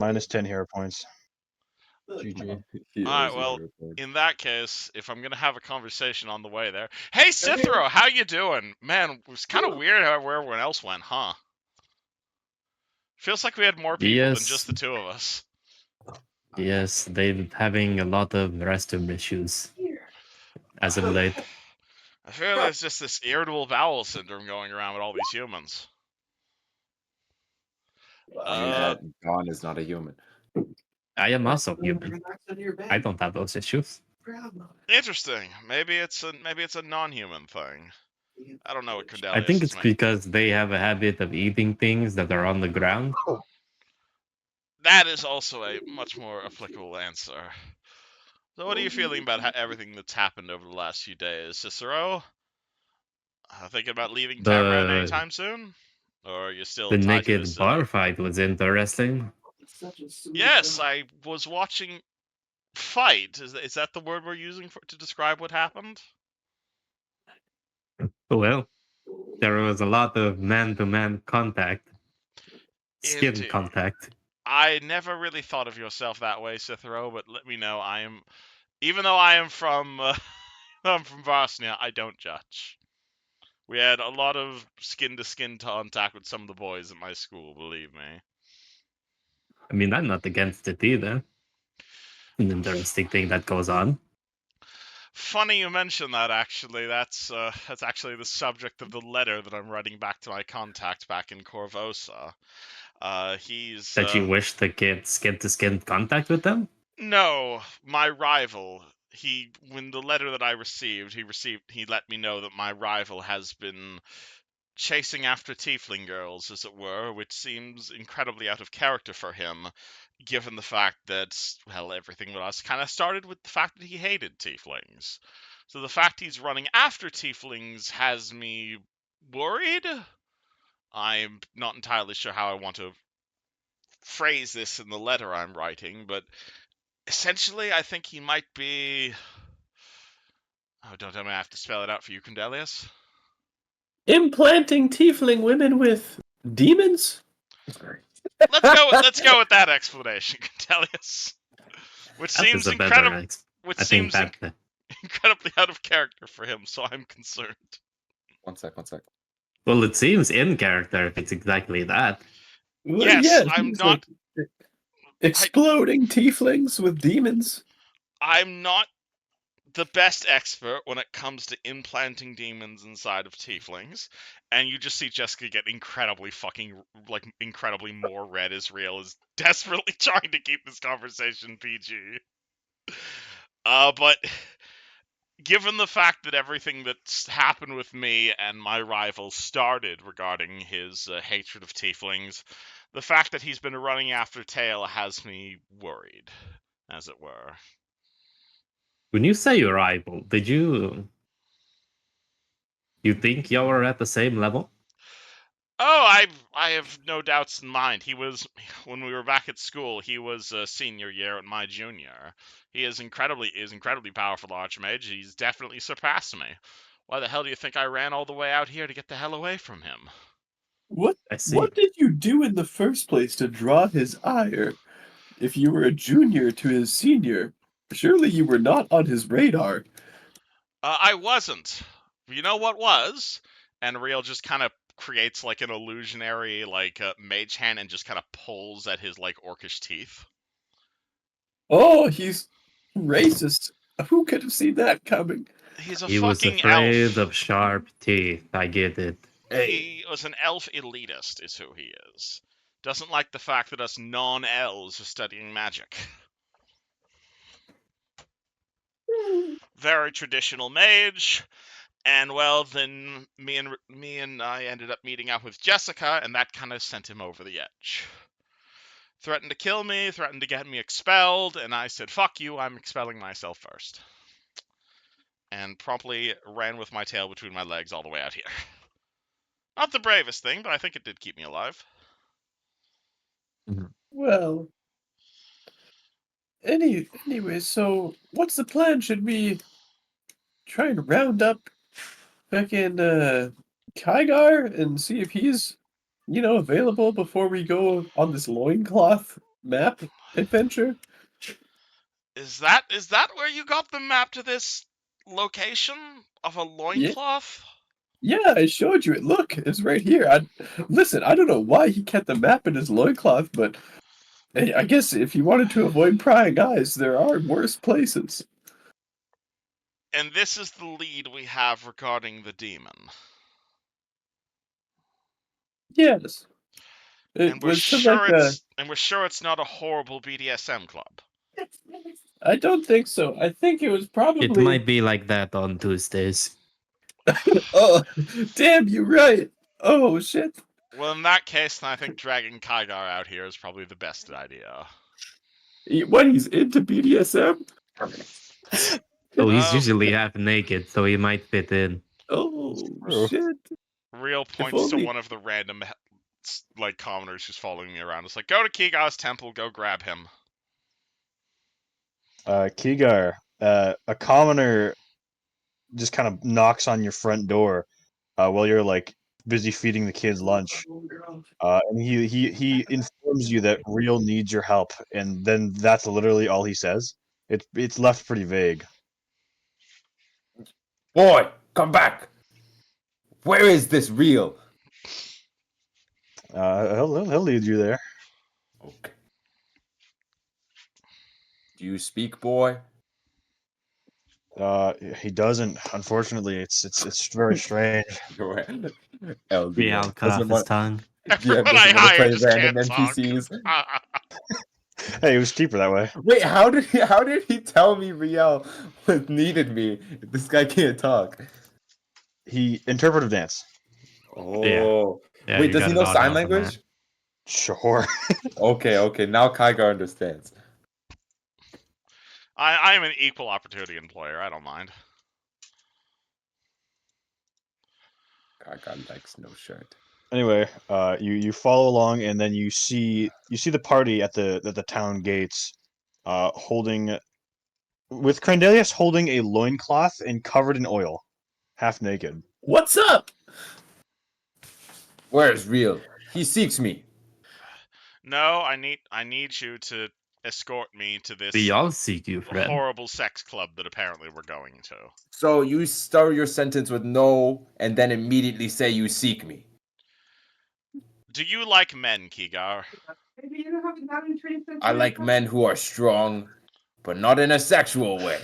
Minus 10 hero points. GG. Alright, well, in that case, if I'm gonna have a conversation on the way there. Hey, Cithro, how you doing? Man, it was kind of weird how where everyone else went, huh? Feels like we had more people than just the two of us. Yes, they're having a lot of restroom issues as of late. I feel there's just this irritable bowel syndrome going around with all these humans. John is not a human. I am also human. I don't have those issues. Interesting. Maybe it's a non-human thing. I don't know what Cordelius I think it's is making. because they have a habit of eating things that are on the ground. That is also a much more applicable answer. So what are you feeling about everything that's happened over the last few days, Cicero? Thinking about leaving Tamaran anytime soon? Or are you still The tied to naked this bar city? fight was interesting. Yes, I was watching fight. Is that the word we're using to describe what happened? Well, there was a lot of man-to-man contact, skin Indeed. contact. I never really thought of yourself that way, Cithero, but let me know. Even though I am from, I'm from Varsnia, I don't judge. We had a lot of skin-to-skin contact with some of the boys at my school, believe me. I mean, I'm not against it either. An interesting thing that goes on. Funny you mention that, actually. That's actually the subject of the letter that I'm writing back to my contact back in Corvosa. He's... That you wish to get skin-to-skin contact with them? No, my rival. When the letter that I received, he let me know that my rival has been chasing after tiefling girls, as it were, which seems incredibly out of character for him, given the fact that, well, everything with us kind of started with the fact that he hated tieflings. So the fact he's running after tieflings has me worried. I'm not entirely sure how I want to phrase this in the letter I'm writing, but essentially I think he might be... Oh, don't tell me I have to spell it out for you, Condelius. Implanting tiefling women with demons? Let's go with that explanation, Condelius. Which That seems is a better incredibly out of character for him, so I'm concerned. One sec. Well, it seems in character if it's exactly that. Well, yes, I'm not... Like exploding tieflings with demons. I'm not the best expert when it comes to implanting demons inside of tieflings, and you just see Jessica get incredibly more red as Real is desperately trying to keep this conversation PG. But given the fact that everything that's happened with me and my rival started regarding his hatred of tieflings, the fact that he's been running after Tail has me worried, as it were. When you say your rival, did you think y'all were at the same level? Oh, I have no doubts in mind. He was, when we were back at school, he was a senior year and my junior. He is incredibly powerful archmage. He's definitely surpassed me. Why the hell do you think I ran all the way out here to get the hell away from him? What did you do in the first place to draw his ire? If you were a junior to his senior, surely you were not on his radar. I wasn't. You know what was? And Real just kind of creates like an illusionary mage hand and just kind of pulls at his orcish teeth. Oh, he's racist. Who could have seen that coming? He's a he was fucking afraid elf. of sharp teeth. I get it. He was an elf elitist, is who he is. Doesn't like the fact that us non-elves are studying magic. Very traditional mage. And well, then me and I ended up meeting up with Jessica, and that kind of sent him over the edge. Threatened to kill me, threatened to get me expelled, and I said, fuck you, I'm expelling myself first. And promptly ran with my tail between my legs all the way out here. Not the bravest thing, but I think it did keep me alive. Well, anyway, so what's the plan? Should we try and round up fucking Kygar and see if he's, available before we go on this loincloth map adventure. Is that where you got the map to this location of a loincloth? Yeah, I showed you it. Look, it's right here. Listen, I don't know why he kept the map in his loincloth, but hey, I guess if you wanted to avoid prying eyes, there are worse places. And this is the lead we have regarding the demon. Yes. It And we're was to like sure a... it's not a horrible BDSM club. I don't think so. I think it was It probably... might be like that on Tuesdays. Oh, damn, you're right. Oh, shit. Well, in that case, then I think dragging Kygar out here is probably the best idea. What, he's into BDSM? Oh, he's Um, usually half naked, so he might fit in. Oh, True. shit. Real If points to only... one of the random like commoners who's following me around. It's like, go to Kigar's temple, go grab him. Kigar, a commoner just kind of knocks on your front door while you're like busy feeding the kids lunch. And he informs you that Real needs your help, and then that's literally all he says. It's left pretty vague. Boy, come back. Where is this real? He'll lead you there. Okay. Do you speak, boy? He doesn't. Unfortunately, it's very strange. LDM Real cut off his tongue. Everyone doesn't I want to hire play just random can't talk. NPCs. Hey, it was cheaper that way. Wait, how did he tell me Riel needed me if this guy can't talk? He interpretive dance. Oh. Yeah, Wait, you does he got it know on sign off on that. language? Sure. Okay. Now Kygar understands. I am an equal opportunity employer. I don't mind. Kygar likes no shirt. Anyway, you follow along, and then you see the party at the town gates, holding with Crandelius holding a loincloth and covered in oil, half naked. What's up? Where's real? He seeks me. No, I need you to escort me to this We all seek you, friend. horrible sex club that apparently we're going to. So you start your sentence with no, and then immediately say you seek me. Do you like men, Kigar? I like men who are strong, but not in a sexual way.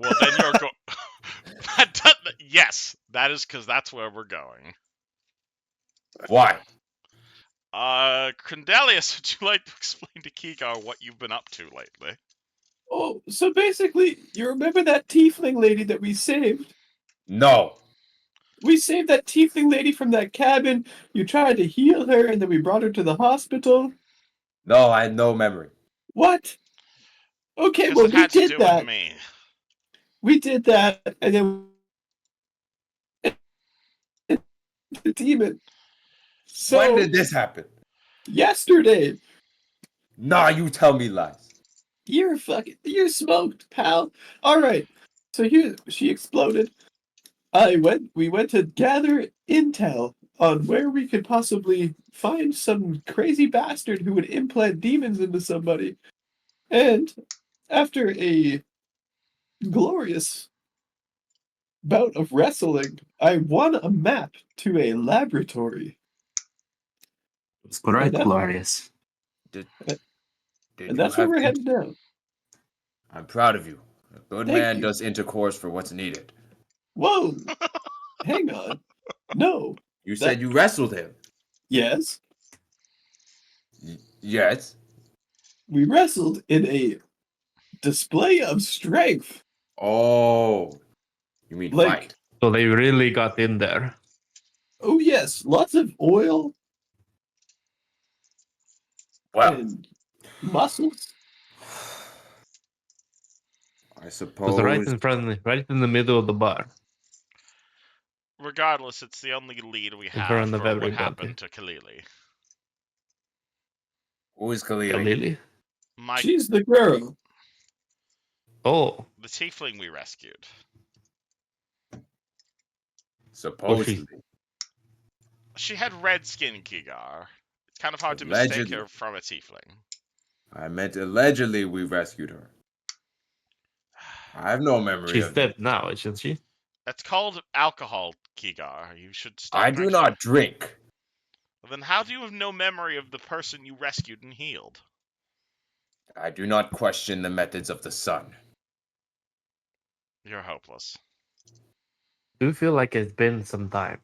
Well, then you're yes, that is because that's where we're going. Why? Crandelius, would you like to explain to Kigar what you've been up to lately? Oh, so basically, you remember that tiefling lady that we saved? No. We saved that tiefling lady from that cabin. You tried to heal her, and then we brought her to the hospital. No, I had no memory. What? Okay, Because well, it we had to did do that. with me. We did that, and then the demon. So When did this happen? yesterday, Nah, you tell me lies. you're smoked, pal. All right. So here she exploded. We went to gather intel on where we could possibly find some crazy bastard who would implant demons into somebody. And after a glorious bout of wrestling, I won a map to a laboratory. It's correct, that- glorious. Did And you that's where have we're headed now. I'm proud of you. A good Thank man you. does intercourse for what's needed. Whoa! Hang on. No. You said you wrestled him. Yes. Yes. We wrestled in a display of strength. Oh. You mean Like, fight. So they really got in there. oh yes, lots of oil Well, and muscles. I It was suppose. right in the middle of the bar. Regardless, it's the only lead we In have front of for what everybody. happened to Kalili. Who is Khalili? Lily? She's the girl. Oh, The tiefling we rescued. Supposedly. She had red skin, Kigar. It's kind of hard to mistake Allegedly. her from a tiefling. I meant allegedly we rescued her. I have no memory She's of this. dead now, isn't she? That's called alcohol, Kigar. You should stop I do drinking. not drink. Well, then how do you have no memory of the person you rescued and healed? I do not question the methods of the sun. You're hopeless. Do you feel like it's been some time?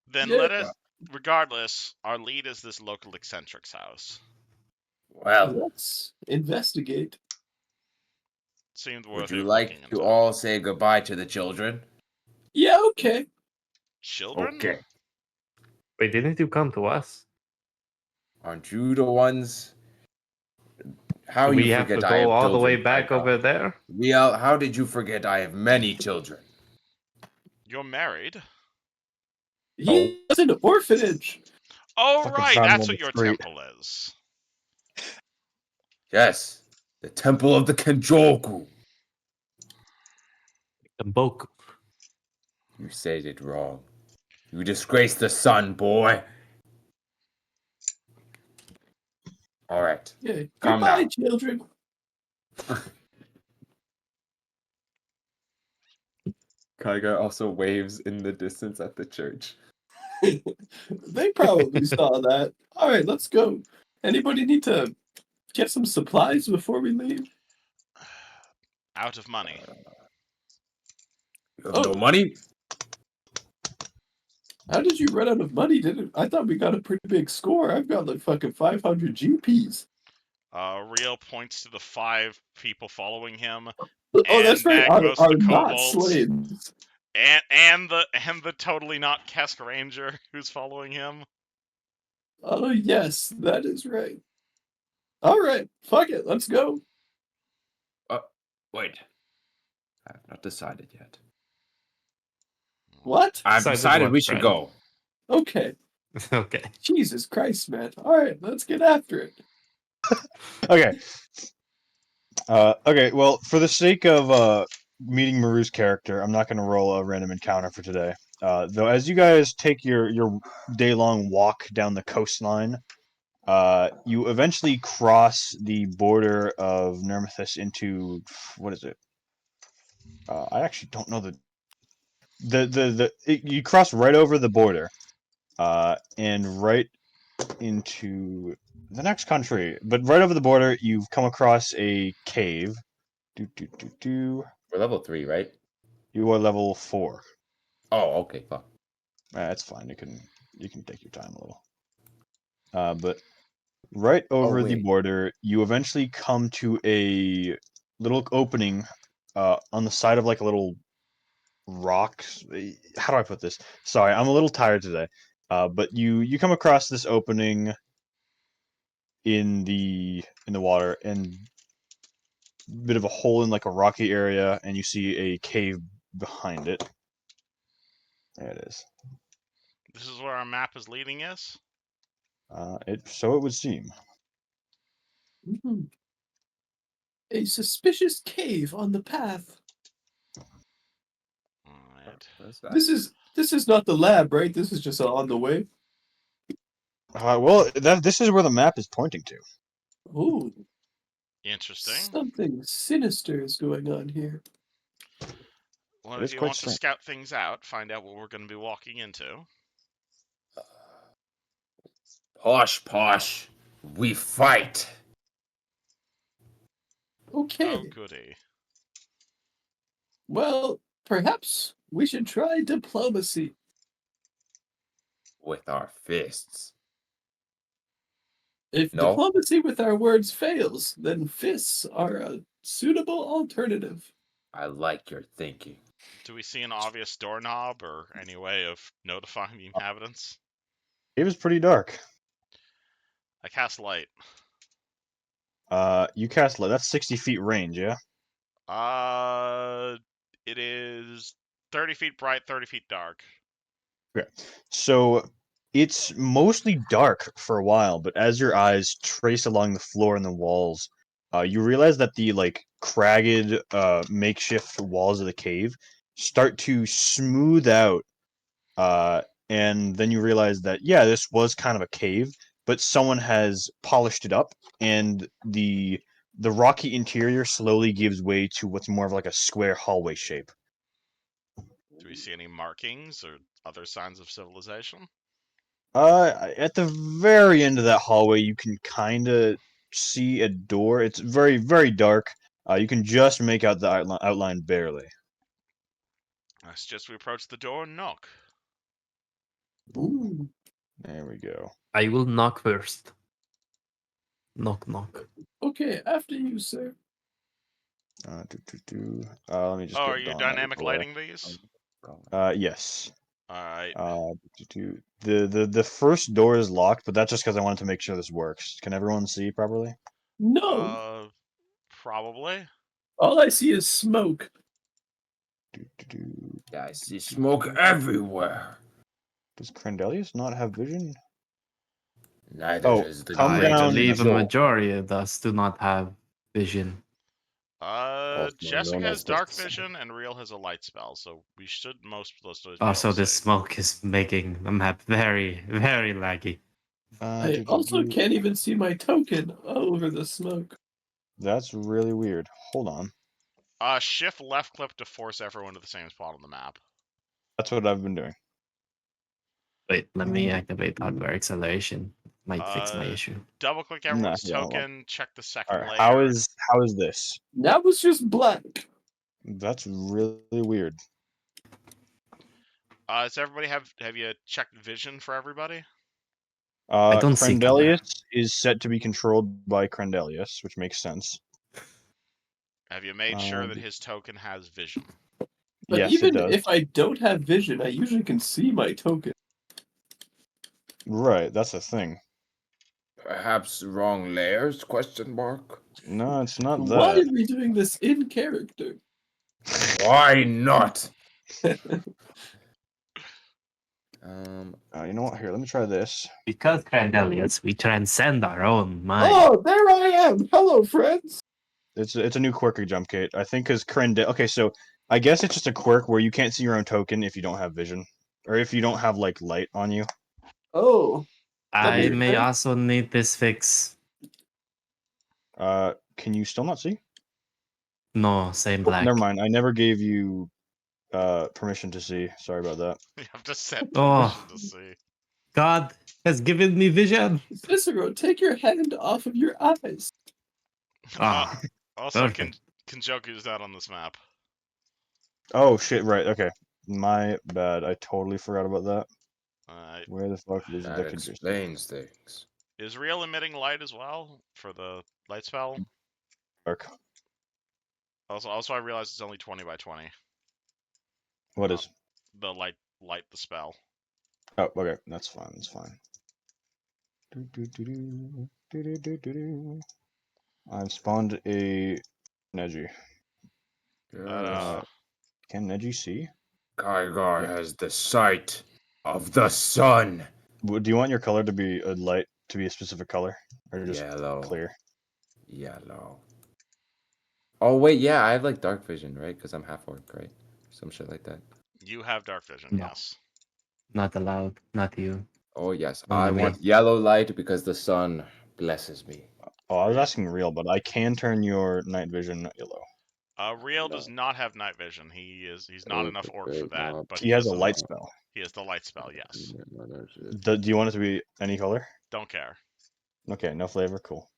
Then Yeah. let us. Regardless, our lead is this local eccentric's house. Well, Let's investigate. Seemed would worthy you of like looking to into. all say goodbye to the children? Yeah, okay. Children? Okay. Wait, didn't you come to us? Aren't you the ones? How Do you we have to forget I go have all the way children, back Tiger? over there? Riel, how did you forget I have many children? You're married? He was an orphanage. Oh, Fucking right, found him that's on what the your street. temple is. Yes, the Temple of the Kenjoku. The Boku. You said it wrong. You disgraced the sun, boy. All right. Yeah. Come Goodbye, now. children. Kaiga also waves in the distance at the church. They probably saw that. All right, let's go. Anybody need to get some supplies before we leave? Out of money. You have no money? How did you run out of money? Didn't I thought we got a pretty big score. I've got like fucking 500 GPs. Rio points to the 5 people following him, Oh, that's and right. Magmos Are the not kobolds, slaves. and the totally not Kesk Ranger who's following him. Oh yes, that is right. All right, fuck it, let's go. Wait. I have not decided yet. What? I've Decided decided what, we should Fred? go. Okay. Okay. Jesus Christ, man. All right, let's get after it. Okay. Okay. Well, for the sake of meeting Maru's character, I'm not going to roll a random encounter for today. Though, as you guys take your day-long walk down the coastline, you eventually cross the border of Nermithus into what is it? I actually don't know you cross right over the border, and right into the next country. But right over the border, you've come across a cave. We're level 3, right? You are level 4. Oh, okay, fuck. That's fine. You can take your time a little. But right over the wait. border, you eventually come to a little opening on the side of like a little rock. How do I put this? Sorry, I'm a little tired today. But you come across this opening in the water and bit of a hole in like a rocky area, and you see a cave behind it. There it is. This is where our map is leading us. So it would seem. Mhm. A suspicious cave on the path. Alright. Where's that? This is not the lab, right? This is just on the way. Well, this is where the map is pointing to. Ooh, Interesting. something sinister is going on here. Well, It if is you quite want to strange. scout things out, find out what we're going to be walking into. Posh, posh. We fight. Okay. Oh, goody. Well, perhaps we should try diplomacy. With our fists. If No. diplomacy with our words fails, then fists are a suitable alternative. I like your thinking. Do we see an obvious doorknob or any way of notifying the inhabitants? It was pretty dark. I cast light. You cast light. That's 60 feet range, yeah? It is 30 feet bright, 30 feet dark. Okay. So it's mostly dark for a while, but as your eyes trace along the floor and the walls, you realize that the like cragged, makeshift walls of the cave start to smooth out, and then you realize that yeah, this was kind of a cave, but someone has polished it up, and the rocky interior slowly gives way to what's more of like a square hallway shape. Do we see any markings or other signs of civilization? At the very end of that hallway, you can kind of see a door. It's very, very dark. You can just make out the outline barely. I suggest we approach the door and knock. Ooh. There we go. I will knock first. Knock, knock. Okay, after you, sir. Let me just Oh, get are you Dawn out of dynamic the way. lighting these? Yes. Alright. The first door is locked, but that's just because I wanted to make sure this works. Can everyone see properly? No, Probably. all I see is smoke. Yeah, I see smoke everywhere. Does Crandelius not have vision? Neither Oh, does the come I down. believe a Joel. majority of us do not have vision. Also Jessica known has as dark the- vision and Real has a light spell, so we should most of be Also, able to the see. smoke is making the map very, very laggy. I also can't even see my token over the smoke. That's really weird. Hold on. Shift left click to force everyone to the same spot on the map. That's what I've been doing. Wait, let me activate hardware acceleration. Might fix my Uh, issue. Double click Nah, everyone's hold on. token, check the second Alright, layer. how is this? That was just black. That's really weird. Does everybody have you checked vision for everybody? I don't see color. Crandelius is set to be controlled by Crandelius, which makes sense. Have you made sure that his token has vision? But Yes, it even does. if I don't have vision, I usually can see my token. Right, that's the thing. Perhaps wrong layers? Question mark. No, it's not Why that. are we doing this in character? Why not? You know what? Here, let me try this. Because Crandelius, we transcend our own mind. Oh, there I am. Hello, friends. It's a new quirky jump, Kate. I think because Okay, so I guess it's just a quirk where you can't see your own token if you don't have vision, or if you don't have like light on you. Oh, I weird, may right? also need this fix. Can you still not see? No, same Oh, black. never mind. I never gave you permission to see. Sorry about that. You have to set Oh. permission to see. God has given me vision. Cicero, take your hand off of your eyes. Ah, Also, perfect. Kinjoku's not on this map. Oh shit! Right. Okay. My bad. I totally forgot about that. Alright. Where the fuck is That the Kajus? explains things. Is Real emitting light as well for the light spell? Dark. Also, I realized it's only 20 by 20. What is? The light the spell. Oh, okay. That's fine. That's fine. I've spawned a Neji. Can Neji see? Kaigar has the sight of the sun. Do you want your color to be a light, to be a specific color, or just Yellow. clear? Yellow. Oh wait, yeah, I have like dark vision, right? Because I'm half orc, right? Some shit like that. You have dark vision, No. yes. Not allowed. Not you. Oh yes, Only I me. want yellow light because the sun blesses me. Oh, I was asking real, but I can turn your night vision yellow. Real does not have night vision. He's not enough orc for that, but He has a light spell. He has the light spell, yes. Do you want it to be any color? Don't care. Okay, no flavor, cool.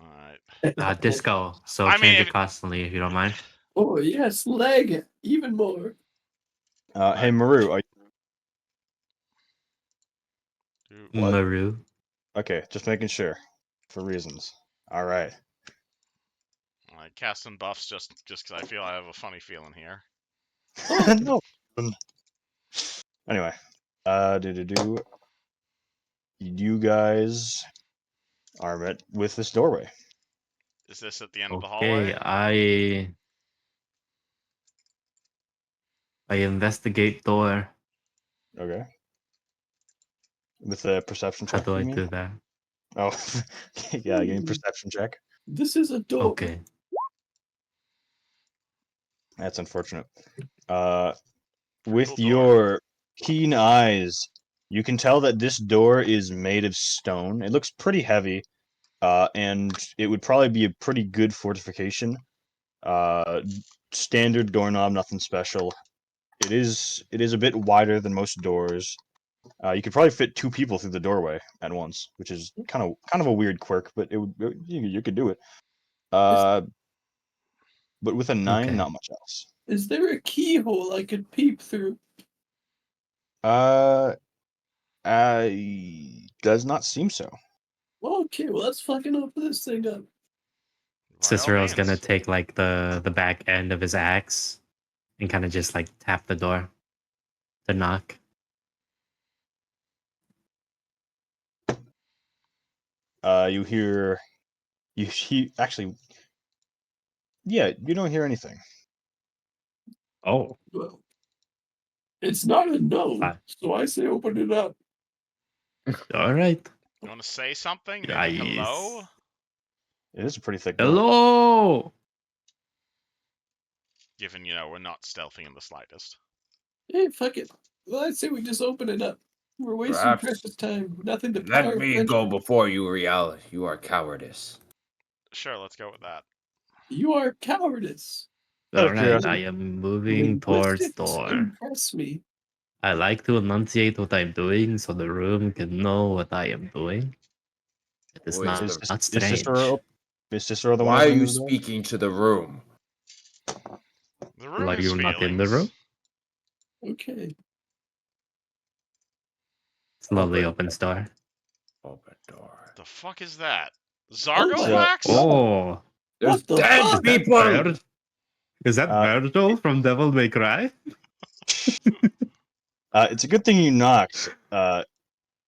Alright. Disco. So I change mean, it constantly if you don't mind. Oh, yes, leg. Even more. Hey Maru, What? Maru. Okay, just making sure, for reasons. All right. I cast some buffs just because I feel I have a funny feeling here. No. Anyway, you guys are met with this doorway. Is this at the end of the Okay, hallway? I investigate door. Okay. With a perception How check, do you I mean? do that? Oh, yeah, give me a perception check. This is a door. Okay. That's unfortunate. Cool With door. your keen eyes, You can tell that this door is made of stone. It looks pretty heavy, and it would probably be a pretty good fortification. Standard doorknob, nothing special. It is a bit wider than most doors. You could probably fit 2 people through the doorway at once, which is kind of a weird quirk, but you could do it. But with a 9, Okay. not much else. Is there a keyhole I could peep through? Does not seem so. Okay, well let's fucking open this thing up. By all Cicero's gonna means. take like the back end of his axe and kind of just like tap the door to knock. You hear, actually, yeah, you don't hear anything. Oh, Well, it's not a no, Fine. so I say open it up. all right. You want to say something? Maybe Nice. hello? It is a pretty thick door. Hello. Given, we're not stealthy in the slightest. Hey, fuck it. Well, I say we just open it up. We're wasting Perhaps precious time. Nothing to Let power me attention. go before you, Rial. You are cowardice. Sure, let's go with that. You are cowardice. Out All of right. curiosity. I am moving towards Linguistics door. impress me. I like to enunciate what I'm doing so the room can know what I am doing. It is Who is not, Is the- not is Cicero strange. is Cicero the one Why are opening you the door? speaking to the room? The room Like has you're not in the feelings. room? Okay. Slowly Open. opens door. Open door. The fuck is that? my Zargoflax? Oh, There's What the dead fuck? is that people. Is that Uh, Virgil from Devil May Cry? It's a good thing you knocked.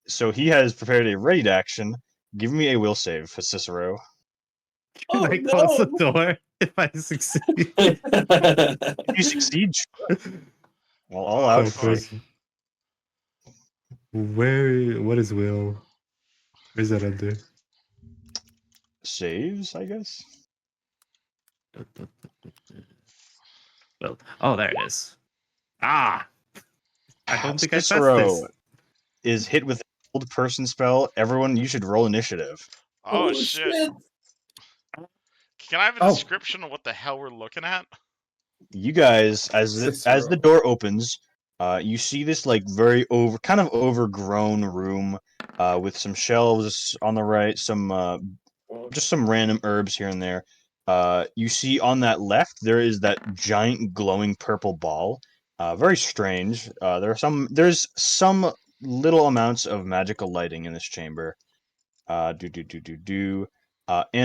So he has prepared a ready action. Give me a will save for Cicero. Can Oh I close the no! door if I succeed? If you succeed, sure. Well, all out Oh, for fuck. What is will? Where's that under? saves, I guess. Well, oh, there it is. Ah! I don't think I pressed Cicero this. is hit with an old person spell. Everyone, you should roll initiative. Oh, shit. Can I have a Oh. description of what the hell we're looking at? You guys, as the Cicero. door opens, you see this like very kind of overgrown room with some shelves on the right, some just some random herbs here and there. You see on that left there is that giant glowing purple ball. Very strange. There's some little amounts of magical lighting in this chamber. And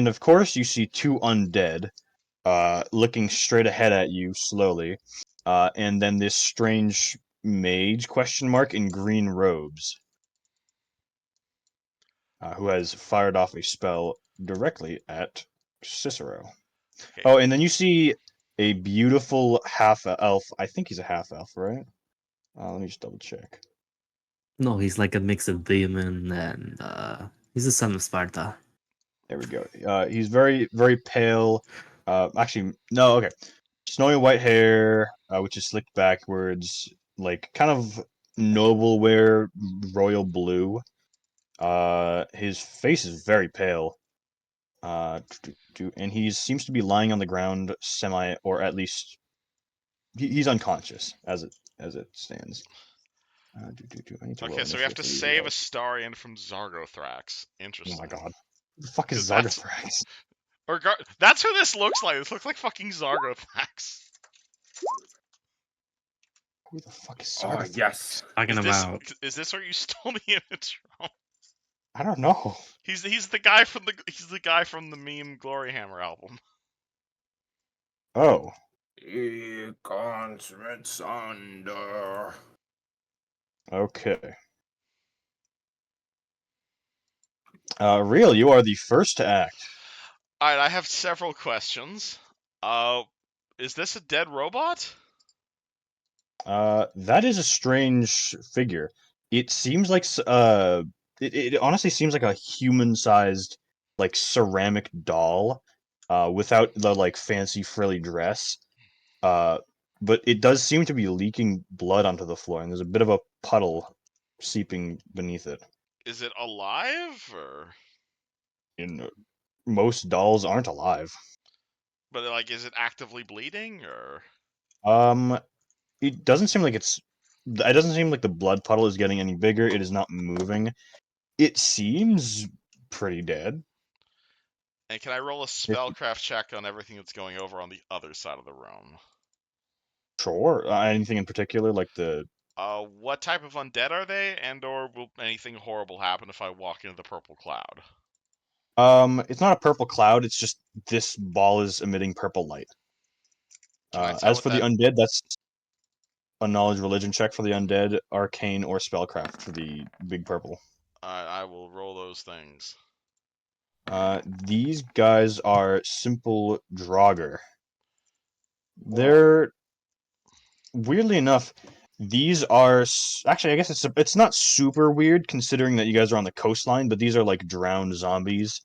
of course you see 2 undead looking straight ahead at you slowly, and then this strange mage in green robes, who has fired off a spell directly at Cicero. Okay. Oh, and then you see a beautiful half elf. I think he's a half elf, right? Let me just double check. No, he's like a mix of demon and he's a son of Sparta. There we go. He's very, very pale. Actually, no, okay. Snowy white hair, which is slicked backwards, like kind of noble wear, royal blue. His face is very pale. And he seems to be lying on the ground, or at least he's unconscious as it stands. I need to roll Okay, so we have initiative to for these save a guys. Starian from Zargothrax. Oh Interesting. my god, what the fuck is 'Cause that's- Zargothrax? That's who this looks like. This looks like fucking Zargothrax. Who the fuck is Oh, Zargothrax? yes. Talking about Is this where you stole the image from? I don't know. He's the guy from the meme Gloryhammer album. Oh, He comes asunder. okay. Real, you are the first to act. Alright, I have several questions. Is this a dead robot? That is a strange figure. It seems like it honestly seems like a human-sized like ceramic doll, without the like fancy frilly dress. But it does seem to be leaking blood onto the floor, and there's a bit of a puddle seeping beneath it. Is it alive or? Most dolls aren't alive. But like, is it actively bleeding or? It doesn't seem like it's. It doesn't seem like the blood puddle is getting any bigger. It is not moving. It seems pretty dead. And can I roll a spellcraft check on everything that's going over on the other side of the room? Sure. Anything in particular, like the. What type of undead are they, and/or will anything horrible happen if I walk into the purple cloud? It's not a purple cloud. It's just this ball is emitting purple light. Can I tell As what for the that? undead, that's a knowledge religion check for the undead, arcane or spellcraft for the big purple. I will roll those things. These guys are simple Draugr. They're weirdly enough, these are actually. I guess it's not super weird considering that you guys are on the coastline, but these are like drowned zombies.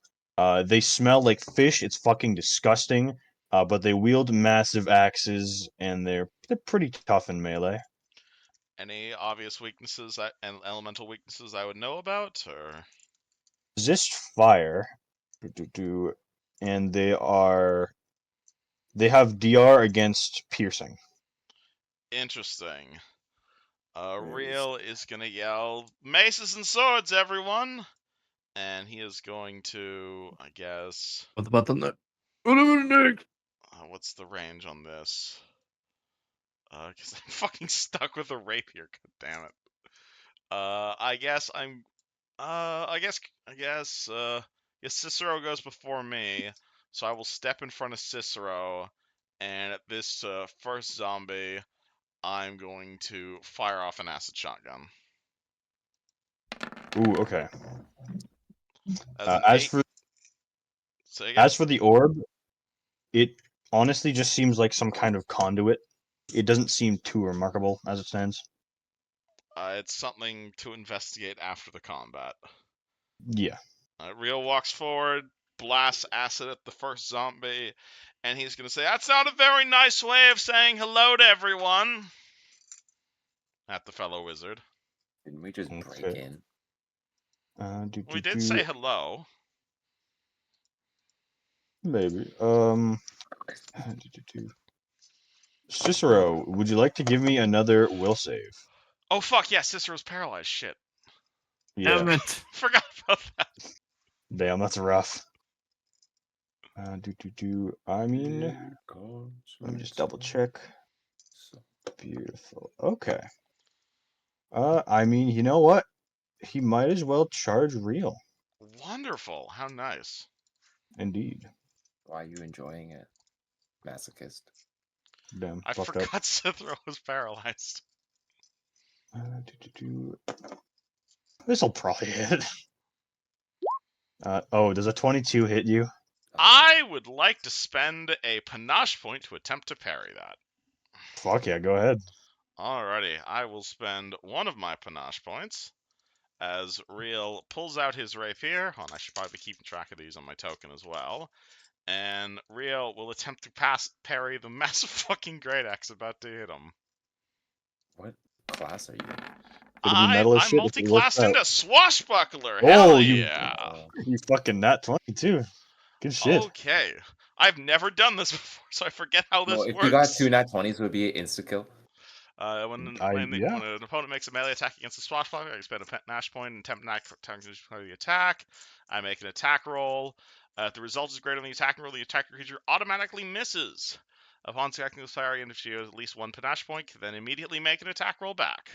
They smell like fish. It's fucking disgusting. But they wield massive axes and they're pretty tough in melee. Any obvious weaknesses and elemental weaknesses I would know about, or? Resist fire, and they have DR against piercing. Interesting. Nice. Real is gonna yell, "Maces and swords, everyone!" And he is going to, I guess. What about the neck? What about the neck? What's the range on this? Because I'm fucking stuck with a rapier. God damn it. I guess I'm. I guess. Cicero goes before me, so I will step in front of Cicero, and at this first zombie, I'm going to fire off an acid shotgun. Ooh, okay. As an As 8. for Say again? as for the orb, it honestly just seems like some kind of conduit. It doesn't seem too remarkable as it stands. It's something to investigate after the combat. Yeah. Rio walks forward, blasts acid at the first zombie, and he's going to say, "That's not a very nice way of saying hello to everyone." At the fellow wizard. Didn't we just break Okay. in? We did say hello. Maybe. Cicero, would you like to give me another will save? Oh fuck, yeah, Cicero's paralyzed. Shit. Damn Yeah. it! Forgot about that. Damn, that's rough. I mean, let me just double check. Beautiful. Okay. I mean, you know what? He might as well charge real. Wonderful. How nice. Indeed. Why are you enjoying it, masochist? Damn, I fucked up. forgot Cicero was paralyzed. This'll probably hit. Oh, does a 22 hit you? I would like to spend a panache point to attempt to parry that. Fuck yeah, go ahead. Alrighty, I will spend one of my panache points as Real pulls out his rapier. I should probably be keeping track of these on my token as well. And Real will attempt to parry the massive fucking great axe about to hit him. What class are you? It'll be metal as I'm shit if it works multi-classed out. into Swashbuckler. Oh, Hell you yeah. you fucking nat 22. Good shit. Okay. I've never done this before, so I forget how this Well, if works. you got 2 nat 20s, it would be an insta-kill. When Yeah. an opponent makes a melee attack against a swashbuckler, I spend a panache point and attempt the attack. I make an attack roll. If the result is greater than the attacking roll, the attacker creature automatically misses. Upon selecting this fire, and if you have at least 1 panache point, then immediately make an attack roll back.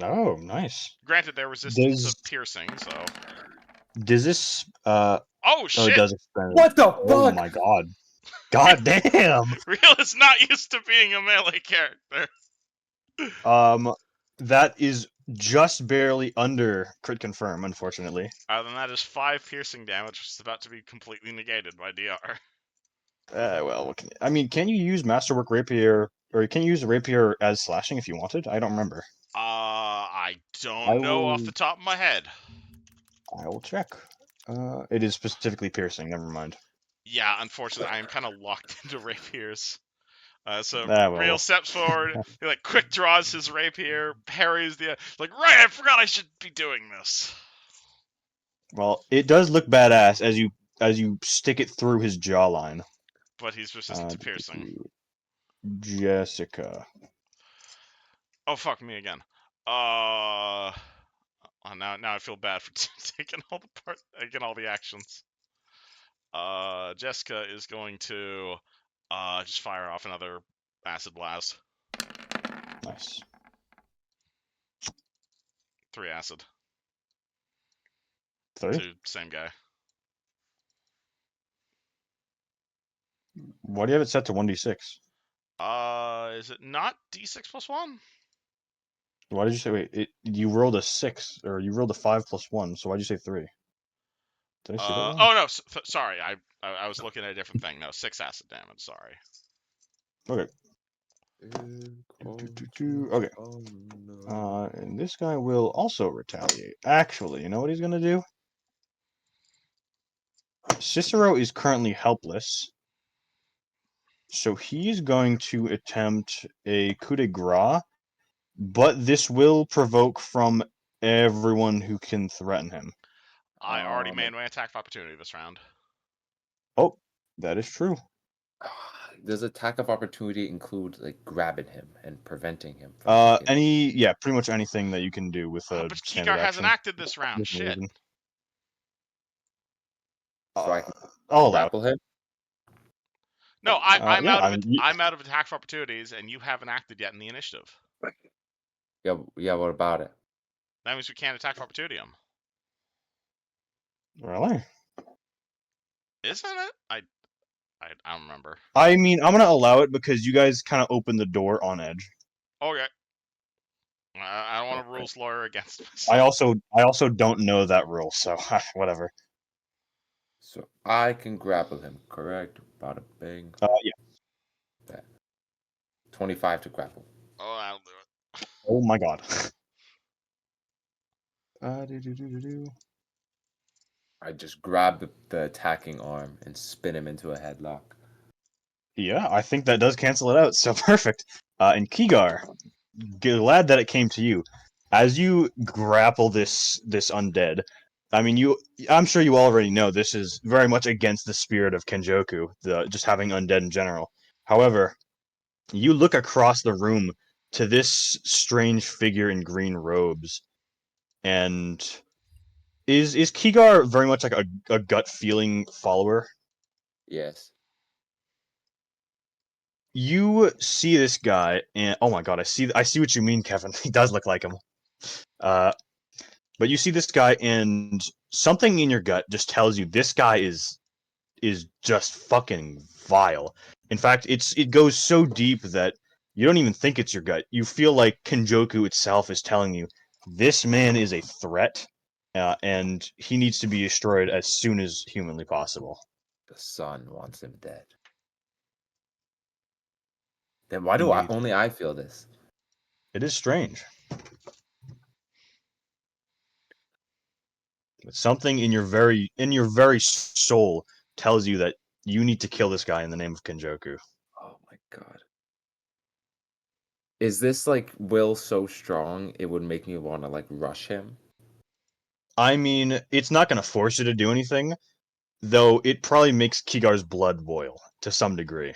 Oh, nice. Granted, they're resistant to piercing, so. Does this Oh Oh, shit! it does expand. What the Oh fuck? my god. God damn. Real is not used to being a melee character. That is just barely under crit confirm, unfortunately. Other than that is 5 piercing damage, which is about to be completely negated by DR. Well, can you use Masterwork Rapier, or can you use a Rapier as slashing if you wanted? I don't remember. I don't know off the top of my head. I will check. It is specifically piercing, never mind. Yeah, unfortunately, I am kind of locked into rapiers. So Ah, Real well. steps forward. He like quick draws his rapier, parries the like. Right, I forgot I should be doing this. Well, it does look badass as you stick it through his jawline. But he's resistant to piercing. Jessica. Oh fuck me again. Now I feel bad for taking all the actions. Jessica is going to just fire off another acid blast. Nice. 3 acid 3? to same guy. Why do you have it set to 1d6? Is it not D6 plus 1? Why did you say wait? You rolled a 6 or you rolled a 5 plus 1. So why'd you say 3? Did I see that wrong? Oh no, sorry. I was looking at a different thing. No, 6 acid damage. Sorry. Okay. Okay. And this guy will also retaliate. Actually, you know what he's gonna do? Cicero is currently helpless, so he's going to attempt a coup de grace, but this will provoke from everyone who can threaten him. I already made my attack of opportunity this round. Oh, that is true. Does attack of opportunity include like grabbing him and preventing him from taking Pretty much anything that you can do with a But standard Kigar hasn't action. acted this round. Shit. So I can I'll allow it. grapple him? No, I'm yeah, out of I it. mean, I'm out of attack of opportunities, and you haven't acted yet in the initiative. Yeah, what about it? That means we can't attack of opportunity him, Really? isn't it? I don't remember. I mean, I'm gonna allow it because you guys kind of opened the door on edge. Okay. I don't want a rules lawyer against myself. I also don't know that rule, so whatever. So I can grapple him, correct? Bada bing. Yeah. That. 25 to grapple. Oh, I'll do it. Oh my god. I just grab the attacking arm and spin him into a headlock. Yeah, I think that does cancel it out. So perfect. And Kigar, glad that it came to you. As you grapple this undead, I mean, I'm sure you already know this is very much against the spirit of Kenjoku, just having undead in general. However, you look across the room to this strange figure in green robes, and is Kigar very much like a gut feeling follower? Yes. You see this guy, and oh my god, I see what you mean, Kevin. He does look like him. But you see this guy, and something in your gut just tells you this guy is just fucking vile. In fact, it goes so deep that you don't even think it's your gut. You feel like Kenjoku itself is telling you this man is a threat, and he needs to be destroyed as soon as humanly possible. The sun wants him dead. Then why do Indeed. only I feel this? It is strange. But something in your very soul tells you that you need to kill this guy in the name of Kenjoku. Oh my god. Is this like will so strong it would make me want to like rush him? I mean, it's not going to force you to do anything, though it probably makes Kigar's blood boil to some degree.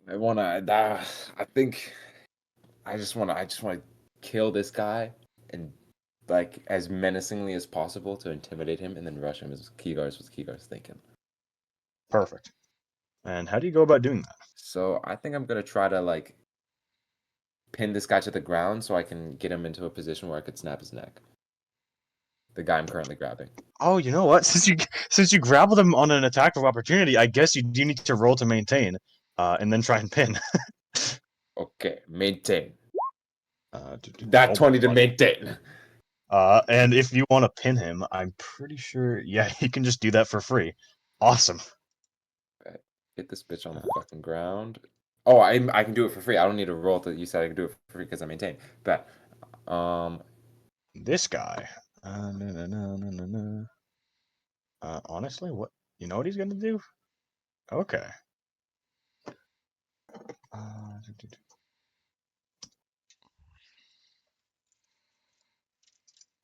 I want to I think I just want to kill this guy and like as menacingly as possible to intimidate him and then rush him as Kigar's thinking. Perfect. And how do you go about doing that? So I think I'm gonna try to like pin this guy to the ground so I can get him into a position where I could snap his neck. The guy I'm currently grabbing. Oh, you know what? Since you grappled him on an attack of opportunity, I guess you do need to roll to maintain, and then try and pin. Okay, maintain. Oh That 20 to my maintain. God. And if you want to pin him, I'm pretty sure, yeah, you can just do that for free. Awesome. Okay. Hit this bitch on the fucking ground. Oh, I can do it for free. I don't need to roll. You said I can do it for free because I maintain. Bet. This guy. Honestly, what you know what he's gonna do? Okay.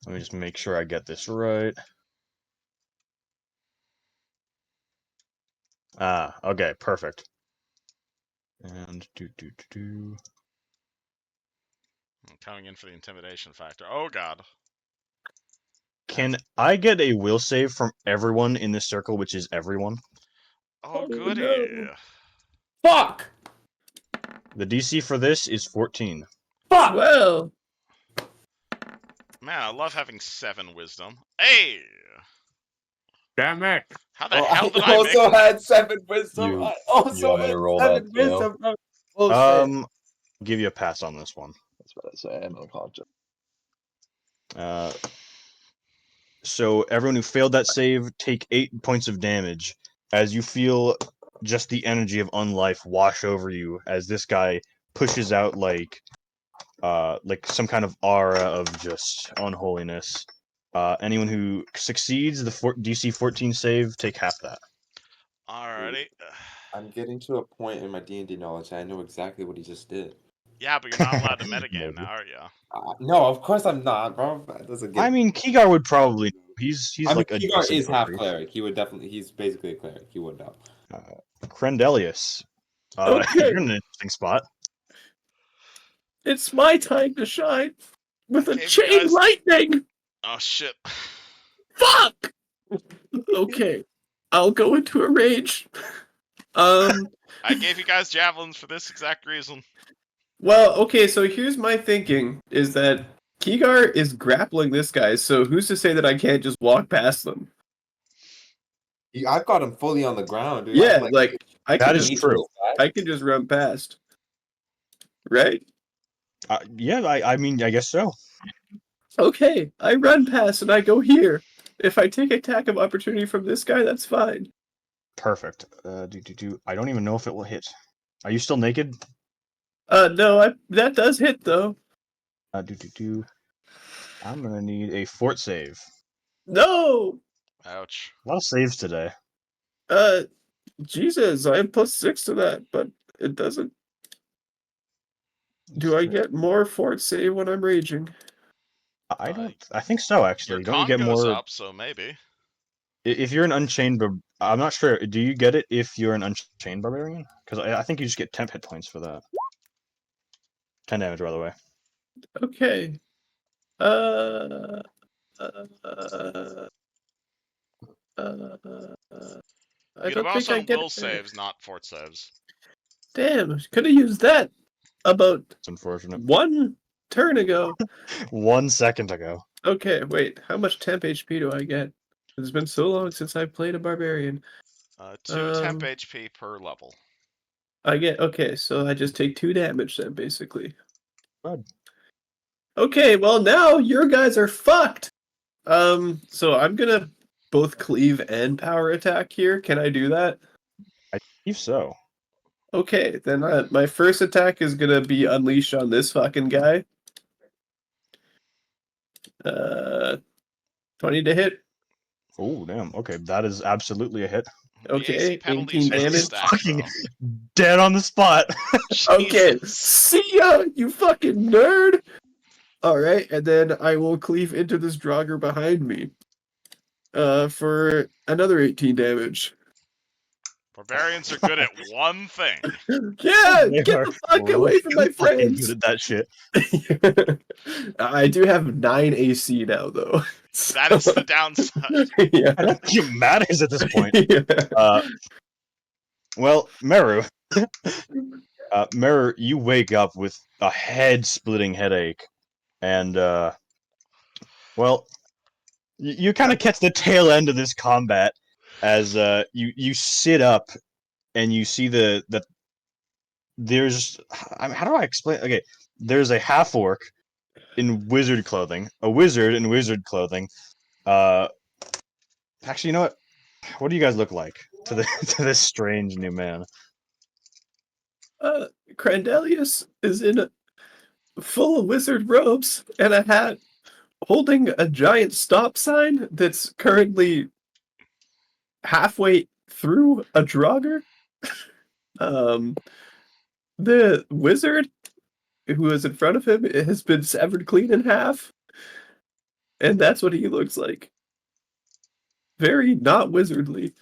Let me just make sure I get this right. Okay, perfect. And I'm coming in for the intimidation factor. Oh god. Can I get a will save from everyone in this circle, which is everyone? Oh, Oh, goody. no. Fuck! The DC for this is 14. Fuck! Well, Man, I love having 7 wisdom. Hey! Damn it! How the Oh, hell I did I make also had 7 wisdom. You- I also want me to had roll 7 that too? wisdom. Oh shit. Give you a pass on this one. That's what I say. I'm unconscious. So everyone who failed that save, take 8 points of damage as you feel just the energy of unlife wash over you as this guy pushes out like some kind of aura of just unholiness. Anyone who succeeds the DC 14 save, take half that. Alrighty. I'm getting to a point in my D&D knowledge. I know exactly what he just did. Yeah, but you're not allowed to metagame Maybe. now, are you? No, of course I'm not, bro. That doesn't get. I mean, Kigar would probably know. He's I mean, like a Kigar decent is half priest. cleric. He would definitely. He's basically a cleric. He would know. Crendelius. Okay. You're in an interesting spot. it's my time to shine with a Gave you chain guys- lightning. Oh shit. Fuck. Okay, I'll go into a rage. I gave you guys javelins for this exact reason. Well, okay, so here's my thinking: is that Kigar is grappling this guy, so who's to say that I can't just walk past them? I've got him fully on the ground, dude. Yeah, I'm, like I That can is just, true. I can just run past. Right? Yeah, I mean, I guess so. Okay, I run past and I go here. If I take attack of opportunity from this guy, that's fine. Perfect. I don't even know if it will hit. Are you still naked? No, that does hit though. I'm gonna need a fort save. No. Ouch. A lot of saves today. Jesus, I have +6 to that, but it doesn't. Do I get more fort save when I'm raging? I don't. I think so. Actually, Your don't you con get goes more up, so maybe. if you're an unchained? I'm not sure. Do you get it if you're an unchained barbarian? Because I think you just get 10 hit points for that. 10 damage, by the way. Okay. I You get a don't bonus think I on get will it there. saves, not fort saves. Damn, could have used that about It's unfortunate. 1 turn ago. 1 second ago. Okay, wait. How much temp HP do I get? It's been so long since I played a barbarian. 2 temp HP per level. I get okay, so I just take 2 damage then, basically. Good. Okay, well now your guys are fucked. So I'm gonna both cleave and power attack here. Can I do that? I believe so. Okay, then my first attack is gonna be unleash on this fucking guy. 20 to hit. Oh damn. Okay, that is absolutely a hit. The AC Okay, penalties 18 for the damage. stack, Fucking though. dead on the spot. Okay, Jesus. see ya, you fucking nerd. All right, and then I will cleave into this Draugr behind me. For another 18 damage. Barbarians are good at one thing. Yeah, They get are the fuck away from my fucking friends. good at that shit. I do have 9 AC now, though. That is the downside. Yeah. I don't think it matters at this point. Yeah. Well, Meru. Meru, you wake up with a head-splitting headache, and well, you kind of catch the tail end of this combat as you sit up and you see that there's how do I explain? Okay, there's a half orc in wizard clothing, a wizard in wizard clothing. Actually, you know what? What do you guys look like to to this strange new man? Crandelius is in full of wizard robes and a hat, holding a giant stop sign that's currently halfway through a Draugr. The wizard who is in front of him has been severed clean in half, and that's what he looks like. Very not wizardly.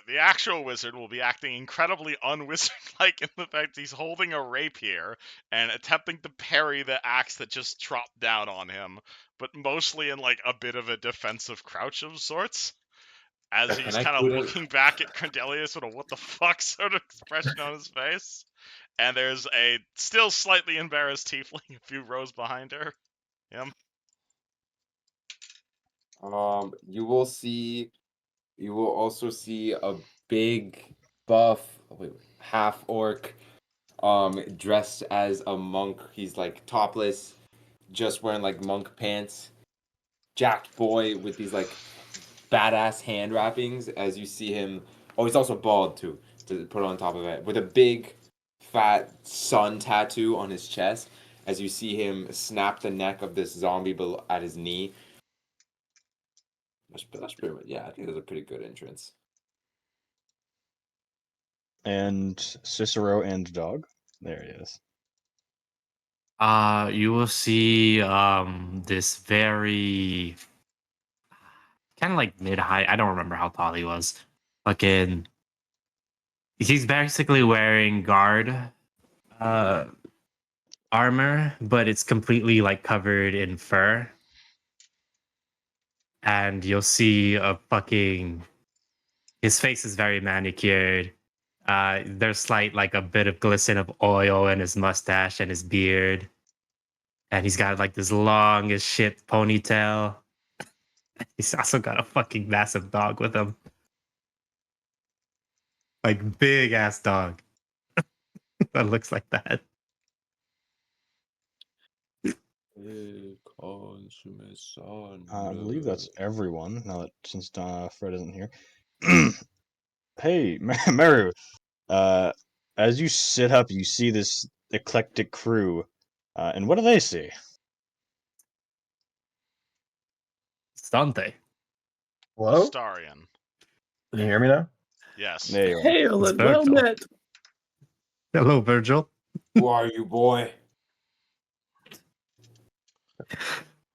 The actual wizard will be acting incredibly unwizard-like in the fact he's holding a rapier and attempting to parry the axe that just dropped down on him, but mostly in like a bit of a defensive crouch of sorts, as he's Can I kind of put it? looking back at Cordelius with a what the fuck sort of expression on his face. And there's a still slightly embarrassed tiefling a few rows behind her. Him. You will see. You will also see a big buff, half orc, dressed as a monk. He's like topless, just wearing like monk pants. Jacked boy with these like badass hand wrappings. As you see him, oh, he's also bald too. To put on top of it, with a big, fat sun tattoo on his chest. As you see him snap the neck of this zombie at his knee. That's pretty much, yeah, I think that's a pretty good entrance. And Cicero and dog. There he is. You will see this very kind of like mid height. I don't remember how tall he was. Fucking, he's basically wearing guard armor, but it's completely like covered in fur. And you'll see a fucking, his face is very manicured. There's slight like a bit of glisten of oil in his mustache and his beard. And he's got like this long as shit ponytail. He's also got a fucking massive dog with him. Like big ass dog. That looks like that. I believe that's everyone. Now that since Fred isn't here. Hey, Meru. As you sit up, you see this eclectic crew. And what do they see? It's Dante. Hello? Starion. Can you hear me now? Yes. There you are. Hail It's and well Virgil. met. Hello, Virgil. Who are you, boy?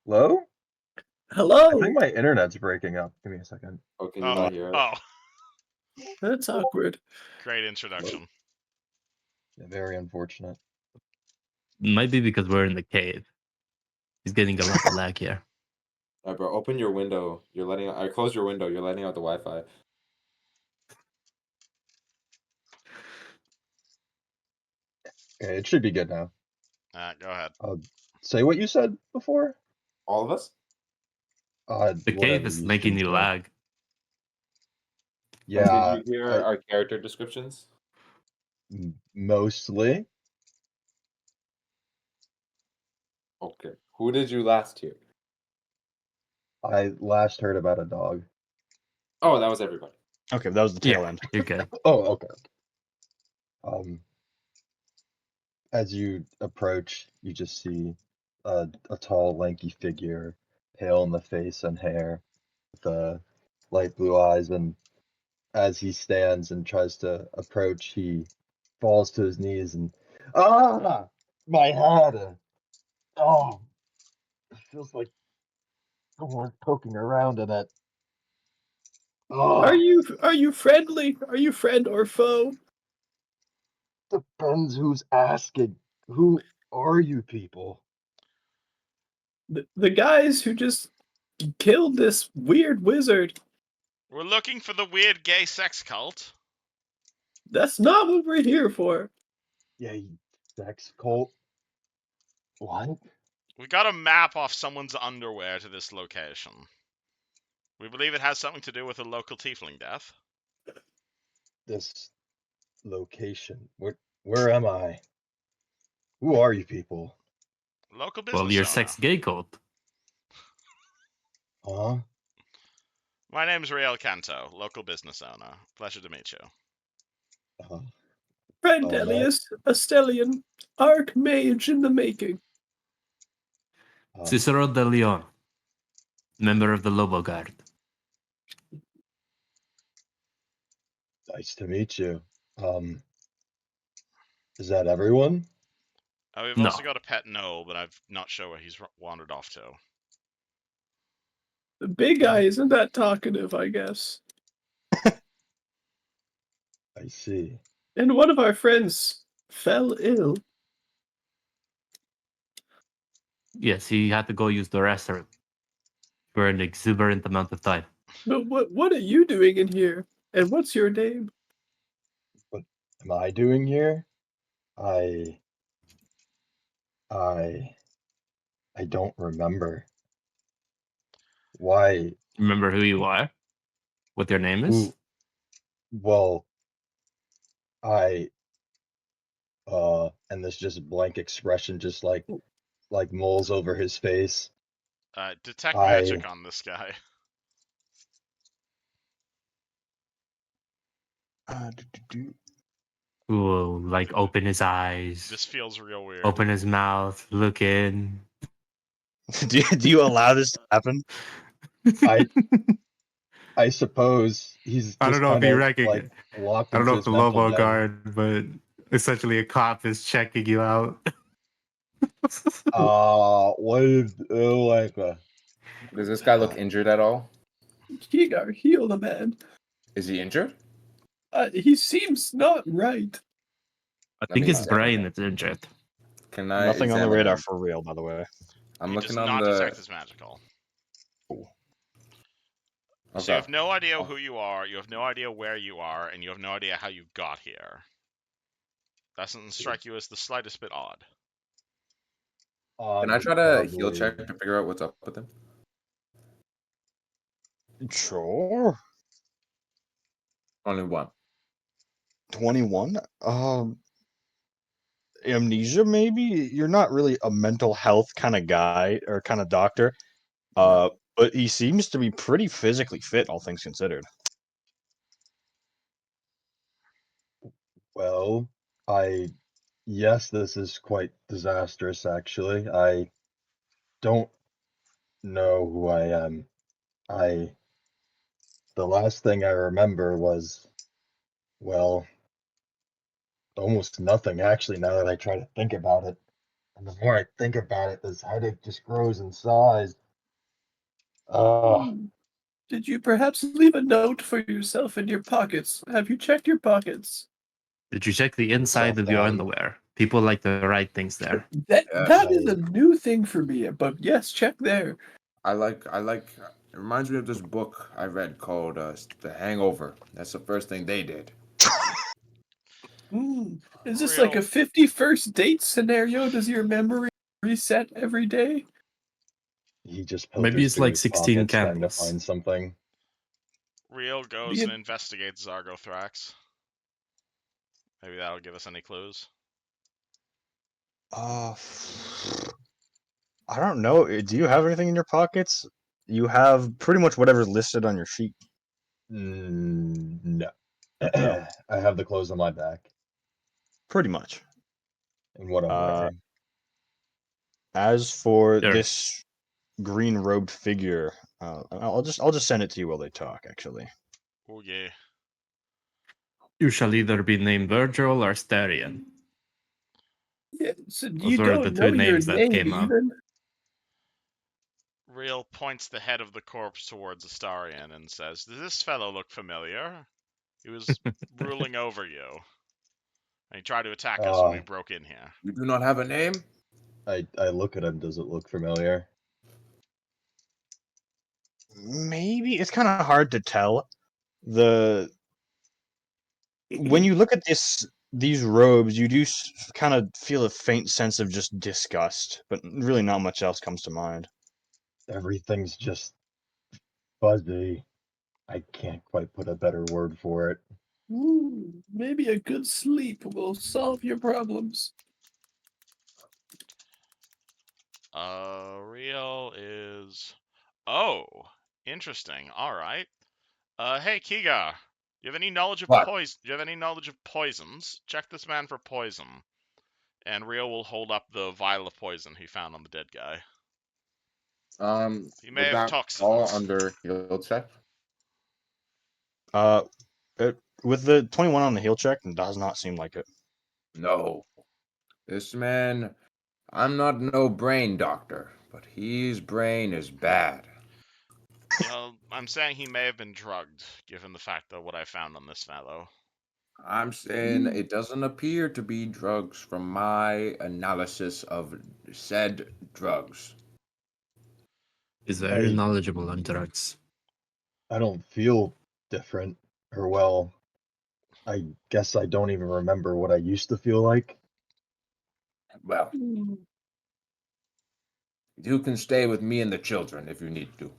Hello? I Hello. think my internet's breaking up. Give me a second. Oh, can you not hear it? Oh, That's awkward. great introduction. Yeah, very unfortunate. Might be because we're in the cave. He's getting a lot of lag here. Alright, bro, open your window. You're letting out, close your window. You're letting out the Wi-Fi. Okay, it should be good now. Go ahead. Say what you said before? All of us? The cave is making you lag. Yeah, Did you hear our character descriptions? mostly. Okay. Who did you last hear? I last heard about a dog. Oh, that was everybody. Okay, that was the tail end. You're good. Oh, okay. As you approach, you just see a tall, lanky figure, pale in the face and hair, with light blue eyes, and as he stands and tries to approach, he falls to his knees and my head. Oh, it feels like someone poking around in it. Oh, Are you friendly? Are you friend or foe? depends who's asking. Who are you people? The guys who just killed this weird wizard. We're looking for the weird gay sex cult. That's not what we're here for. Yeah, you sex cult. What? We got a map off someone's underwear to this location. We believe it has something to do with a local tiefling death. This location. Where am I? Who are you people? Local business Well, your owner. sex gay cult. Huh? My name's Riel Canto, local business owner. Pleasure to meet you. Friend Oh, that- Elias, a Stellian, Archmage in the making. Cicero de Leon, member of the Lobo Guard. Nice to meet you. Is that everyone? We've No. also got a pet Noel, but I'm not sure where he's wandered off to. The big guy isn't that talkative, I guess. I see. And one of our friends fell ill. Yes, he had to go use the restroom for an exuberant amount of time. But what are you doing in here? And what's your name? What am I doing here? I I don't remember. Why? Remember who you are? What your name is? Who? Well, I and this just blank expression just like moles over his face. Detect I magic on this guy. Who will like open his eyes, This feels real weird. open his mouth, look in. do you allow this to happen? I suppose he's I just don't know if kind he of recognize. like locked I don't into know if his the mental Lobo den. guard, but essentially a cop is checking you out. What is like Does this guy look injured at all? Kigar, heal the man. Is he injured? He seems not right. I Let think me his examine brain him. is injured. Can I Nothing on the examine radar him? for real, by the way. I'm He does looking on not the. detect as magical. So you Okay. have no idea who you are, you have no idea where you are, and you have no idea how you got here. That doesn't strike you as the slightest bit odd. Can I try to heal check to figure out what's up with him? Sure. Only one. 21. Amnesia, maybe? You're not really a mental health kind of guy or kind of doctor. No. But he seems to be pretty physically fit, all things considered. Well, yes, this is quite disastrous, actually. I don't know who I am. The last thing I remember was, well, almost nothing, actually, now that I try to think about it. And the more I think about it, this headache just grows in size. Did you perhaps leave a note for yourself in your pockets? Have you checked your pockets? Did you check the inside Myself of your down. underwear? People like to write things there. That is I- a new thing for me, but yes, check there. I like. It reminds me of this book I read called "The Hangover." That's the first thing they did. Is this like a 51st date scenario? Does your memory reset every day? He just Maybe filters it's through like his 16 pockets trying to candles. find something. Real goes and investigates Zargothrax. Maybe that'll give us any clues. I don't know. Do you have anything in your pockets? You have pretty much whatever's listed on your sheet. No. No. I have the clothes on my back Pretty much. and what I'm wearing. As for Sure. this green robed figure, I'll just send it to you while they talk. Actually, Oh yeah. You shall either be named Virgil or Sterian. Yeah, so Those you were the don't two know your names that name came up. even? Real points the head of the corpse towards Astarion and says, "Does this fellow look familiar? He was ruling over you. And he tried to attack us when we broke in here." You do not have a name? I look at him. Does it look familiar? maybe it's kind of hard to tell. When you look at these robes, you do kind of feel a faint sense of just disgust, but really not much else comes to mind. Everything's just fuzzy. I can't quite put a better word for it. Maybe a good sleep will solve your problems. Real is... Oh, interesting. All right. Hey, Kiga. You have any knowledge of What? poison? Do you have any knowledge of poisons? Check this man for poison. And Real will hold up the vial of poison he found on the dead guy. He may Would have that fall toxins. under heal check? with the 21 on the heal check, it does not seem like it. No. This man, I'm not no brain doctor, but his brain is bad. You know, I'm saying he may have been drugged, given the fact that what I found on this fellow. I'm saying it doesn't appear to be drugs from my analysis of said drugs. He's very I- knowledgeable on drugs. I don't feel different, or well, I guess I don't even remember what I used to feel like. Well, you can stay with me and the children if you need to.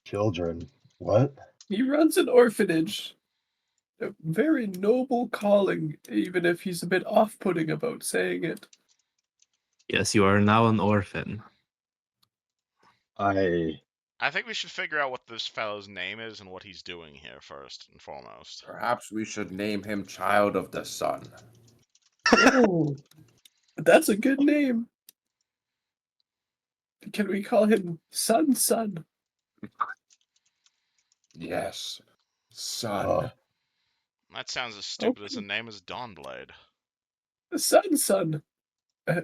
Children, what? He runs an orphanage. A very noble calling, even if he's a bit off-putting about saying it. Yes, you are now an orphan. I I think we should figure out what this fellow's name is and what he's doing here first and foremost. Perhaps we should name him Child of the Sun. Oh, that's a good name. Can we call him Sun? Yes, Sun. uh That sounds as stupid as a Okay. name as Dawnblade. Sun.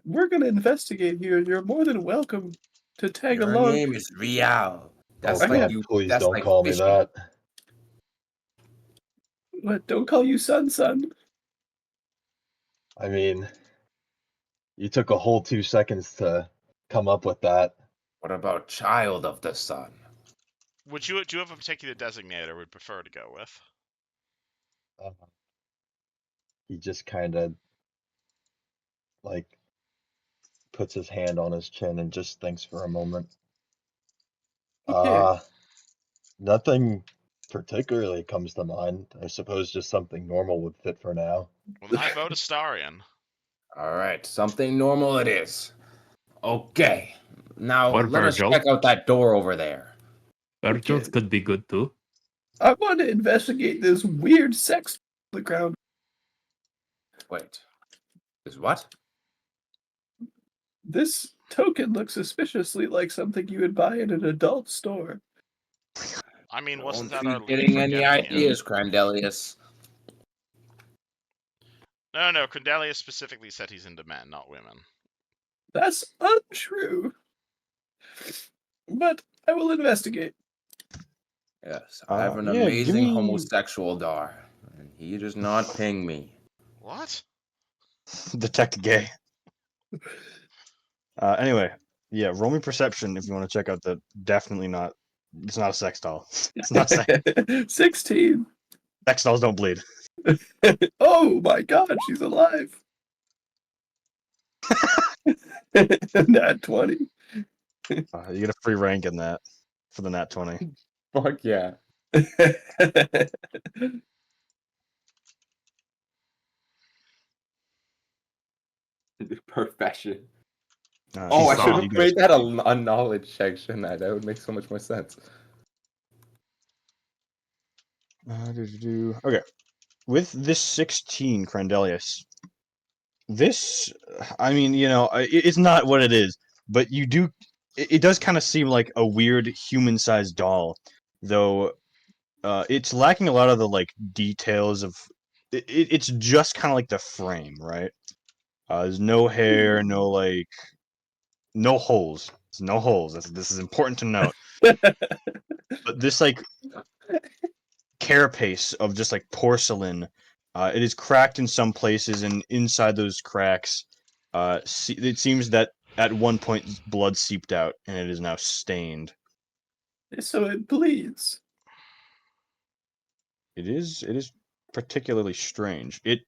We're gonna investigate here. You're more than welcome to tag Your along. name is Rial. That's oh like god, you. please That's don't like call me fishing. that. What? Don't call you Sun. I mean, you took a whole 2 seconds to come up with that. What about Child of the Sun? Do you have a particular designator we'd prefer to go with? Uh, he just kind of like puts his hand on his chin and just thinks for a moment. Okay. Nothing particularly comes to mind. I suppose just something normal would fit for now. Well, then I vote Astarion. All right, something normal it is. Okay, now Or let us Virgil. check out that door over there. Virgil Okay. could be good too. I want to investigate this weird sex on the ground. Wait, is what? This token looks suspiciously like something you would buy in an adult store. I mean, wasn't Don't that our be lead getting for any getting here? ideas, Crandelius. No, Cordelia specifically said he's into men, not women. That's untrue. But I will investigate. Yes, I have an Yeah, give amazing me homosexual dar, and he does not ping me. What? detect gay. Anyway, yeah, roll me perception if you want to check out the definitely not. It's not a sex doll. It's not sex. 16. Sex dolls don't bleed. Oh my god, she's alive. Nat 20. You get a free rank in that for the nat 20. Fuck yeah. Profession. Oh, I She's should solid. have made that a knowledge check, shouldn't I? That would make so much more sense. Okay, with this 16, Crandelius, this, I mean, it's not what it is, but it does kind of seem like a weird human-sized doll, though it's lacking a lot of the like details of. It's just kind of like the frame, right? There's no hair, no like, no holes. There's no holes. This is important to note. But this like carapace of just like porcelain. It is cracked in some places, and inside those cracks, it seems that at one point blood seeped out, and it is now stained. So it bleeds. It is particularly strange. It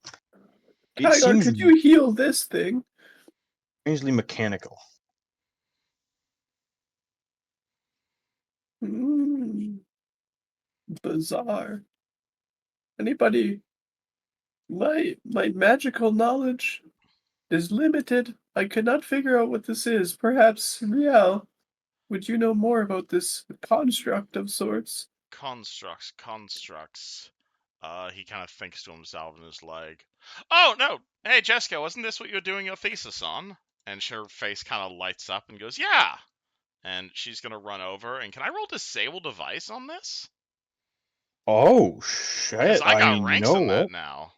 Kygar, seems could you heal this thing? strangely mechanical. Bizarre. Anybody? My magical knowledge is limited. I cannot figure out what this is. Perhaps, Riel, would you know more about this construct of sorts? Constructs. He kind of thinks to himself and is like, "Oh no, hey Jessica, wasn't this what you're doing your thesis on?" And her face kind of lights up and goes, "Yeah." And she's gonna run over and can I roll disable device on this? Oh Because shit! I I got mean, you ranks know in that what? now.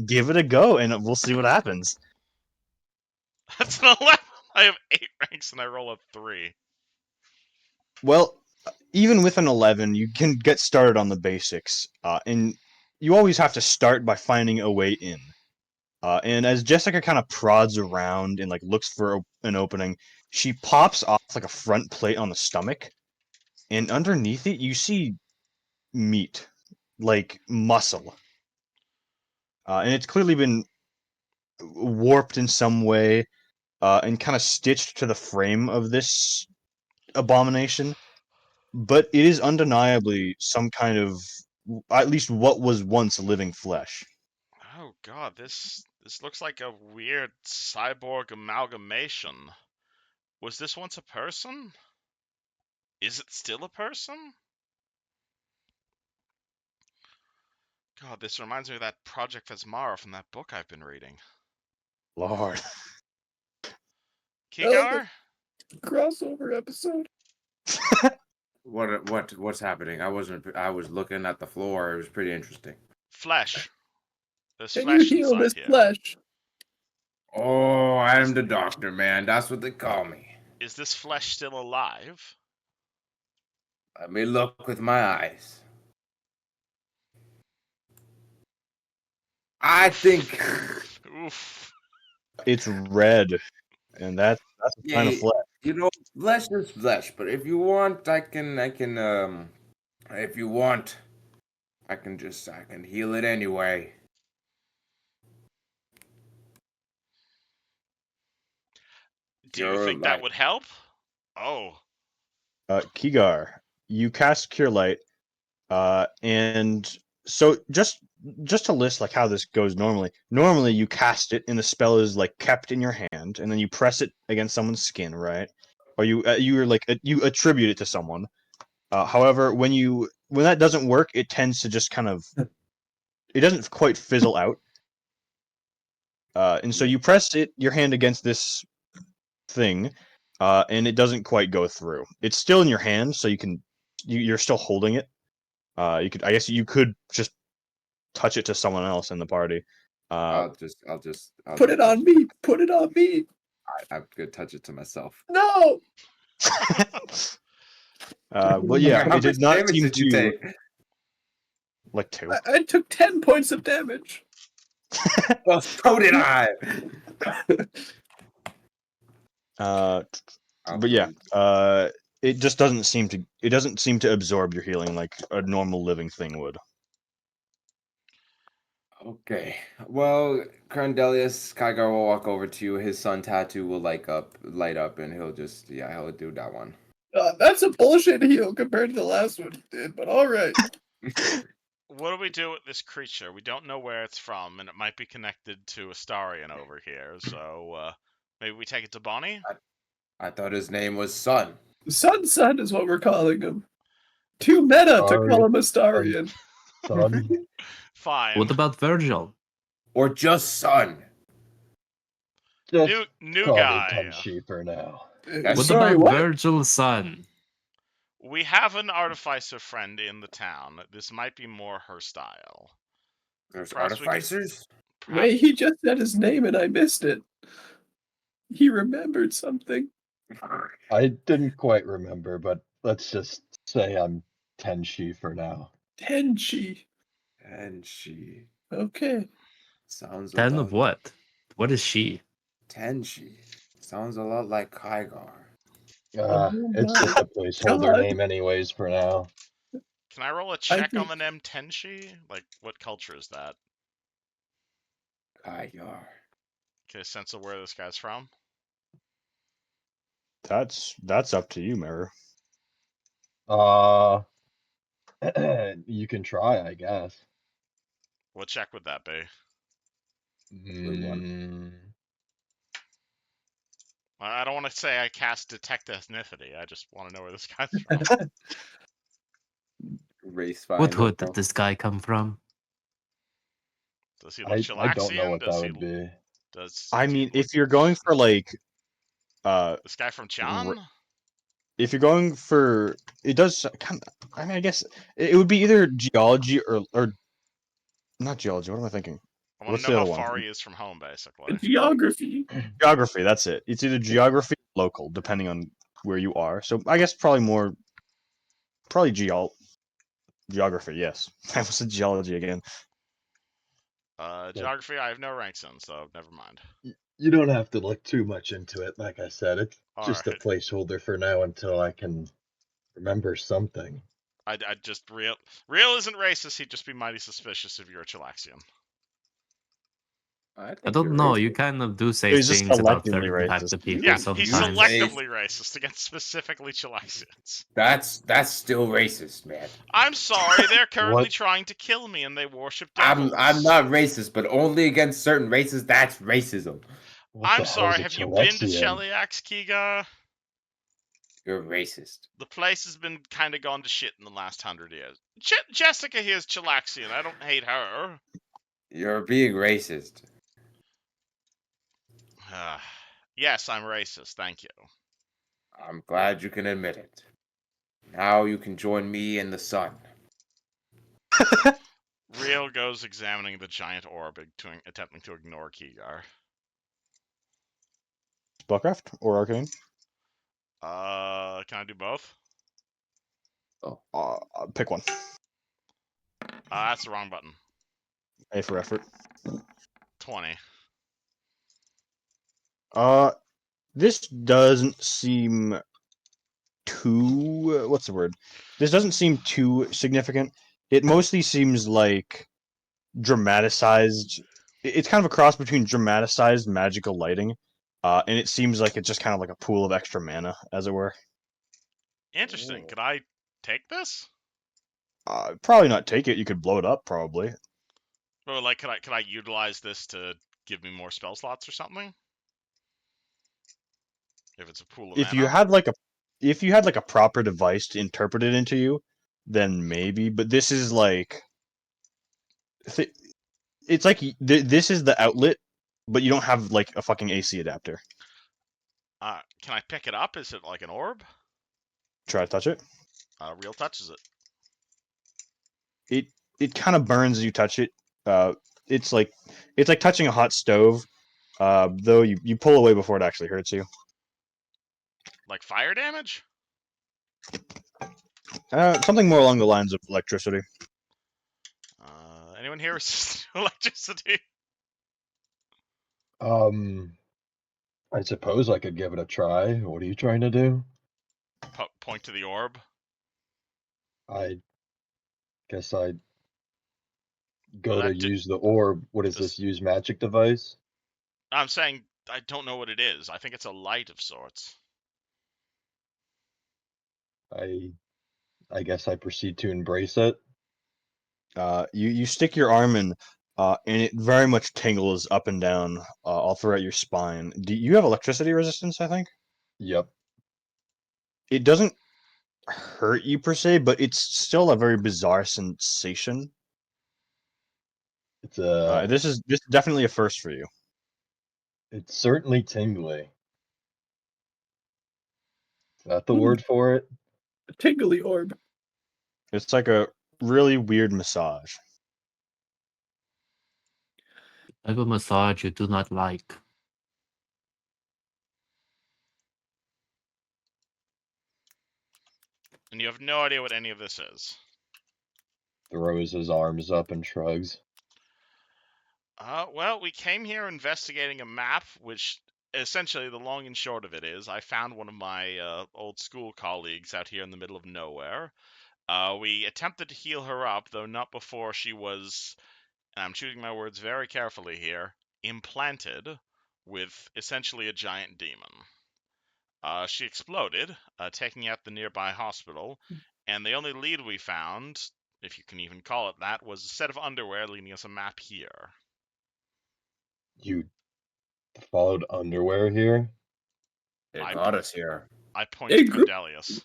Give it a go, and we'll see what happens. That's an 11. I have 8 ranks and I roll a 3. Well, even with an 11, you can get started on the basics, and you always have to start by finding a way in. And as Jessica kind of prods around and like looks for an opening, she pops off like a front plate on the stomach, and underneath it you see meat, like muscle, and it's clearly been warped in some way, and kind of stitched to the frame of this abomination. But it is undeniably some kind of, at least what was once living flesh. Oh god, this looks like a weird cyborg amalgamation. Was this once a person? Is it still a person? God, this reminds me of that Project Vesmara from that book I've been reading. Lord. Kigar? Crossover episode. What's happening? I was looking at the floor. It was pretty interesting. Flesh. There's Can you flesh heal inside this here. flesh? Oh, I'm the doctor, man. That's what they call me. Is this flesh still alive? Let me look with my eyes. I think. Oof. It's red, and that's a sign of Yeah, flesh. you know, flesh is flesh. But if you want, if you want, I can heal it anyway. Do you You're think that like, would help? Oh. Kigar, you cast Cure Light, and so just to list like how this goes normally. Normally, you cast it, and the spell is like kept in your hand, and then you press it against someone's skin, right? Or you attribute it to someone. However, when that doesn't work, it tends to just kind of it doesn't quite fizzle out. And so you press your hand against this thing, and it doesn't quite go through. It's still in your hand, so you're still holding it. I guess you could just touch it to someone else in the party. I'll Put it on me. Put it on me. I'm gonna touch it to myself. No. But yeah, How it did much not damage seem did you to take? like two. I took 10 points of damage. Well, so did I. But yeah, it just doesn't seem to absorb your healing like a normal living thing would. Okay. Well, Cornelius Kygar will walk over to you. His sun tattoo will light up, and he'll do that one. That's a bullshit heal compared to the last one he did, but all right. What do we do with this creature? We don't know where it's from, and it might be connected to Astarion over here. So maybe we take it to Bonnie. I thought his name was Sun. Sun is what we're calling him. Too meta to call him Astarion. Son. Fine. What about Virgil? Or just Sun. Just New call me guy. Tenshi for now. Yes, What Sorry, about what? Virgil's son? We have an artificer friend in the town. This might be more her style. There's Perhaps we could- artificers. Wait, he just said his name and I missed it. He remembered something. I didn't quite remember, but let's just say I'm Tenshi for now. Tenchi. And she Okay. sounds a Ten lot. of what? What is she? Tenshi sounds a lot like Kygar. It's my just a placeholder God. name anyways for now. Can I roll a check on think- the name Tenshi? Like, what culture is that? Kygar. Get a sense of where this guy's from? That's up to you, Mirror. You can try, I guess. What check would that be? Mm, I don't want to say I cast Detect Ethnicity. I just want to know where this guy's from. Race What finder. hood did this guy come from? Does he look I don't know Chilaxian? what that would be. Does I he mean, look- if you're going for like this guy from Chan? if you're going for, it does kind of. I mean, I guess it would be either geology or not geology. What am I thinking? I want What's to know the how other one? far he is from home, basically. Geography. Geography. That's it. It's either geography or local, depending on where you are. So I guess probably geography. Yes, I was in geology again. Geography, I have no ranks in, so never mind. You don't have to look too much into it. Like I said, it's All just a right. placeholder for now until I can remember something. I just real isn't racist. He'd just be mighty suspicious if you're a Chilaxian. I I think don't you're know. racist. You kind of do say He's just things about selectively certain types racist. of people Yeah, he's sometimes. selectively racist against specifically Chilaxians. That's still racist, man. I'm sorry, they're currently What? trying to kill me and they worship I'm devils. not racist, but only against certain races. That's racism. What I'm the hell is sorry, a have you been to Chilexian? Cheliax, Kiga? You're racist. The place has been kind of gone to shit in the last 100 years. Jessica here's Chilaxian. I don't hate her. You're being racist. Yes, I'm racist. Thank you. I'm glad you can admit it. Now you can join me in the sun. Real goes examining the giant orb, attempting to ignore Kigar. Spellcraft or arcane? Can I do both? Pick one. That's the wrong button. A for effort. 20. This doesn't seem too. What's the word? This doesn't seem too significant. It mostly seems like dramatized. It's kind of a cross between dramatized magical lighting, and it seems like it's just kind of like a pool of extra mana, as it were. Interesting. Ooh. Could I take this? Probably not take it. You could blow it up, probably. Or like, could I utilize this to give me more spell slots or something? If it's a pool of If you mana. had like a proper device to interpret it into you, then maybe. But this is like, it's like this is the outlet, but you don't have like a fucking AC adapter. Can I pick it up? Is it like an orb? Try to touch it. Real touches it. It kind of burns as you touch it. It's like touching a hot stove. Though you pull away before it actually hurts you. Like fire damage? Something more along the lines of electricity. Anyone here resist electricity? I suppose I could give it a try. What are you trying to do? Point to the orb. I guess I'd go Well, to that use the orb. What is does- this? Use magic device? I'm saying I don't know what it is. I think it's a light of sorts. I guess I proceed to embrace it. You stick your arm in, and it very much tingles up and down all throughout your spine. Do you have electricity resistance? I think Yep. it doesn't hurt you per se, but it's still a very bizarre sensation. It's This is definitely a first for you. it's certainly tingly. Is that the word for it? A tingly orb. It's like a really weird massage. Type of massage you do not like. And you have no idea what any of this is. Throws his arms up and shrugs. Well, we came here investigating a map, which essentially the long and short of it is I found one of my old school colleagues out here in the middle of nowhere. We attempted to heal her up, though not before she was, and I'm choosing my words very carefully here, implanted with essentially a giant demon. She exploded, taking out the nearby hospital, and the only lead we found, if you can even call it that, was a set of underwear leading us a map here. You followed underwear here? It I got us here. I point Hey, to group- Condelius.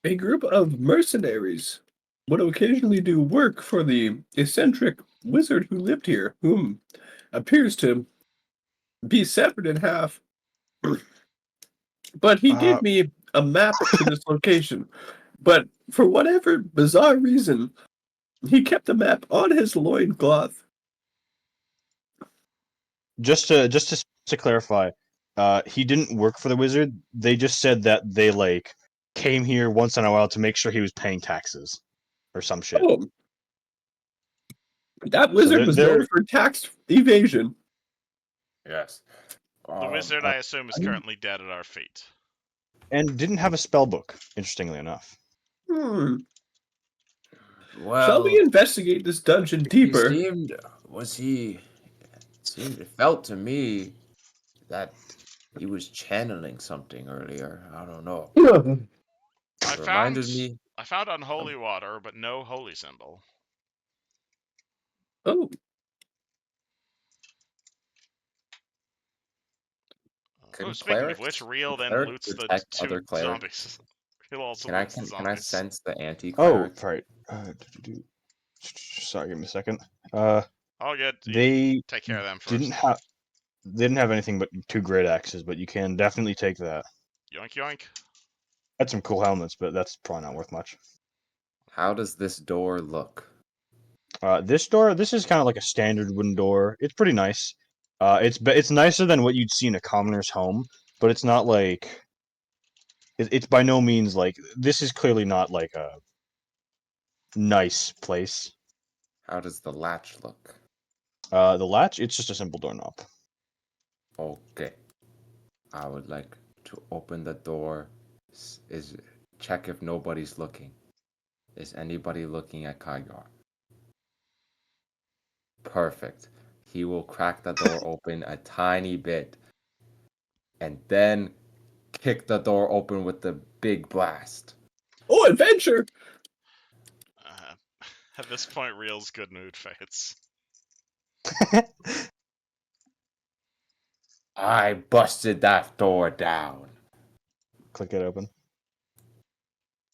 A group of mercenaries would occasionally do work for the eccentric wizard who lived here, whom appears to be severed in half. But he Uh, gave me a map to this location, but for whatever bizarre reason, he kept the map on his loincloth. Just to clarify, he didn't work for the wizard. They just said that they like came here once in a while to make sure he was paying taxes or some shit. Oh, that wizard was known for tax evasion. Yes. The wizard, I assume, is currently dead at our feet. And didn't have a spell book, interestingly enough. Shall Well, we investigate this dungeon he deeper? seemed. It felt to me that he was channeling something earlier. I don't know. I It reminded found me. unholy water, but no holy symbol. Oh, Oh, speaking of which, Real then loots the protect two other clerics? zombies. He'll also Can I loots the can I zombies. sense the anti Oh, cleric? right. Sorry, give me a second. All good. You They take care of them didn't first. have anything but 2 great axes, but you can definitely take that. Yoink yoink. Had some cool helmets, but that's probably not worth much. How does this door look? This is kind of like a standard wooden door. It's pretty nice. It's nicer than what you'd see in a commoner's home, but it's not like it's by no means like this is clearly not like a nice place. How does the latch look? The latch, it's just a simple doorknob. Okay. I would like to open the door. Is check if nobody's looking. Is anybody looking at Kygar? Perfect. He will crack the door open a tiny bit and then kick the door open with the big blast. oh, adventure! At this point, Real's good mood fades. I busted that door down. Click it open.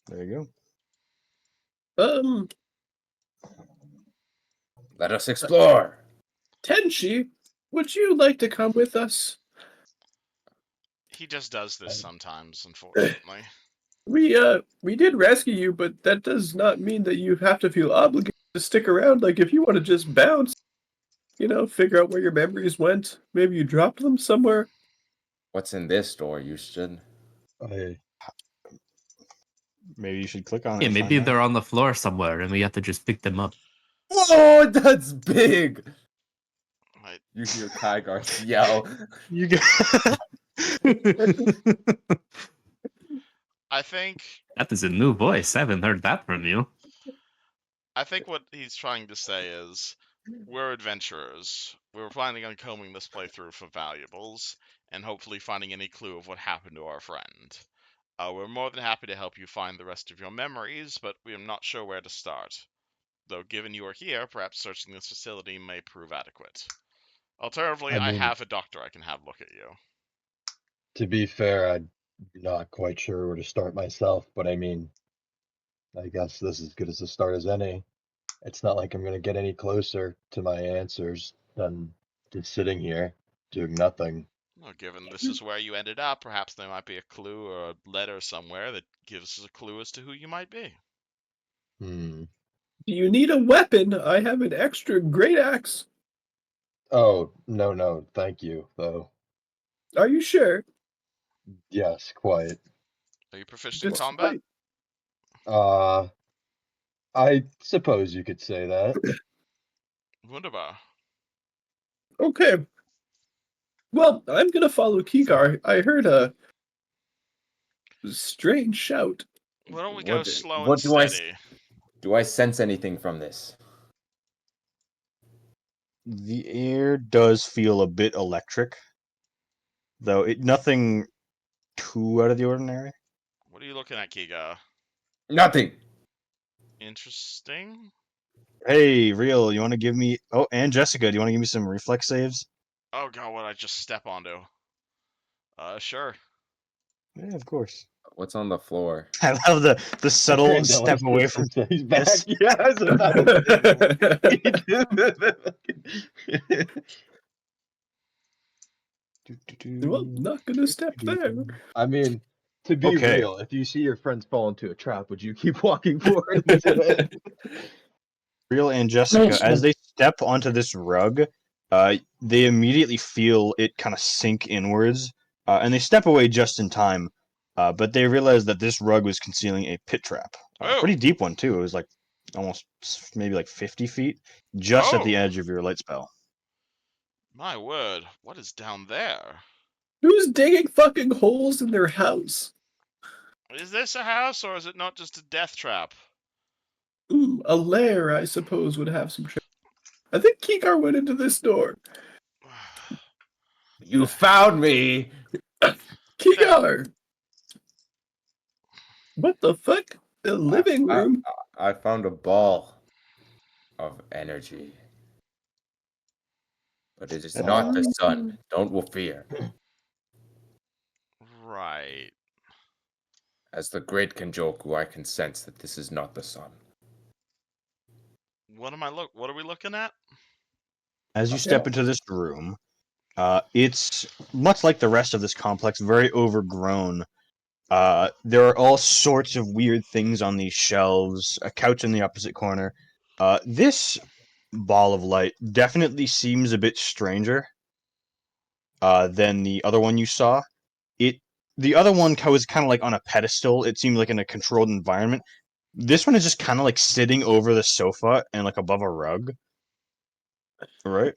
There you Um, Let us explore. Tenchi, would you like to come with us? He just does this sometimes, unfortunately. We did rescue you, but that does not mean that you have to feel obligated to stick around. Like, if you want to just bounce, figure out where your memories went. Maybe you dropped them somewhere. What's in this door, Houston? Maybe you should click on it. Yeah, and maybe find out. they're on the floor somewhere and we have to just pick them up. Whoa, that's big! Right. You hear Kygar yell. You get. I think That is a new voice. I haven't heard that from you. what he's trying to say is we're adventurers. We're planning on combing this playthrough for valuables and hopefully finding any clue of what happened to our friend. We're more than happy to help you find the rest of your memories, but we are not sure where to start. Though given you are here, perhaps searching this facility may prove adequate. Alternatively, I have a doctor I can have look at you. To be fair, I'm not quite sure where to start myself, but I mean, I guess this is as good as a start as any. It's not like I'm going to get any closer to my answers than just sitting here doing nothing. Well, given this is where you ended up, perhaps there might be a clue or a letter somewhere that gives us a clue as to who you might be. Hmm. Do you need a weapon? I have an extra great axe. Oh, no, thank you, though. Are you sure? Yes, quite. Are you proficient in Just combat? Uh, I suppose you could say that. Wunderbar. Okay. Well, I'm gonna follow Kigar. I heard a strange shout. Why don't we go slow and What do I steady? do? I sense anything from this? The air does feel a bit electric, though nothing too out of the ordinary. What are you looking at, Kiga? Nothing. Interesting. Hey, Real, you want to give me? Oh, and Jessica, do you want to give me some reflex saves? Oh god, what did I just step onto? Sure. Yeah, of course. What's on the floor? I love the subtle step away from. He's back. Yes. Yeah, I was about to say. Well, not gonna step there. I mean, To be Okay. real, if you see your friends fall into a trap, would you keep walking forward into it? Real and Jessica, as they step onto this rug, they immediately feel it kind of sink inwards, and they step away just in time. But they realize that this rug was concealing a pit trap, a Oh. pretty deep one too. It was like almost maybe like 50 feet, just at the Oh. edge of your light spell. My word, what is down there? Who's digging fucking holes in their house? Is this a house or is it not just a death trap? Ooh, a lair, I suppose, would have some. I think Kikar went into this door. You found me. Kikar! What the fuck? The living room? I found a ball of energy. But it is not the sun. Don't fear. Right. As the great Kenjoku, I can sense that this is not the sun. What are we looking at? As you step into this room, it's much like the rest of this complex, very overgrown. There are all sorts of weird things on these shelves, a couch in the opposite corner. This ball of light definitely seems a bit stranger than the other one you saw. The other one was kind of like on a pedestal. It seemed like in a controlled environment. This one is just kind of like sitting over the sofa and like above a rug. Right?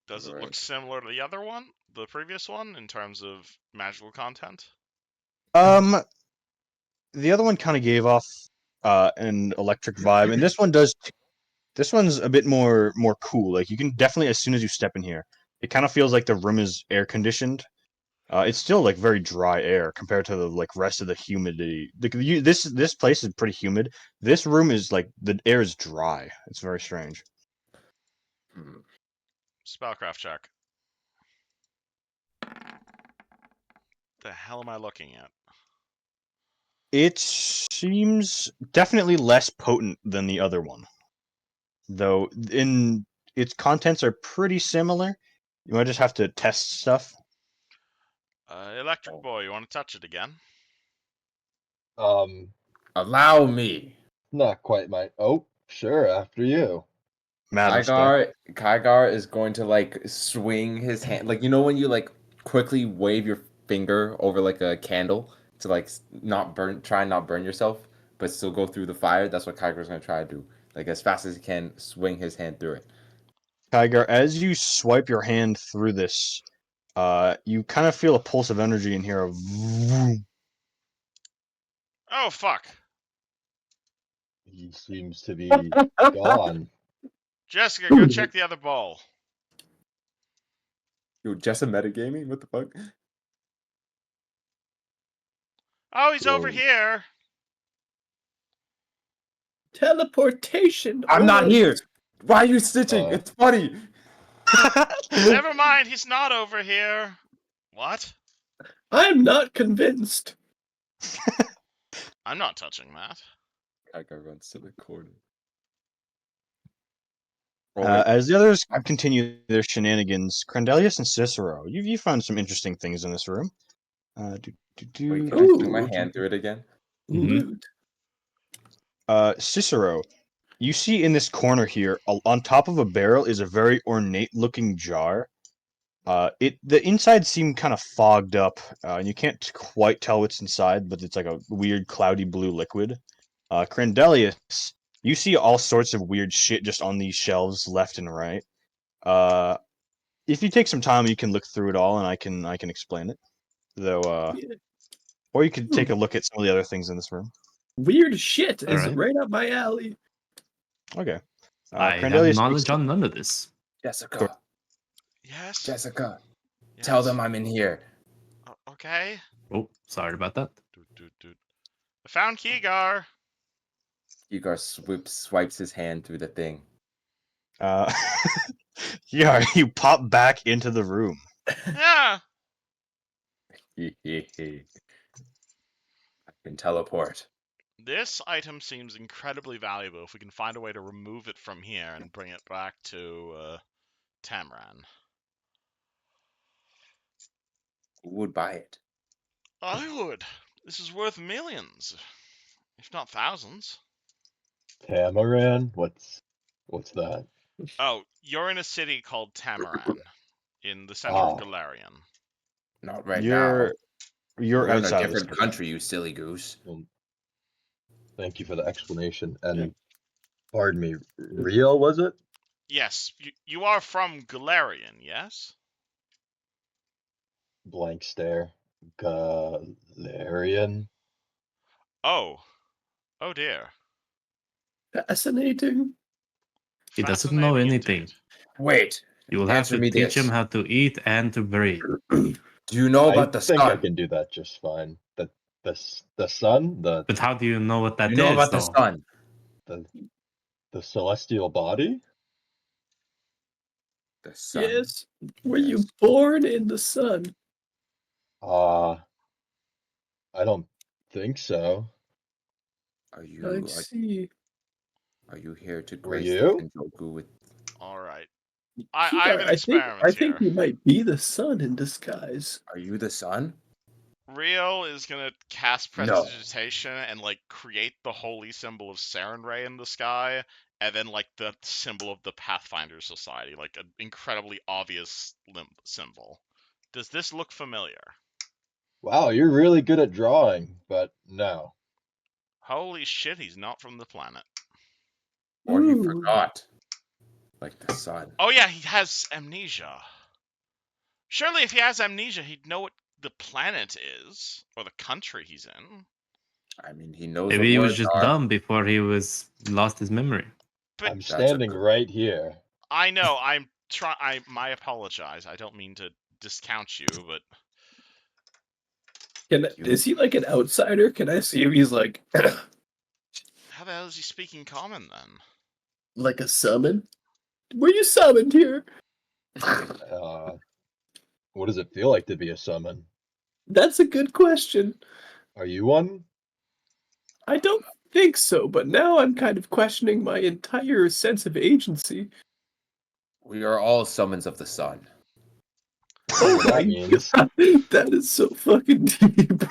Does it look Right. similar to the other one, the previous one, in terms of magical content? The other one kind of gave off an electric vibe, and this one does. This one's a bit more cool. Like you can definitely, as soon as you step in here, it kind of feels like the room is air conditioned. It's still like very dry air compared to the like rest of the humidity. This place is pretty humid. This room is like the air is dry. It's very strange. Hmm. Spellcraft check. The hell am I looking at? It seems definitely less potent than the other one, though. In its contents are pretty similar. You might just have to test stuff. Electric boy, you want to touch it again? Allow me. Not quite my. Oh, sure. After you. Mad respect. Kygar is going to like swing his hand, like you know when you like quickly wave your finger over like a candle to like try and not burn yourself, but still go through the fire. That's what Kygar's gonna try to do. Like as fast as he can, swing his hand through it. Tiger, as you swipe your hand through this, you kind of feel a pulse of energy in here. Of vroom. Oh, fuck. He seems to be gone. Jessica, go check the other ball. Yo, Jessa metagaming? What the fuck? Oh, he's over Whoa. here. Teleportation. I'm not here. Why are you stitching? Uh. It's funny. Never mind, he's not over here. What? I'm not convinced. I'm not touching that. Kygar runs to the corner. As the others continue their shenanigans, Crendelius and Cicero, you found some interesting things in this room. Wait, can I swing my hand through it again? Loot. Cicero, you see in this corner here, on top of a barrel, is a very ornate-looking jar. The inside seemed kind of fogged up, and you can't quite tell what's inside, but it's like a weird cloudy blue liquid. Crendelius, you see all sorts of weird shit just on these shelves left and right. If you take some time, you can look through it all, and I can explain it. Though, Yeah. or you could take a look at some of the other things in this room. Weird shit is Alright. right up my alley. Okay. I have Crendelius knowledge on none of this. Jessica. Yes? Jessica. Yes? Tell them I'm in here. Okay. Oh, sorry about that. I found Keygar. Kygar swipes his hand through the thing. Yeah, you pop back into the room. Yeah. I can teleport. This item seems incredibly valuable if we can find a way to remove it from here and bring it back to Tamran. Who would buy it? I would. This is worth millions, if not thousands. Tamaran? What's that? Oh, you're in a city called Tamaran, in the center of Ah, Galarian. Not right now. You're We're in a outside of the different city. country, you silly goose. well, thank you for the explanation. And pardon me, real was it? Yes, you are from Galarian, yes? Blank stare. Galarian. Oh. Oh dear. Fascinating. He doesn't know Fascinating anything. indeed. Wait. You will have Answer to me teach this. him how to eat and to breathe. Do you know I about the think I sun? can do that just fine. The sun, But how do you know what that You know is, about the though? sun? the celestial body. The sun. Yes. Were you Yes. born in the sun? I don't think so. Are I you see. are you here to Were grace the you? Kenjoku with? All right. Here, I have an I experiment think here. you might be the sun in disguise. Are you the sun? Rio is gonna cast No. prestidigitation and like create the holy symbol of Sarenrae in the sky, and then like the symbol of the Pathfinder Society, like an incredibly obvious symbol. Does this look familiar? Wow, you're really good at drawing, but no. Holy shit, he's not from the planet. Or he Ooh. forgot. Like the sun. Oh yeah, he has amnesia. Surely if he has amnesia, he'd know what the planet is, or the country he's in. I mean, he knows Maybe what he was words just are. dumb before he was lost his memory. But I'm That's standing right here. I know, I'm trying. I apologize. I don't mean to discount you, but Is he like an outsider? Can I see if he's like how the hell is he speaking common then? like a summon? Were you summoned here? What does it feel like to be a summon? That's a good question. Are you one? I don't think so, but now I'm kind of questioning my entire sense of agency. We are all summons of the sun. Oh What that my means. god, that is so fucking deep.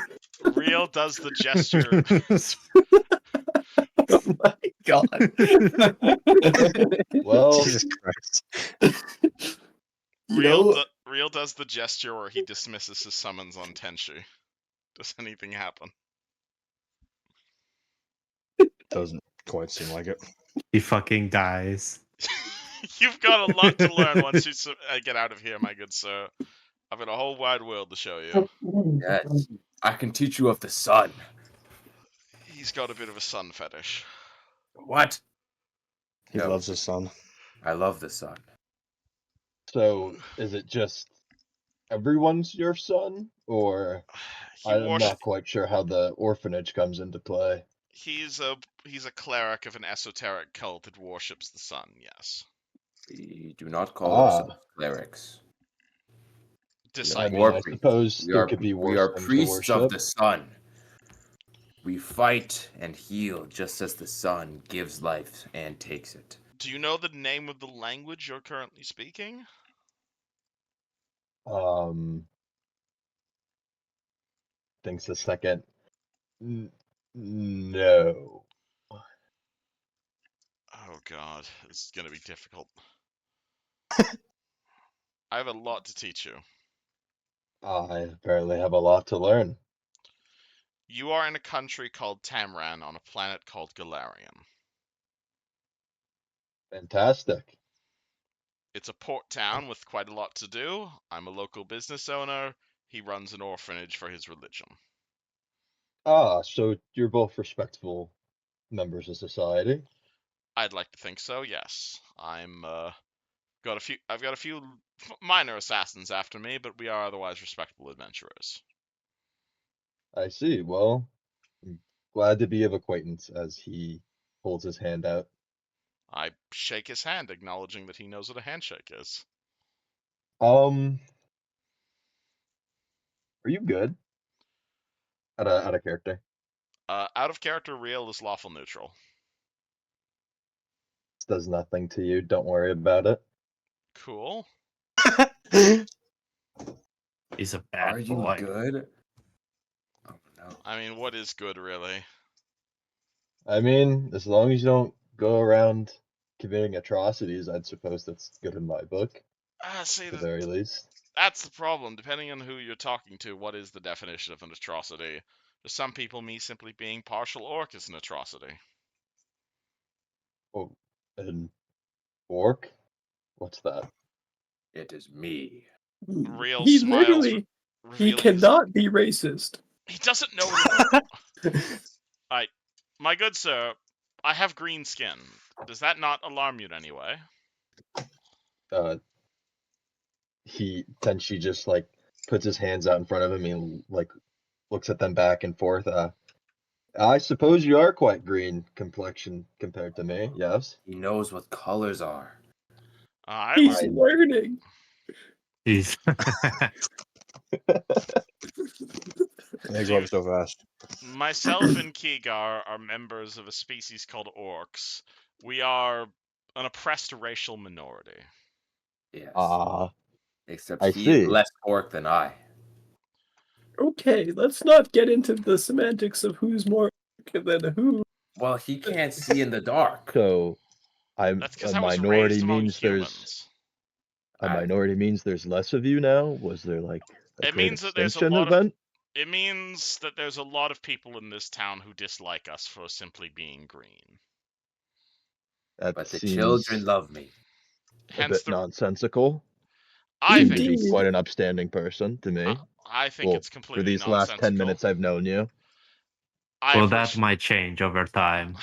Real does the gesture. Oh my god. Well, Jesus Christ. You know, Real does the gesture where he dismisses his summons on Tenshi. Does anything happen? Doesn't quite seem like it. He fucking dies. You've got a lot to learn once you get out of here, my good sir. I've got a whole wide world to show you. Yes. I can teach you of the sun. He's got a bit of a sun fetish. What? He No. loves his son. I love the sun. so is it just everyone's your son? Or I'm not quite sure how the orphanage comes into play. He's a cleric of an esoteric cult that worships the sun. Yes. We do not call ourselves clerics. I mean, Disciple. I suppose it could be we worse are things to priests of worship. the sun. We fight and heal just as the sun gives life and takes it. Do you know the name of the language you're currently speaking? Thinks a second. No. Oh god, this is gonna be difficult. I have a lot to teach you. I apparently have a lot to learn. You are in a country called Tamran on a planet called Galarian. Fantastic. It's a port town with quite a lot to do. I'm a local business owner. He runs an orphanage for his religion. So you're both respectable members of society. I'd like to think so. Yes, I've got a few minor assassins after me, but we are otherwise respectable adventurers. I see. Well, I'm glad to be of acquaintance as he holds his hand out. I shake his hand, acknowledging that he knows what a handshake is. Are you good? Out of character. Out of character, real is lawful neutral. This does nothing to you. Don't worry about it. Cool. He's a bad Are you boy. good? Oh I mean, what is good, really? I mean, as long as you don't go around committing atrocities, I'd suppose that's good in my book, See, at the very least. that's the problem. Depending on who you're talking to, what is the definition of an atrocity? To some people, me simply being partial orc is an atrocity. Oh, an orc? What's that? It is me. Real He smiles literally, he revealing his... cannot be racist. He doesn't know what Alright, my good sir, I have green skin. Does that not alarm you in any way? Tenchi just like puts his hands out in front of him and like looks at them back and forth. I suppose you are quite green complexion compared to me, yes? He knows what colors are. He's I- learning. Jeez. They grow up so fast. Myself and Kigar are members of a species called orcs. We are an oppressed racial minority. Yes. Except I he is see. less orc than I. Okay, let's not get into the semantics of who's more than who. Well, he can't see in the dark. So That's because a I was minority raised among means humans. there's less of you now? Was there like a It great means that there's a extinction lot of... event? It means that there's a lot of people in this town who dislike us for simply being green. That But the seems children love me. a Hence bit nonsensical. I Seem think to be it's... quite an upstanding person to me. I think it's For completely these last 10 nonsensical. minutes I've known you. Well, that might change over time.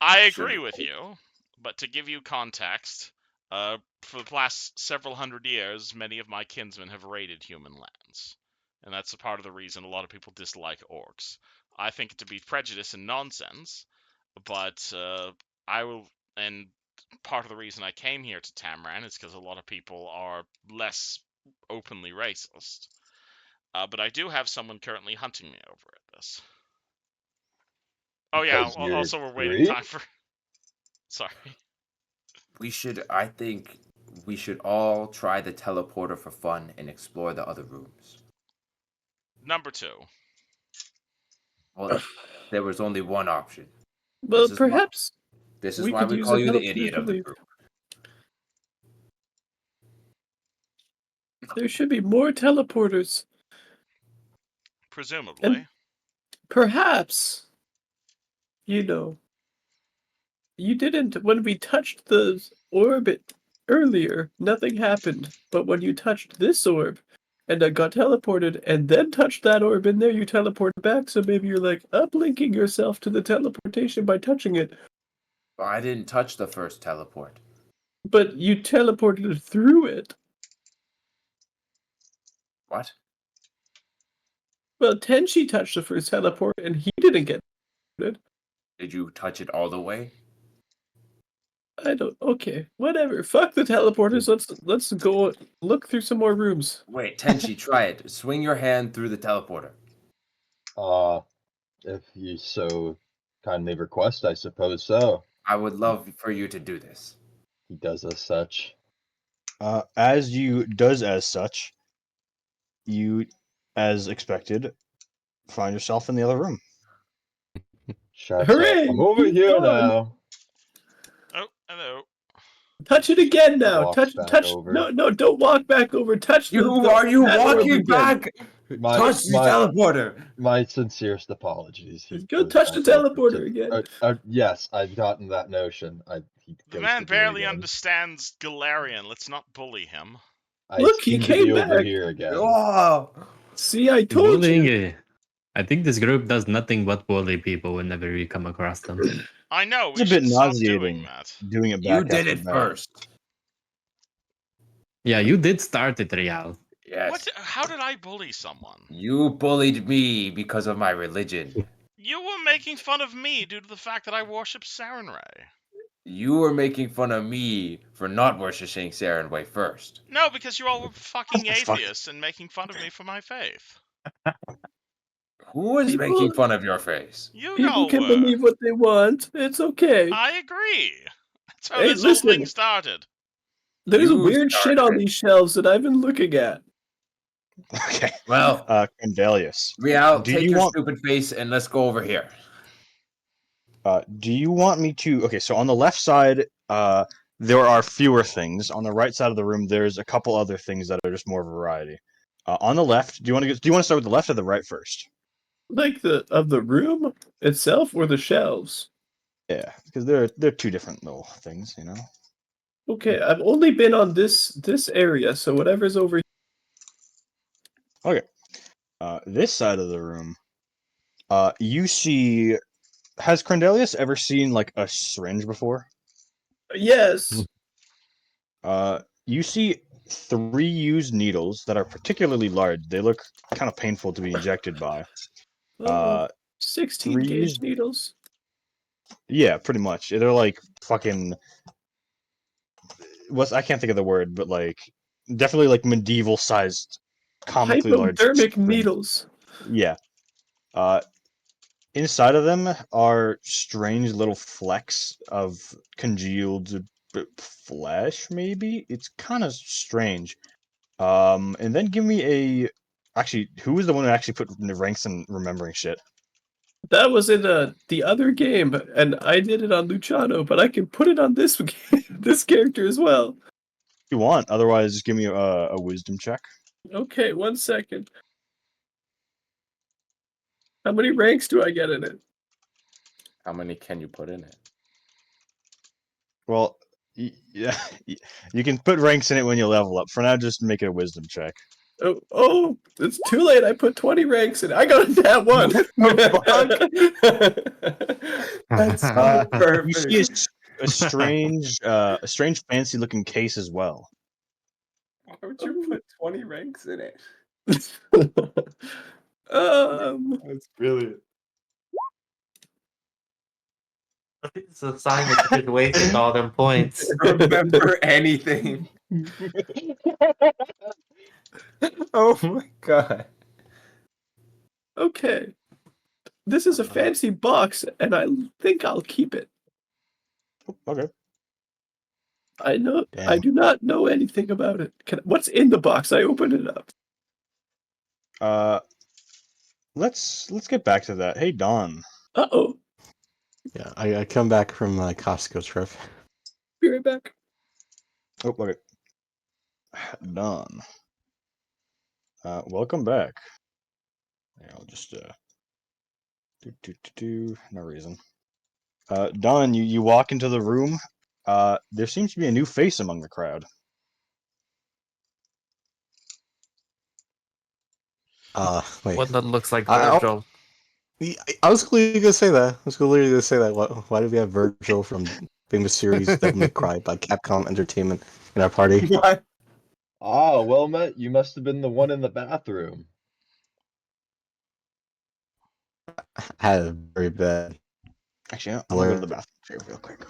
I Sure. agree with you, but to give you context, for the past several hundred years, many of my kinsmen have raided human lands, and that's a part of the reason a lot of people dislike orcs. I think it to be prejudice and nonsense, but I will, and part of the reason I came here to Tamran is because a lot of people are less openly racist. But I do have someone currently hunting me over at this. Oh yeah, Because you're also we're waiting green? time for... Sorry. I think we should all try the teleporter for fun and explore the other rooms. Number 2. Well, there was only one option. Well, This is perhaps This is we why could we use call a you the teleporter idiot to of the leave. group. There should be more teleporters. Presumably. And perhaps, you know, you didn't, when we touched the orbit earlier, nothing happened. But when you touched this orb, and I got teleported, and then touched that orb in there, you teleported back, so maybe you're like uplinking yourself to the teleportation by touching it. I didn't touch the first teleport. But you teleported through it. What? Well, Tenchi touched the first teleport, and he didn't get teleported. Did you touch it all the way? I don't. Okay, whatever. Fuck the teleporters. Let's go look through some more rooms. Wait, Tenchi, try it. Swing your hand through the teleporter. If you so kindly request, I suppose so. I would love for you to do this. He does as such. As you does as such, you, as expected, find yourself in the other room. Shouts out, Hooray! I'm over He's here gone. now. Oh, hello. Touch it again now. Walks back Touch. over. No, don't walk back over. Touch. Are you that orb walking again. back? Touch the teleporter. My sincerest apologies. He Go does touch the not like teleporter again. yes, I've gotten that notion. He The goes man to do it barely again. understands Galarian. Let's not bully him. I Look, he seem to came be over back. here again. Oh, See, I told Bullying, you. I think this group does nothing but bully people whenever we come across them. I know, we It's a bit should stop doing nauseating that. doing it back you did after it back. first. Yeah, you did start it, Real. Yes. How did I bully someone? You bullied me because of my religion. You were making fun of me due to the fact that I worship Sarenrae. You were making fun of me for not worshiping Sarenway first. No, because you all were fucking Fuck. atheists and making fun of me for my faith. Who was People- making fun of your face? You People all can were. believe what they want. It's okay. I agree. That's how Hey, this whole thing listen. started. There's You weird shit on started it. these shelves that I've been looking at. Okay. Well, Candelius. Real, Do take you your want stupid face and let's go over here. do you want me to Okay, so on the left side, there are fewer things. On the right side of the room, there's a couple other things that are just more variety. On the left, do you want to start with the left or the right first? Like the room itself or the shelves? Yeah, because they're two different little things, you know. Okay, I've only been on this area, so whatever's over. Okay. This side of the room, you see. Has Crendelius ever seen like a syringe before? Yes. You see 3 used needles that are particularly large. They look kind of painful to be injected by. Oh, Uh, 16 three gauge used, needles. yeah, pretty much. They're like fucking. I can't think of the word, but like definitely like medieval sized, comically large Hypodermic syringe. needles. Yeah. Uh, Inside of them are strange little flecks of congealed flesh. Maybe it's kind of strange. And then give me a. Actually, who was the one who actually put the ranks and remembering shit? That was in the other game, and I did it on Luciano, but I can put it on this this character as well. If you want, otherwise, just give me a wisdom check. Okay, 1 second. How many ranks do I get in it? How many can you put in it? Well, yeah, you can put ranks in it when you level up. For now, just make it a wisdom check. Oh, it's too late. I put 20 ranks in. I got that one. That's so You perfect. see a strange, fancy-looking case as well. Why would you put 20 ranks in it? That's brilliant. It's a sign that you just wasted all them points. Remember anything? Oh my god. Okay. This is a fancy box, and I think I'll keep it. Okay. I Damn. do not know anything about it. What's in the box? I opened it up. Let's get back to that. Hey, Don. Uh-oh. Yeah, I come back from my Costco trip. Be right back. Oh, okay. Don. Welcome back. Yeah, I'll just no reason. Don, you walk into the room. There seems to be a new face among the crowd. Wait. One that looks like I- Virgil. I was literally gonna say that. I was literally gonna say that. Why do we have Virgil from famous series Devil May Cry by Capcom Entertainment in our party? What? Ah, well met. You must have been the one in the bathroom. I had a very bad. Actually, I'm gonna go to the bathroom here real quick.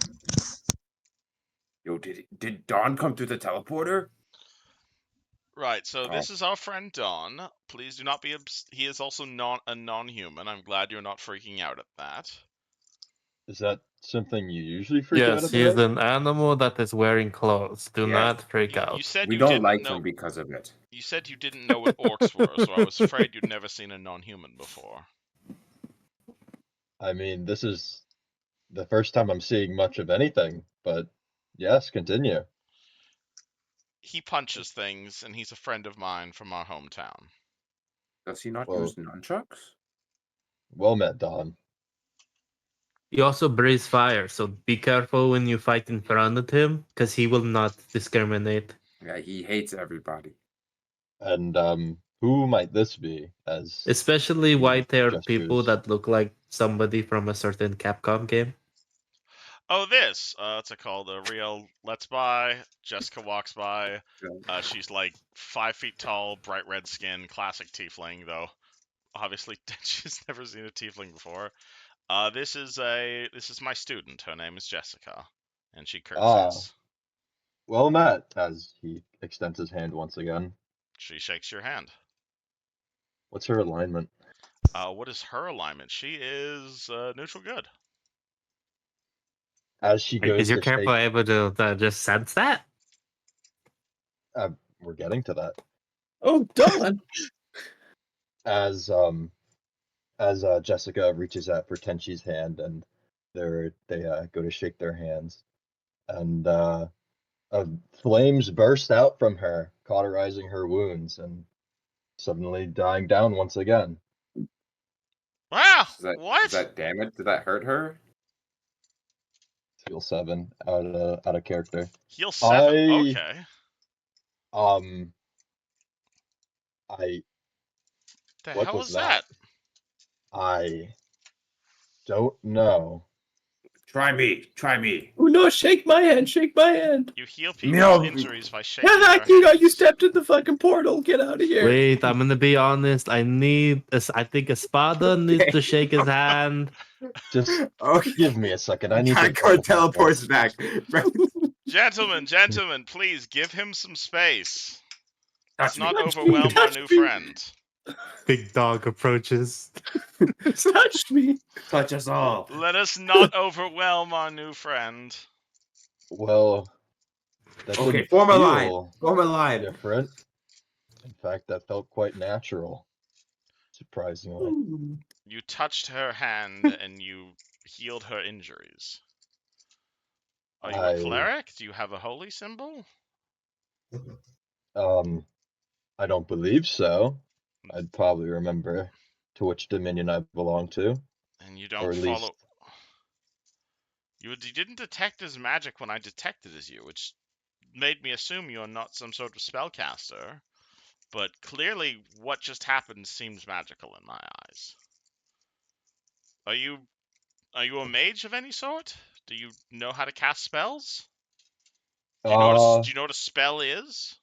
Yo, did Dawn come through the teleporter? Right, so Oh. this is our friend Don. Please do not be he is also a non-human. I'm glad you're not freaking out at that. Is that something you usually freak out Yes, he is about? an animal that is wearing clothes. Do Yes. not freak You out. said We you don't didn't like know. him because of it. You said you didn't know what orcs were, so I was afraid you'd never seen a non-human before. I mean, this is the first time I'm seeing much of anything, but yes, continue. He punches things, and he's a friend of mine from our hometown. Does he not Well- use nunchucks? Well met, Don. He also breathes fire, so be careful when you fight in front of him, because he will not discriminate. Yeah, he hates everybody. And who might this be? As Especially he white-haired people gestures. that look like somebody from a certain Capcom game. Oh, this! What's it called? A real Let's Buy. Jessica walks by. She's like 5 feet tall, bright red skin, classic tiefling, though. Obviously, she's never seen a tiefling before. This is my student. Her name is Jessica, and she curtsies. Well met, as he extends his hand once again. She shakes your hand. What's her alignment? What is her alignment? She is neutral good. As she goes Is your to shake, character able to just sense that? we're getting to that. Oh, Dawn. As Jessica reaches out for Tenchi's hand, and they go to shake their hands, and flames burst out from her, cauterizing her wounds, and suddenly dying down once again. Wow! Is What? that damage? Did that hurt her? Heal 7 out of character. Heal 7. Okay. I The what hell was was that? I don't know. Try me. Try me. Oh no! Shake my hand! Shake my hand! You heal people's No. injuries by shaking Haha, their you hands. stepped in the fucking portal. Get out of here! Wait, I'm gonna be honest. I think Espada needs to shake his hand. Just Okay. give me a second. I need to Kankor double teleports confess. back. Gentlemen, please give him some space. Let's Touch me. not Touch me, overwhelm our touch new me. friend. Big dog approaches. Touch me! Touch us all. Let us not overwhelm our new friend. Well, that Okay, didn't form a line. feel Form a line. different. In fact, that felt quite natural, surprisingly. You touched her hand and you healed her injuries. Are you a I cleric? Do you have a holy symbol? I don't believe so. I'd probably remember to which dominion I belong to, And you or don't at follow. least You didn't detect his magic when I detected as you, which made me assume you're not some sort of spellcaster. But clearly, what just happened seems magical in my eyes. Are you a mage of any sort? Do you know how to cast spells? Do you know what a spell is?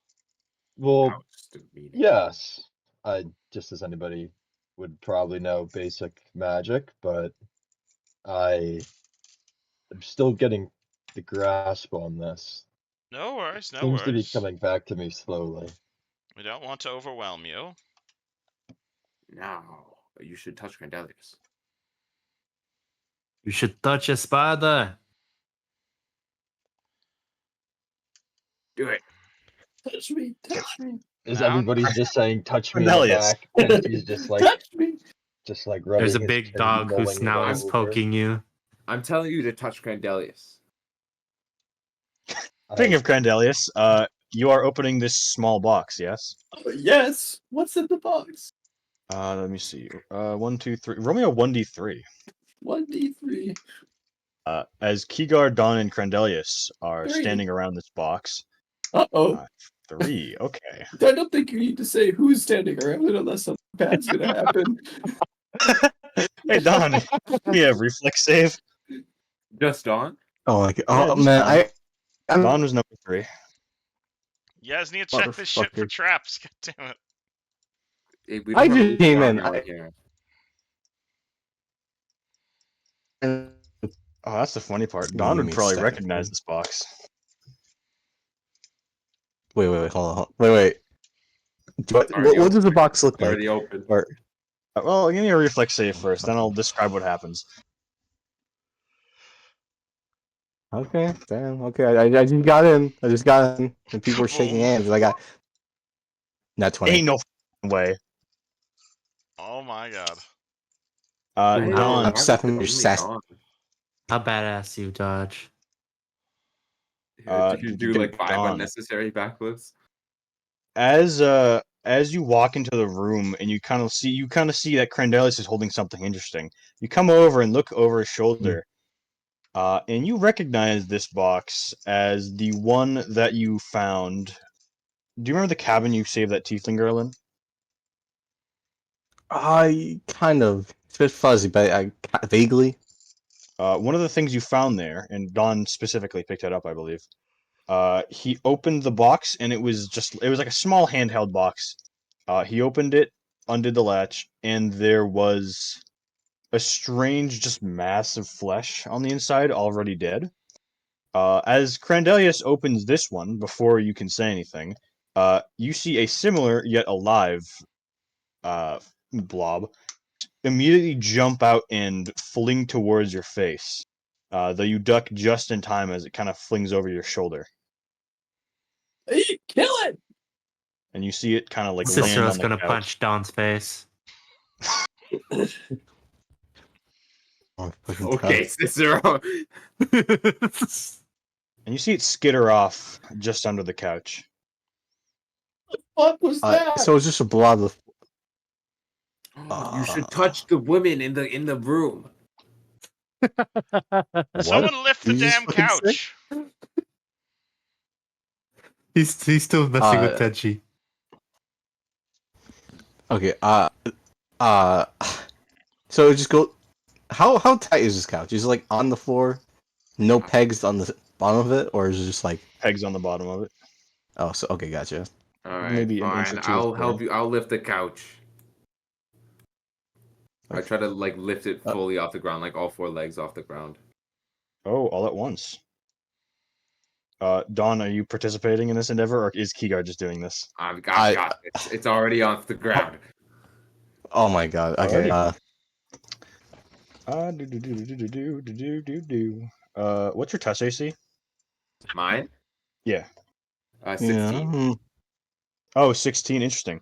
well, Just a meeting. yes. I just as anybody would probably know basic magic, but I am still getting the grasp on this. No worries, no Seems to be worries. coming back to me slowly. We don't want to overwhelm you. Now, you should touch Grandelius. You should touch Espada. Do it. Touch me! Touch me! Is Now- everybody just saying touch me in the Cornelius. back? And she's just like Touch me! rubbing There's a his big chin, dog whose mulling it snout all is over. poking you. I'm telling you to touch Grandelius. Speaking of Crandelius, you are opening this small box, yes? Oh, yes! What's in the box? Let me see. 1, 2, 3. Roll me a 1d3. 1d3. As Keegar, Dawn, and Crandelius are 3. standing around this box. Uh-oh. 3. Okay. I don't think you need to say who's standing around it unless something bad's gonna happen. Hey, Dawn, we have reflex save. Just Dawn? Oh my god! Yeah, Oh just man, Dawn. I'm Dawn was number 3. You guys need to check this shit for Motherfucker. traps. God damn it. Hey, we I don't have just a came bar in. around here. Oh, that's the funny part. Give Dawn me would a probably second recognize here. this box. Wait, hold on. Wait. Already What does the open. box look It's like? already open. Or Well, give me a reflex save first, then I'll describe what happens. okay, damn. Okay, I just got in. And people were shaking Kaboom. hands, and I got not 20. Ain't no f***ing way. Oh my god. Hey, Dawn, why was Stefan, it you're only sassy. Dawn? How badass you dodge. Did you do like 5 Dawn. unnecessary backflips? As you walk into the room and you kind of see that Crandelius is holding something interesting. You come over and look over his shoulder, and you recognize this box as the one that you found. Do you remember the cabin you saved that tiefling girl in? I kind of. It's a bit fuzzy, but I vaguely. One of the things you found there, and Don specifically picked it up, I believe. He opened the box, and it was like a small handheld box. He opened it, undid the latch, and there was a strange, just mass of flesh on the inside, already dead. As Crandelius opens this one, before you can say anything, you see a similar yet alive blob immediately jump out and fling towards your face. Though you duck just in time as it kind of flings over your shoulder. Hey, kill it! and you see it kind of like land Cicero's on the gonna couch. punch Don's face. Oh, fucking Okay, couch. Cicero. And you see it skitter off just under the couch. What was that? So it's just a blob of. You should touch the women in the room. What? Someone lift the Did you just damn fucking say? couch. He's still messing with Uh, Tenchi. Okay. So just go. How tight is this couch? Is it like on the floor, no pegs on the bottom of it, or is it just like? Pegs on the bottom of it. Oh, so okay, gotcha. All right, Maybe an inch fine. or two. I'll help you. I'll lift the couch. I try to like lift it fully off the ground, like all 4 legs off the ground. Oh, all at once. Dawn, are you participating in this endeavor, or is Kigar just doing this? I've got it. It's already off the ground. Oh my god. Okay. What's your test AC? Mine? Yeah. 16. Yeah. Oh, 16. Interesting.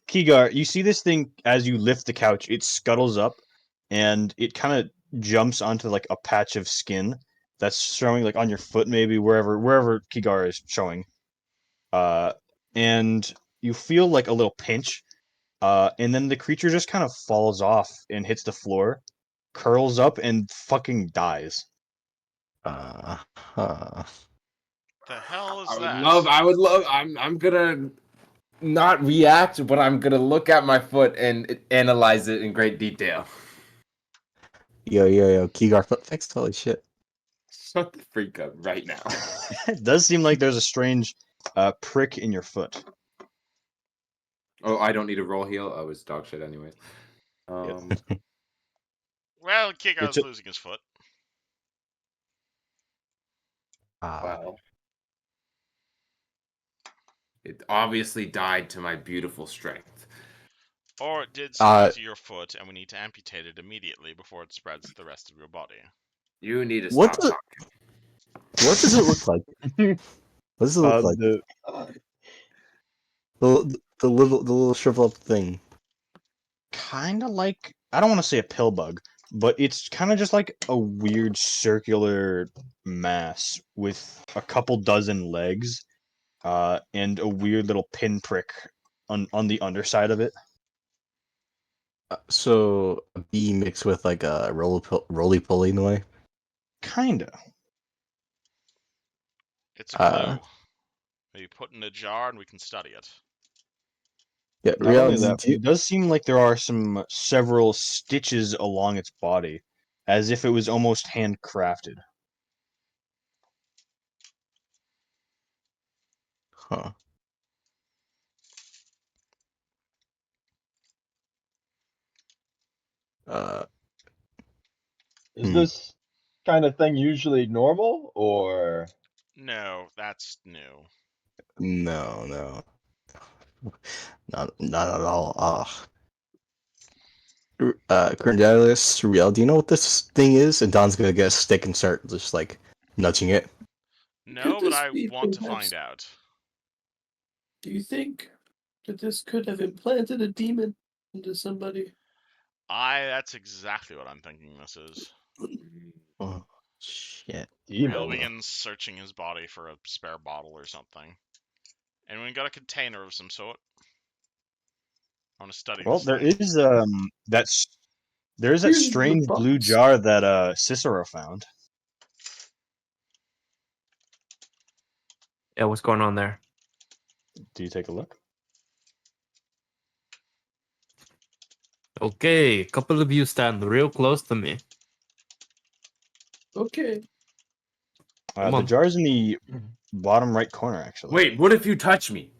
Kigar, you see this thing as you lift the couch, it scuttles up and it kind of jumps onto like a patch of skin that's showing like on your foot, maybe wherever Kigar is showing. And you feel like a little pinch, and then the creature just kind of falls off and hits the floor, curls up, and fucking dies. The hell is that? I would love. I'm gonna not react, but I'm gonna look at my foot and analyze it in great detail. Yo, Kigar foot fixed. Holy shit. Shut the freak up right now. It does seem like there's a strange prick in your foot. Oh, I don't need a roll heal. Oh, it's dog shit anyways. Well, Kigar's It's losing his foot. Wow. It obviously died to my beautiful strength. Or it did something to your foot, and we need to amputate it immediately before it spreads to the rest of your body. You need to What stop the- talking. What does it look like? What does it look like? The little shrivel up thing. Kind of like, I don't want to say a pill bug, but it's kind of just like a weird circular mass with a couple dozen legs, and a weird little pinprick on the underside of it. So a bee mixed with like a roly poly in a way. Kinda. It's a clue. Maybe put in a jar and we can study it. Yeah, Not only reality. that, but it does seem like there are several stitches along its body, as if it was almost handcrafted. Huh. Is this kind of thing usually normal, or? No, that's new. No. Not at all. Cornelius, Real, do you know what this thing is? And Don's gonna get a stick and start just like nudging it. No, Could but this I be want to perhaps- find out. Do you think that this could have implanted a demon into somebody? That's exactly what I'm thinking this is. Oh shit. Real begins searching his body for a spare bottle or something. And we got a container of some sort. I want to study Well, this there thing. is there is that Here's the strange blue box. jar that Cicero found. Yeah, what's going on there? Do you take a look? Okay, a couple of you stand real close to me. Okay. Come The on. jar's in the bottom right corner, actually. Wait, what if you touch me?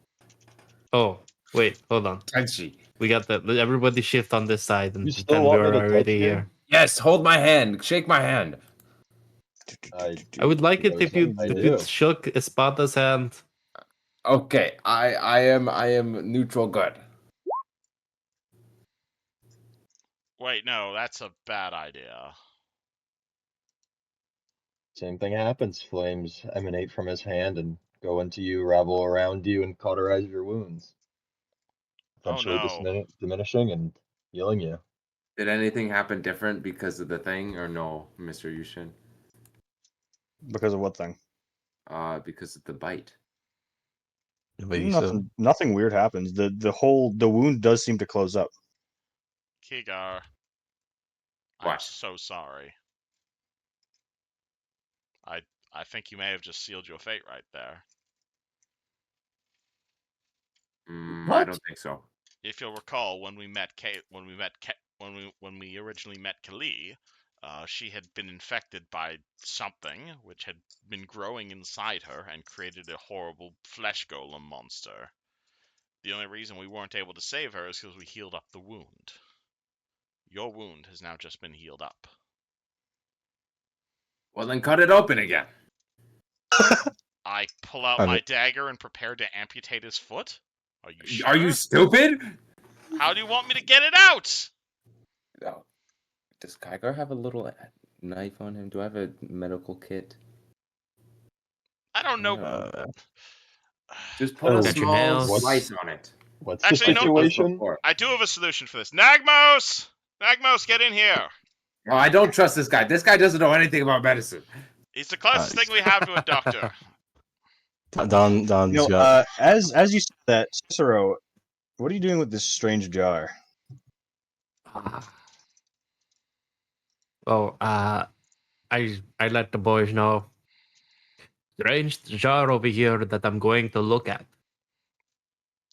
Oh, wait, hold on. Tenchi. We got the everybody shift on this side and You still pretend want we're me to touch already you? here. Yes, hold my hand. Shake my hand. I would like it if you I do. shook Espada's hand. Okay, I am neutral good. Wait, no, that's a bad idea. Same thing happens. Flames emanate from his hand and go into you, ravel around you, and cauterize your wounds. Oh Eventually no. diminishing and healing you. Did anything happen different because of the thing, or no, Mr. Yushin? Because of what thing? Because of the bite. But you said Nothing weird happens. The wound does seem to close up. Kigar, I'm What? so sorry. I think you may have just sealed your fate right there. I don't think so. If you'll recall, when we originally met Kali, she had been infected by something which had been growing inside her and created a horrible flesh golem monster. The only reason we weren't able to save her is because we healed up the wound. Your wound has now just been healed up. Well, then cut it open again. I pull out my dagger and prepare to amputate his foot? Are you sure? Are you stupid? How do you want me to get it out? Oh. Does Kygar have a little knife on him? Do I have a medical kit? I don't know. Just put a Got your small nails. slice on it. What's Actually, the no. situation? I do have a solution for this. Nagmos! Nagmos, get in here! Oh, I don't trust this guy. This guy doesn't know anything about medicine. He's the closest thing we have to a doctor. Don's got. As you said that, Cicero, what are you doing with this strange jar? Well, I let the boys know. Strange jar over here that I'm going to look at.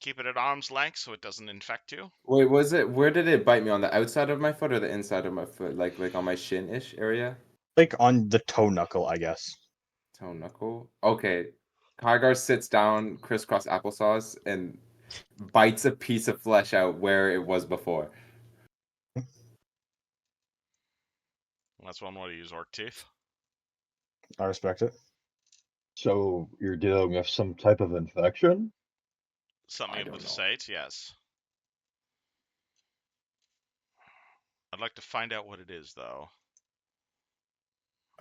Keep it at arm's length so it doesn't infect you. Wait, was it? Where did it bite me? On the outside of my foot or the inside of my foot? Like on my shin-ish area? Like on the toe knuckle, I guess. Toe knuckle? Okay. Kygar sits down, crisscross applesauce, and bites a piece of flesh out where it was before. That's one way to use orc teeth. I respect it. So you're dealing with some type of infection? Something able to say it, yes. I'd like to find out what it is, though.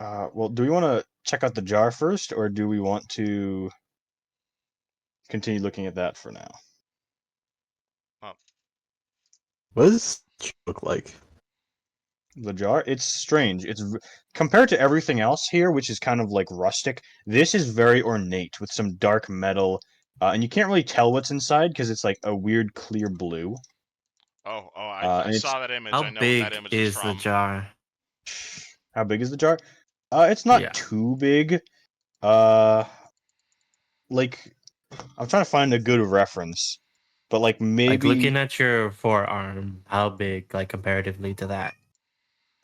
Well, do we want to check out the jar first, or do we want to continue looking at that for now? What does this look like? The jar? It's strange. Compared to everything else here, which is kind of like rustic, this is very ornate with some dark metal, and you can't really tell what's inside because it's like a weird clear blue. I saw that image. How I know what big that image is from. the jar? How big is the jar? It's not too big. Like I'm trying to find a good reference, but like maybe Like looking at your forearm, how big, like comparatively to that?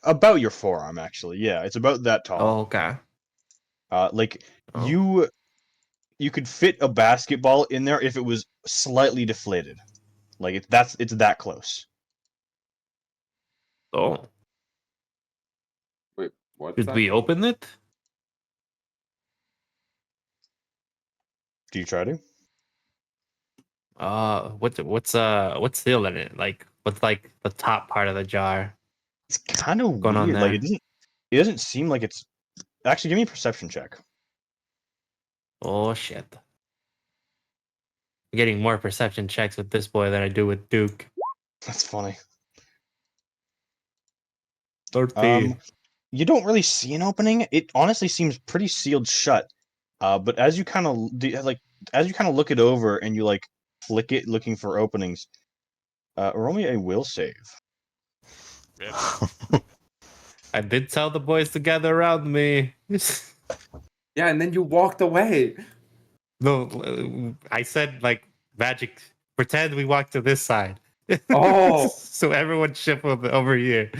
about your forearm, actually. Yeah, it's about that tall. Oh, okay. Like you could fit a basketball in there if it was slightly deflated. Like it's that close. Oh. Wait, what? Should we open it? Do you try to? What's still in it? Like what's like the top part of the jar? It's kind of going on weird. Like there? it doesn't seem like it's. Actually, give me a perception check. Oh shit. I'm getting more perception checks with this boy than I do with Duke. That's funny. 13. You don't really see an opening. It honestly seems pretty sealed shut. But as you kind of look it over and you like flick it looking for openings, roll me a will save. I did tell the boys to gather around me. Yeah, and then you walked away. No, I said like magic. Pretend we walk to this side. Oh. So everyone shift over here.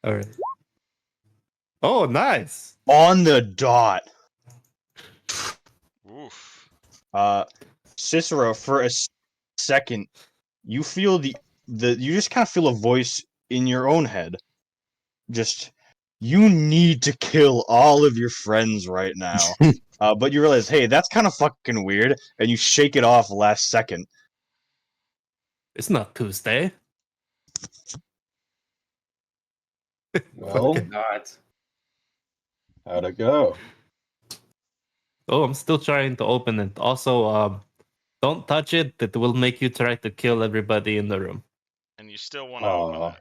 All right. Oh, nice. On the dot. Oof. Cicero, for a second, you feel you just kind of feel a voice in your own head. Just, you need to kill all of your friends right now. But you realize, hey, that's kind of fucking weird, and you shake it off last second. It's not Tuesday. Well, Okay. Not. how'd it go? Oh, I'm still trying to open it. Also, don't touch it. It will make you try to kill everybody in the room. And you still want to open Aw, it.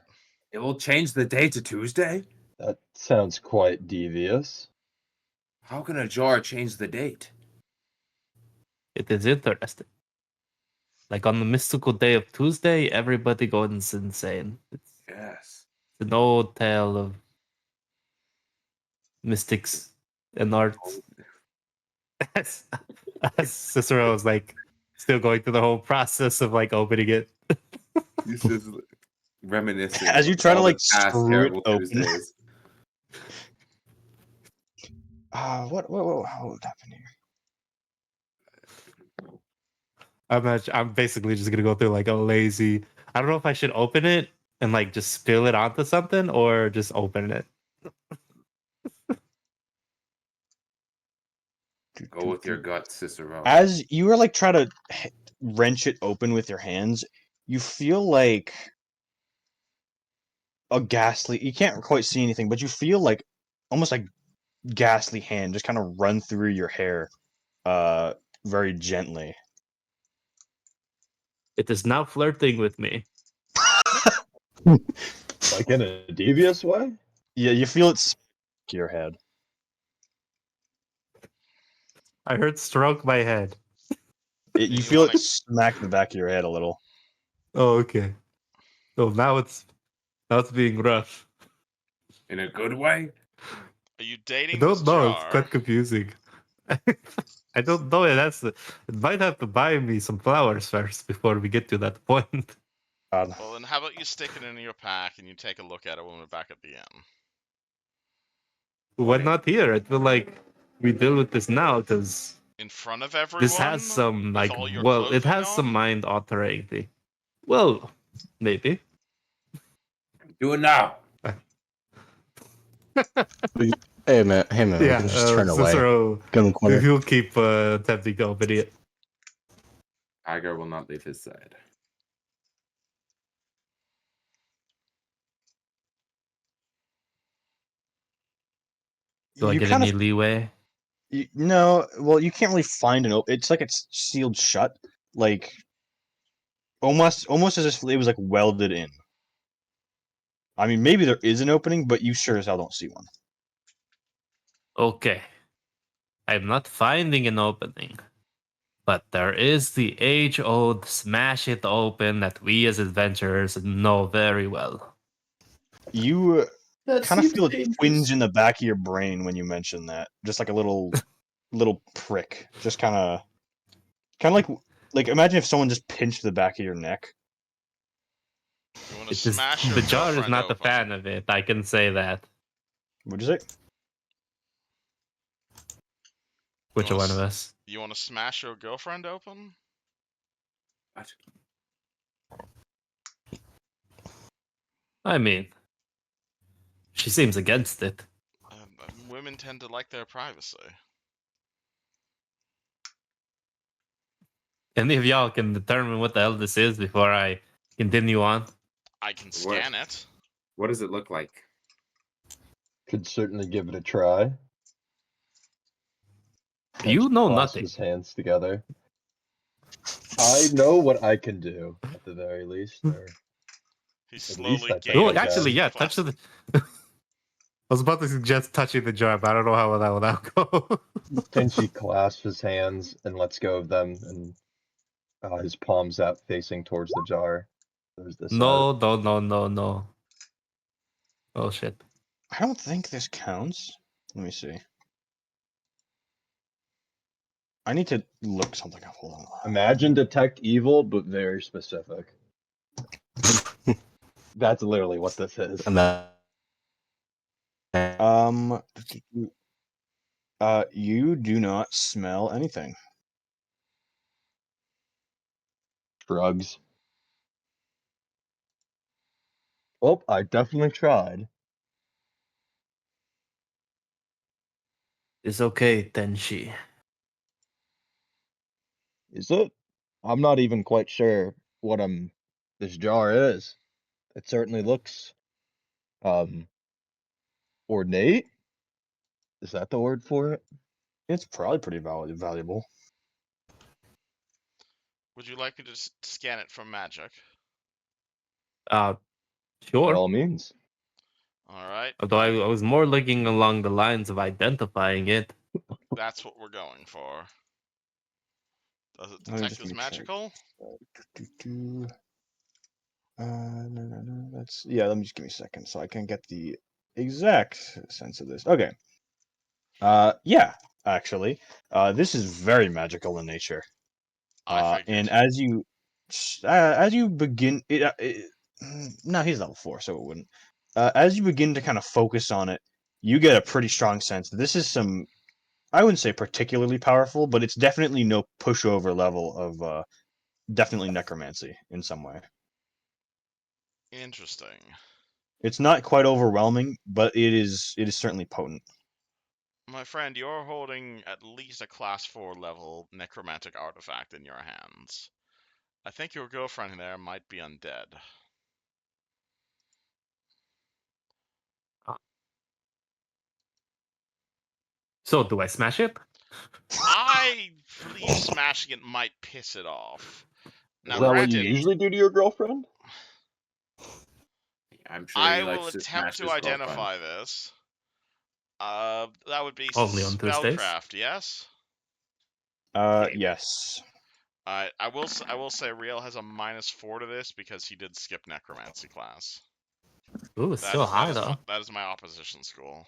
It will change the day to Tuesday? that sounds quite devious. How can a jar change the date? It is interesting. Like on the mystical day of Tuesday, everybody goes insane. It's Yes. an old tale of mystics and arts. as, as Cicero was like still going through the whole process of like opening it. This is reminiscing As you of try to all like the past screw it terrible open. Tuesdays. What would happen here? I'm basically just gonna go through like a lazy. I don't know if I should open it and like just spill it onto something or just open it. Go with your gut, Cicero. As you were like trying to wrench it open with your hands, you feel like a ghastly. You can't quite see anything, but you feel like almost like ghastly hand just kind of run through your hair, very gently. It is now flirting with me. Like in a devious way? Yeah, you feel it to your head. I heard stroke my head. You You feel wanna- it smack the back of your head a little. Oh, okay. So now it's being rough. In a good way? Are you I dating this don't know. It's jar? quite confusing. I don't know. It might have to buy me some flowers first before we get to that point. God. Well, then how about you stick it in your pack and you take a look at it when we're back at the end? Why not here? I feel like we deal with this now because In front of everyone? this has some with like all your it clothing has some on? mind altering thing. Well, maybe. Do it now. Hey man, we Yeah, can just turn away. Cicero, Go in the corner. he'll keep attempting to open it. Tiger will not leave his side. Do I You get kind any of leeway? no. Well, you can't really find an. It's like it's sealed shut, like almost as if it was like welded in. I mean, maybe there is an opening, but you sure as hell don't see one. Okay. I'm not finding an opening. But there is the age-old smash it open that we as adventurers know very well. You That kind of seems feel a dangerous. twinge in the back of your brain when you mention that, just like a little prick, just kind of like imagine if someone just pinched the back of your neck. You want to It is, smash your the jar is girlfriend not a open? fan of it. I can say that. What'd you say? Which wanna one of s- us? You want to smash your girlfriend open? What? I mean, she seems against it. Women tend to like their privacy. Any of y'all can determine what the hell this is before I continue on? I can scan it. What does it look like? Could certainly give it a try. You know Clasp nothing. his hands together. I know what I can do, at the very least. Or He's At least slowly I think Oh, I gaining. actually, can. yeah, touch the. I was about to suggest touching the jar, but I don't know how that would go. Tenchi clasps his hands and lets go of them, and his palms out facing towards the jar. There's this. No. Oh shit. I don't think this counts. Let me see. I need to look something up. Hold on. Imagine detect evil, but very specific. That's literally what this is. And that. You do not smell anything. Drugs. Oh, I definitely tried. It's okay, Tenshi. Is it? I'm not even quite sure what this jar is. It certainly looks Ornate? Is that the word for it? It's probably pretty valuable. Would you like me to scan it from magic? Uh, By sure. all means. All right. Although I was more looking along the lines of identifying it. That's what we're going for. Does it Let me detect just as check. magical? No. That's let me just give me a second so I can get the exact sense of this. Okay. Yeah, actually, this is very magical in nature. I figured. And as you begin, no, he's level 4, so it wouldn't. As you begin to kind of focus on it, you get a pretty strong sense that this is some. I wouldn't say particularly powerful, but it's definitely no pushover level of definitely necromancy in some way. Interesting. It's not quite overwhelming, but it is certainly potent. My friend, you're holding at least a class 4 level necromantic artifact in your hands. I think your girlfriend there might be undead. So do I smash it? I believe smashing it might piss it off. Is Now, that what you granted, usually do to your girlfriend? I'm sure I he will likes to attempt smash to his girlfriend. identify this. That would be Only on Tuesdays? spellcraft, yes? Yes. I will say Riel has a -4 to this because he did skip necromancy class. Ooh, it's still high though. That is my opposition school.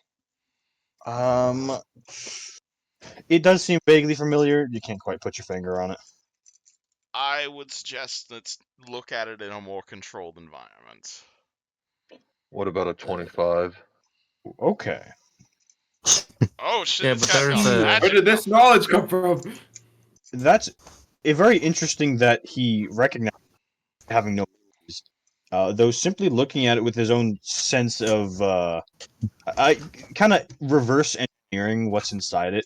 It does seem vaguely familiar. You can't quite put your finger on it. I would suggest let's look at it in a more controlled environment. What about a 25? Okay. Oh shit! Yeah, This but guy's there's got a- magic. Where did this knowledge come from? That's very interesting that he recognized having no memories. Though simply looking at it with his own sense of I kind of reverse engineering what's inside it.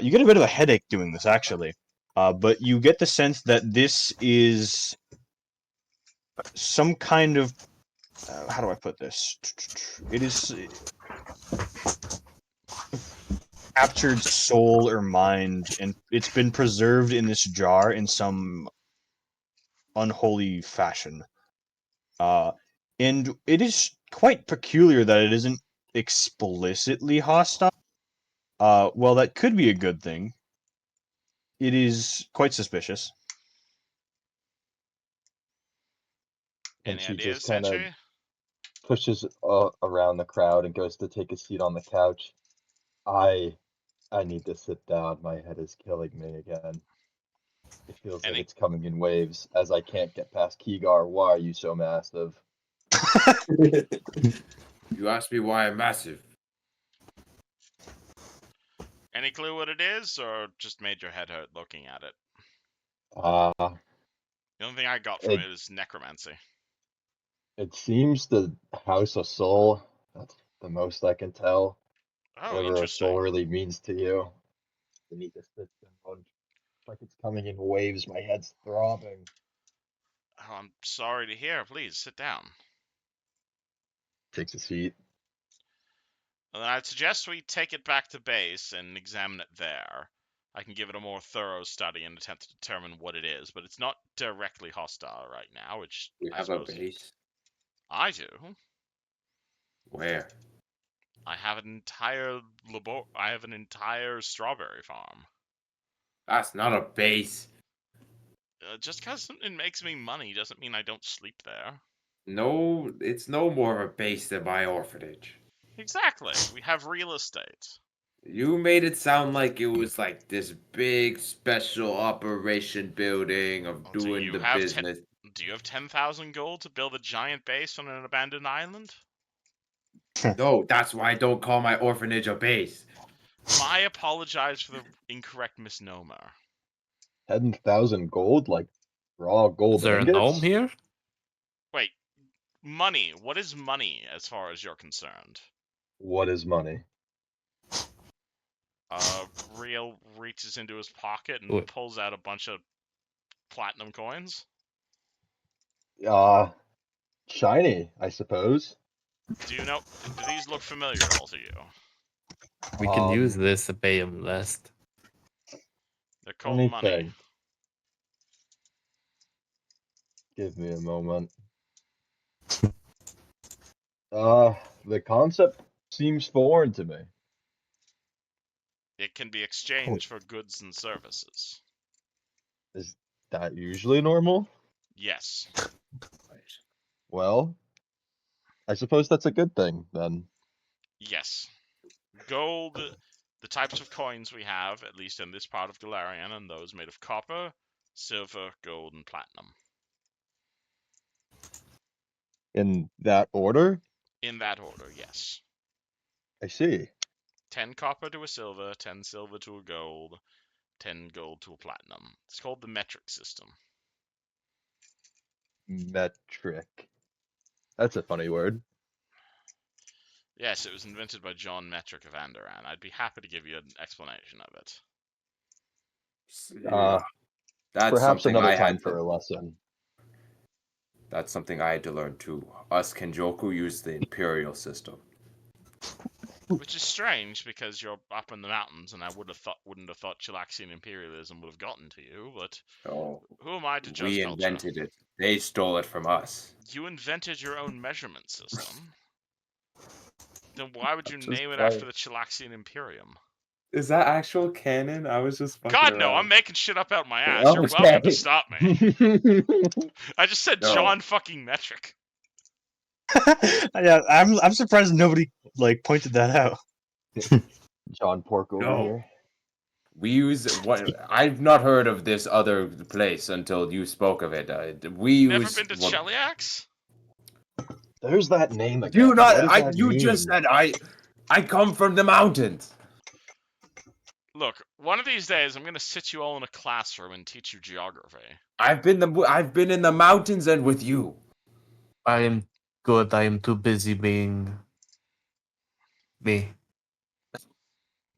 You get a bit of a headache doing this, actually. But you get the sense that this is some kind of how do I put this? It is captured soul or mind, and it's been preserved in this jar in some unholy fashion. And it is quite peculiar that it isn't explicitly hostile. Well, that could be a good thing. It is quite suspicious. And Any she ideas, just kind of Sanchi? pushes around the crowd and goes to take a seat on the couch. I need to sit down. My head is killing me again. It feels like Any it's coming in waves as I can't get past Kigar. Why are you so massive? You asked me why I'm massive. any clue what it is, or just made your head hurt looking at it? Uh, The only thing I got from it is necromancy. it seems the House of Soul. That's the most I can tell. Oh, Whatever a interesting. soul really means to you. I need to sit down. It's like it's coming in waves. My head's throbbing. Oh, I'm sorry to hear. Please sit down. Takes a seat. And then I'd suggest we take it back to base and examine it there. I can give it a more thorough study and attempt to determine what it is, but it's not directly hostile right now, which We I have a suppose base. I do. Where? I have an entire I have an entire strawberry farm. That's not a base. Just because it makes me money doesn't mean I don't sleep there. No, it's no more of a base than my orphanage. Exactly. We have real estate. You made it sound like it was like this big special operation building of Oh, doing the business. Do you have 10,000 gold to build a giant base on an abandoned island? No, that's why I don't call my orphanage a base. I apologize for the incorrect misnomer. 10,000 gold, like raw Is gold there a ingots. gnome here? Wait, money. What is money as far as you're concerned? What is money? Real reaches into his pocket and Wait. pulls out a bunch of platinum coins. Shiny, I suppose. Do you know? Do these look familiar at all to you? We can use Um, this to pay him less. They're let called me money. think. Give me a moment. The concept seems foreign to me. It can be exchanged for goods and services. Is that usually normal? Yes. Well, I suppose that's a good thing then. Yes. Gold, the types of coins we have, at least in this part of Galarian, and those made of copper, silver, gold, and platinum. In that order? In that order, yes. I see. 10 copper to a silver, 10 silver to a gold, 10 gold to a platinum. It's called the metric system. Metric. That's a funny word. Yes, it was invented by John Metric of Andoran. I'd be happy to give you an explanation of it. That's Perhaps something another I time had for to. a lesson. That's something I had to learn too. Us Kenjoku use the imperial system. Which is strange because you're up in the mountains, and I wouldn't have thought Chilaxian imperialism would have gotten to you. But Oh, who am I to judge we culture? invented it. They stole it from us. You invented your own measurement system. Then why would you Just name it like- after the Chilaxian Imperium? Is that actual canon? I was just fucking God, no, around. I'm making shit up out my ass. Okay. You're welcome to stop me. I just said No. John fucking Metric. Yeah, I'm surprised nobody like pointed that out. John Pork over No. here. We use what I've not heard of this other place until you spoke of it. We Never use been to what- Cheliax? There's that name again. Do not. What does that You mean? just said I come from the mountains. Look, one of these days I'm gonna sit you all in a classroom and teach you geography. I've been in the mountains and with you. I am good. I am too busy being me.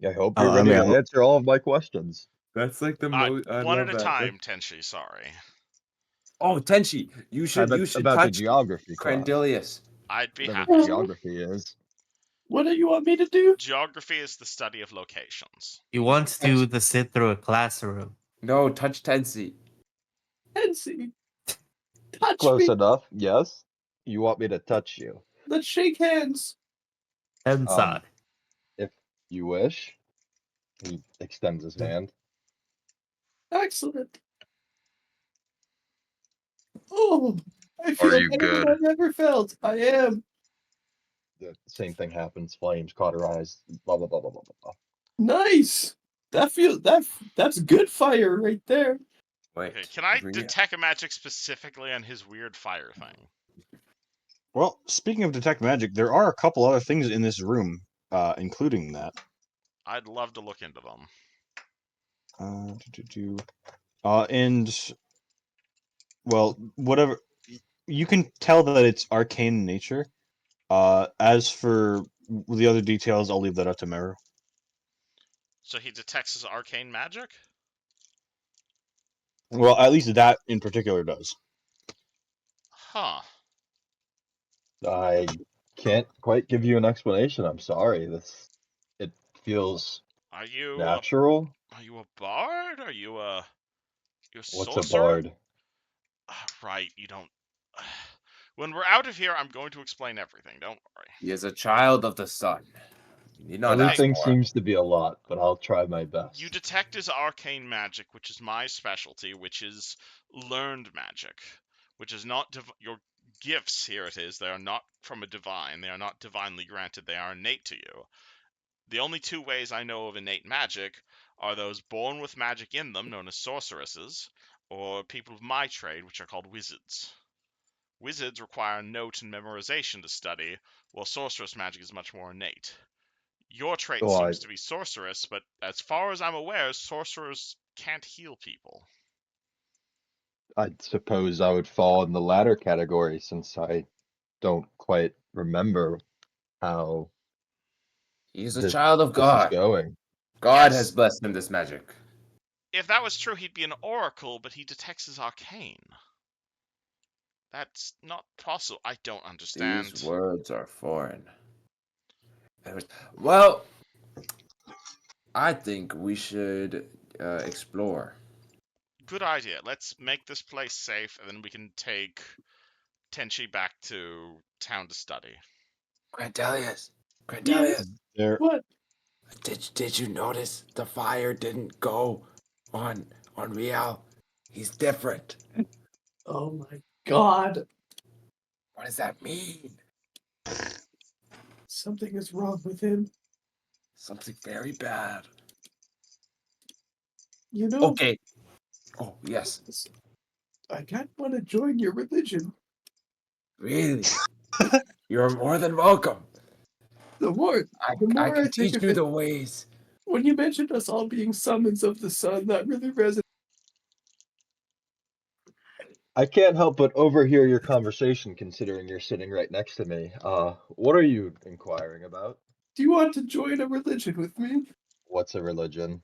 I hope Oh, you're I ready mean, to answer all of my questions. That's like the most. I One love at a that. time, Tenshi, sorry. Oh, Tenchi, you should About the touch geography class. Crandilius. I'd be Whatever happy. geography is. What do you want me to do? Geography is the study of locations. He wants you to sit through a classroom. No, touch Tensi. Nancy, touch Close me. enough, yes. You want me to touch you. Let's shake hands. Inside. If you wish. He extends his hand. Excellent. Oh, I feel you better good? than I've ever felt. I am. The same thing happens. Flames cauterize. Blah blah blah blah blah blah. Nice. That's good fire right there. Wait. Okay, can I bring it- detect a magic specifically on his weird fire thing? Well, speaking of detect magic, there are a couple other things in this room, including that. I'd love to look into them. And well, whatever you can tell that it's arcane in nature. As for the other details, I'll leave that up to Meru. So he detects his arcane magic? Well, at least that in particular does. Huh. I can't quite give you an explanation. I'm sorry. It feels Are you natural. are you a bard? Are you a What's a sorcerer? bard? Right, you don't. When we're out of here, I'm going to explain everything. Don't worry. He is a child of the sun. You need not ask Everything more. seems to be a lot, but I'll try my best. You detect his arcane magic, which is my specialty, which is learned magic, which is not your gifts. Here it is. They are not from a divine. They are not divinely granted. They are innate to you. The only two ways I know of innate magic are those born with magic in them, known as sorceresses, or people of my trade, which are called wizards. Wizards require note and memorization to study, while sorceress magic is much more innate. Your trait Oh, seems to be sorceress, but as far as I'm aware, sorcerers can't heal people. I suppose I would fall in the latter category since I don't quite remember how He's a this, child of this is God. going. God Yes. has blessed him this magic. If that was true, he'd be an oracle, but he detects his arcane. That's not possible. I don't understand. These words are foreign. Well, I think we should explore. Good idea. Let's make this place safe, and then we can take Tenchi back to town to study. Grandelius, Yes. There, What? did you notice the fire didn't go on Riel? He's different. Oh my god. What does that mean? Something is wrong with him. Something very bad. You know, Okay. Oh, yes. I kind of want to join your religion. Really? You're more than welcome. The more I I can think teach of you it, the ways. when you mentioned us all being summons of the sun, that really resonated. I can't help but overhear your conversation considering you're sitting right next to me. What are you inquiring about? Do you want to join a religion with me? What's a religion?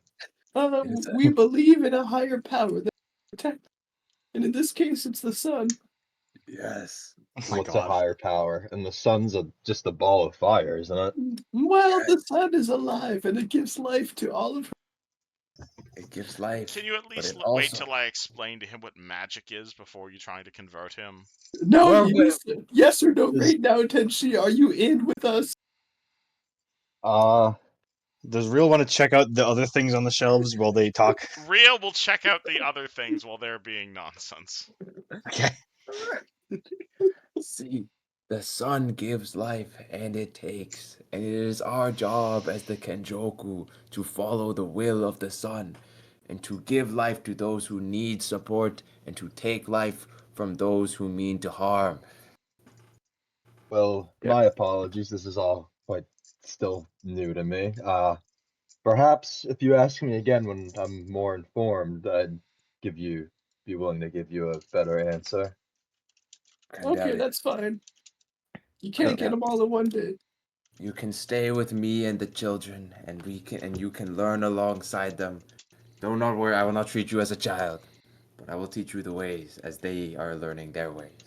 It's We believe in a higher power that protects, and in this case, it's the sun. yes. oh my What's a god. higher power? And the sun's just a ball of fire, isn't it? Well, the sun is alive, and it gives life to all of. It gives life. Can you at but least it wait also... till I explain to him what magic is before you try to convert him? No, Well, you said yes or no Is- right now, Tenshi. Are you in with us? Uh, Does Real want to check out the other things on the shelves while they talk? Rio will check out the other things while they're being nonsense. Okay. See, the sun gives life and it takes, and it is our job as the Kenjoku to follow the will of the sun, and to give life to those who need support, and to take life from those who mean to harm. well, Yeah. my apologies. This is all quite still new to me. Perhaps if you ask me again when I'm more informed, I'd be willing to give you a better answer. Okay, Grandelius, that's fine. You can't get them all in one day. you can stay with me and the children, and you can learn alongside them. Do not worry, I will not treat you as a child, but I will teach you the ways as they are learning their ways.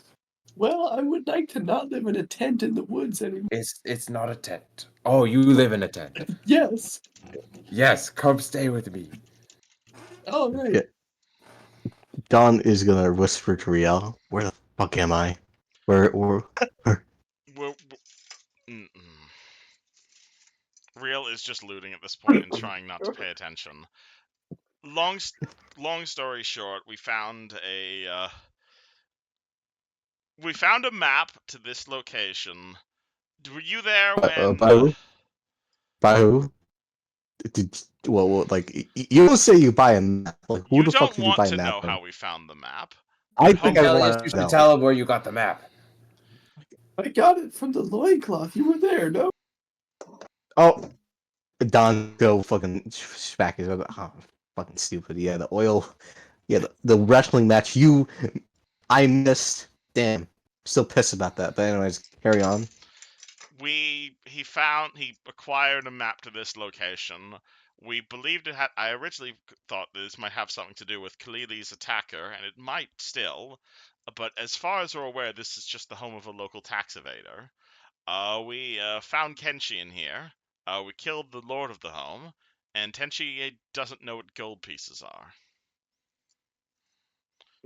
Well, I would like to not live in a tent in the woods anymore. It's not a tent. Oh, you live in a tent. Yes. Yes, come stay with me. All right. Yeah. Don is gonna whisper to Riel, "Where the fuck am I? Where? We're, Real is just looting at this point and trying not to pay attention. Long story short, we found a map to this location. Were you there when? By who? By who? Like you don't say you buy a map. Like who You the fuck don't did you want buy a to map know from? how we found the map. I But think I hopefully, Elias, want you to should know. tell him where you got the map. I got it from the loincloth. You were there, no? Oh, Don go fucking smack his other. Oh, fucking stupid. Yeah, the oil. Yeah, the wrestling match. I missed. Damn, still pissed about that. But anyways, carry on. he acquired a map to this location. We believed it had. I originally thought this might have something to do with Kalili's attacker, and it might still. But as far as we're aware, this is just the home of a local tax evader. We found Kenshi in here. We killed the lord of the home, and Tenchi doesn't know what gold pieces are.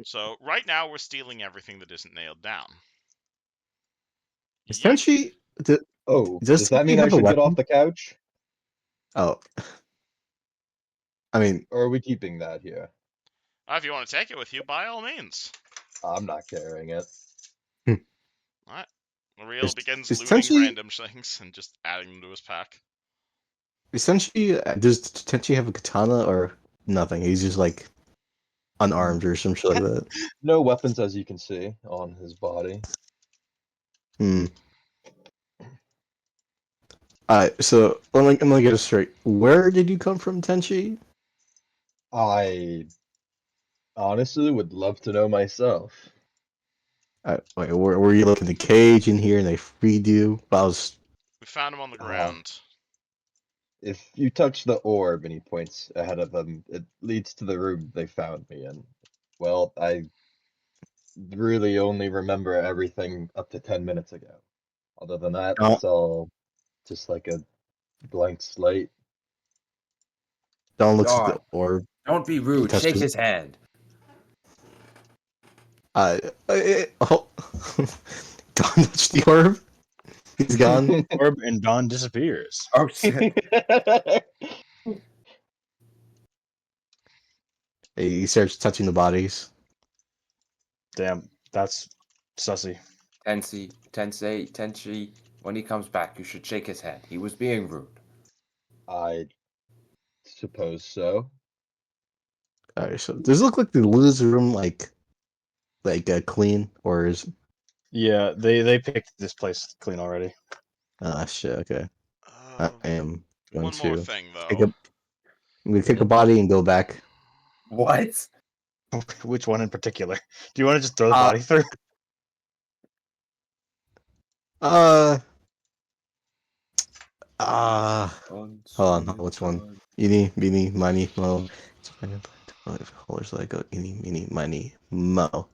So right now we're stealing everything that isn't nailed down. Is Yep. Tenchi? Oh, Does does that Tenchi mean I have a should get off weapon? the couch? Oh, I mean, Or are we keeping that here? If you want to take it with you, by all means. I'm not carrying it. Alright. Real begins is looting Tenchi? random things and just adding them to his pack. Does Tenchi have a katana or nothing? He's just like unarmed or some shit like that. No weapons, as you can see, on his body. Hmm. Alright, so I'm gonna get it straight. Where did you come from, Tenchi? I honestly would love to know myself. Wait, were you like in the cage in here and they freed you? We found him on the Uh, ground. If you touch the orb, and he points ahead of them, it leads to the room they found me in. Well, I really only remember everything up to 10 minutes ago. Other than that, Oh. it's all just like a blank slate. Don looks at the God. orb. Don't be rude. touches- Shake his hand. Oh. Don touched the orb. He's gone. Orb and Dawn disappears. Oh shit. He starts touching the bodies. Damn, that's sussy. Tenshi, when he comes back, you should shake his hand. He was being rude. I suppose so. Alright, so does it look like the loser room like clean, or is Yeah, they picked this place clean already. shit, okay. I am going One more to thing, take though. I'm gonna take a body and go back. What? Which one in particular? Do you want to just throw the Uh, body through? Uh hold on, which one? Eeny, meeny, miny, mo. Holders like go eeny, meeny, miny, mo.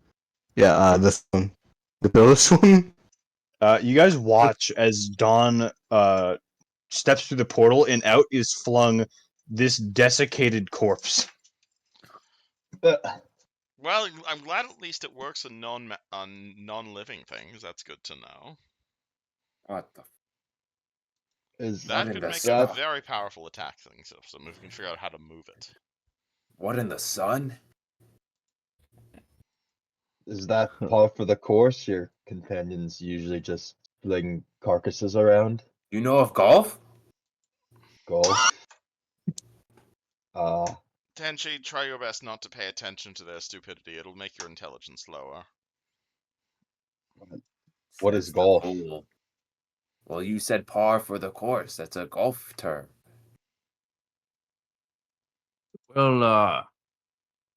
Yeah, this one. The this one. You guys watch as Dawn steps through the portal and out is flung this desiccated corpse. Well, I'm glad at least it works on non-living things. That's good to know. What the? Is That in could the make sun? a very powerful attack thing, so we can figure out how to move it. What in the sun? is that par for the course? Your companions usually just fling carcasses around? You know of golf? Golf? Tenchi, try your best not to pay attention to their stupidity. It'll make your intelligence lower. What is Says the golf? fool. Well, you said par for the course. That's a golf term. Well,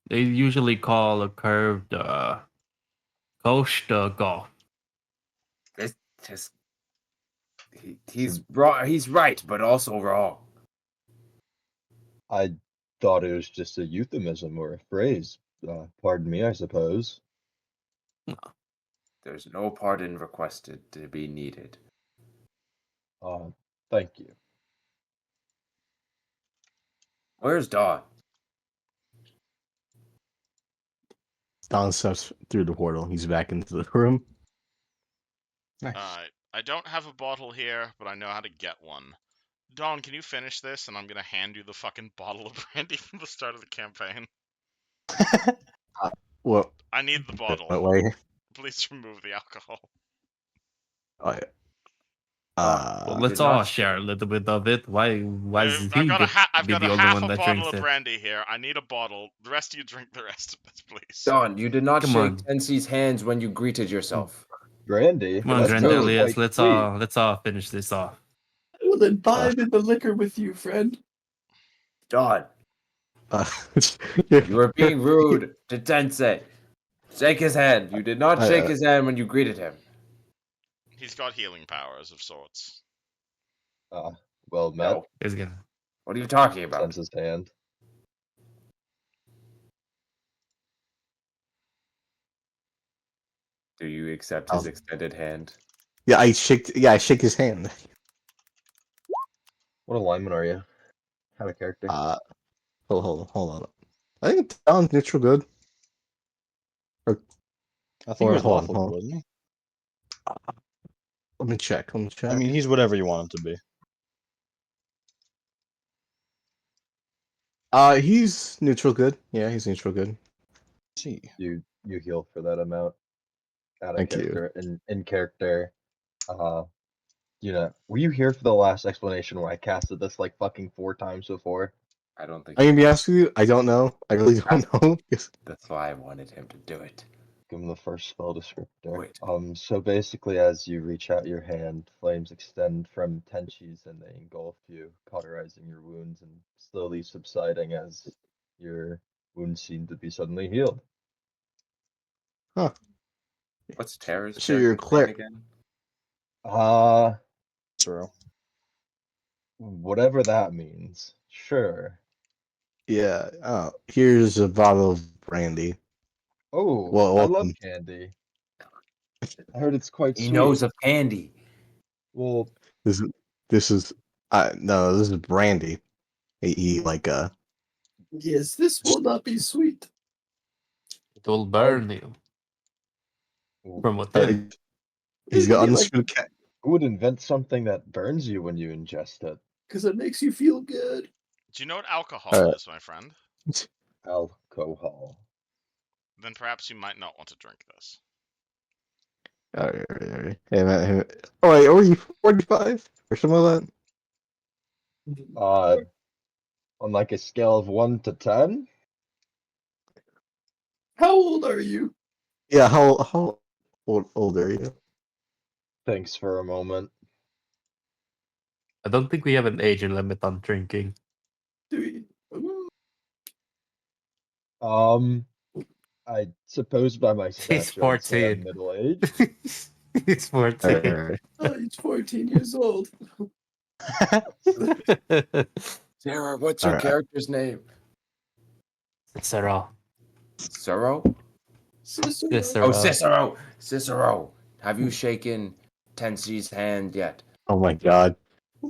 they usually call a curved coast golf. It's just he's wrong. He's right, but also wrong. I thought it was just a euphemism or a phrase. Pardon me, I suppose. There's no pardon requested to be needed. Thank you. Where's Dawn? Don steps through the portal. He's back into the room. Nice. I don't have a bottle here, but I know how to get one. Dawn, can you finish this? And I'm gonna hand you the fucking bottle of brandy from the start of the campaign. Well, I need the bottle. what way? Please remove the alcohol. Oh, yeah. Well, You let's did not all share a little bit of it. Why does he get I've be got the a only half one a that bottle drinks of it? brandy here. I need a bottle. The rest of you drink the rest of this, please. Dawn, you did not Come shake on. Tensi's hands when you greeted yourself. Brandy? Come on, That Grand sounds Elias. quite sweet. Let's all finish this off. I will imbibe in the liquor with you, friend. Dawn, Uh, you were being rude to Tensei. Shake his hand. You did not shake his hand when you greeted him. He's got healing powers of sorts. Well met. No. He's gonna. What are you talking about? Sends his hand. Do you accept his extended hand? Yeah, I shake his hand. What alignment are you? How a character? Hold on. I think Don's neutral good. I think he Or was hold lawful, on. wasn't he? Let me check. I mean, he's whatever you want him to be. He's neutral good. Yeah, he's neutral good. Let's see. You heal for that amount. Out of Thank you. character. In character. Were you here for the last explanation where I casted this like fucking 4 times before? I don't think I can be honest with you, I don't know. I really don't know. that's why I wanted him to do it. Give him the first spell descriptor. Wait. So basically, as you reach out your hand, flames extend from Tenchi's and they engulf you, cauterizing your wounds and slowly subsiding as your wounds seem to be suddenly healed. What's Tara's So you're a character's name cleric. again? Zero. Whatever that means. Sure. Yeah. Here's a bottle of brandy. Oh, Well, I welcome. love candy. I heard it's quite He sweet. knows of candy. Well, This is no, this is brandy. He like Yes, this will not be sweet. It will burn you from within. he's It'd got be like unscrewed cat. who would invent something that burns you when you ingest it? because it makes you feel good. Do you know what alcohol Alright. is, my friend? Alcohol. Then perhaps you might not want to drink this. Alright. Hey, man, hey, man. Oh wait, are you 45 or something like that? On like a scale of 1 to 10? How old are you? Yeah, how old are you? Thanks for a moment. I don't think we have an age limit on drinking. Do we? Ooh, I suppose by my He's stature I'd say I'm 14. middle-aged. He's 14. Alright. oh, he's 14 years old. Sarah, what's your Alright. character's name? Cicero. Cicero? Cicero. Cicero. Oh, Cicero! Cicero! Have you shaken Tensi's hand yet? Oh my god.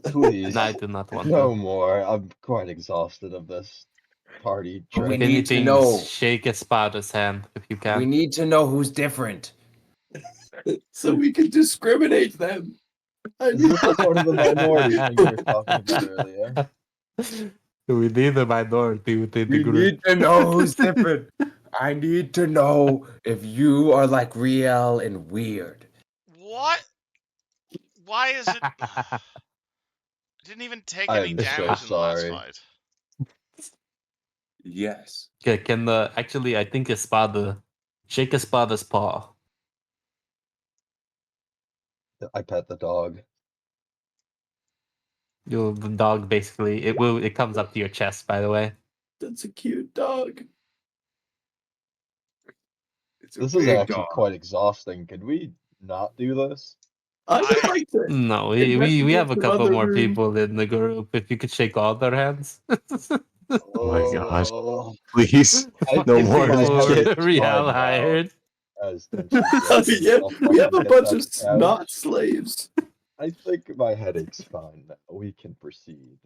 Please, No, I do not want no to. more. I'm quite exhausted of this party But we trick. If need to anything, know. shake Espada's hand if you We can. need to know who's different. So we can discriminate them. I Is mean, this the part of the minority thing you were talking about earlier? We need a minority within the We group. need to know who's different. I need to know if you are like real and weird. What? Why is it? I didn't even take I any am so damage in the last sorry. fight. Yes. Okay, can the actually? I think Espada, shake Espada's paw. I pet the dog. The dog basically it comes up to your chest. By the way, that's a cute dog. It's a This is big actually dog. quite exhausting. Could we not do this? I would I- like to. no, we have a Investigate some couple other more room. people in the group. If you could shake all their hands. Oh my gosh. Oh, Please. I No think more of my this People head shit. is Real fine now. hired. As Tenchi Oh, gets yeah, himself we up have and a gets bunch on of the snot couch. slaves. I think my headache's fine now. We can proceed.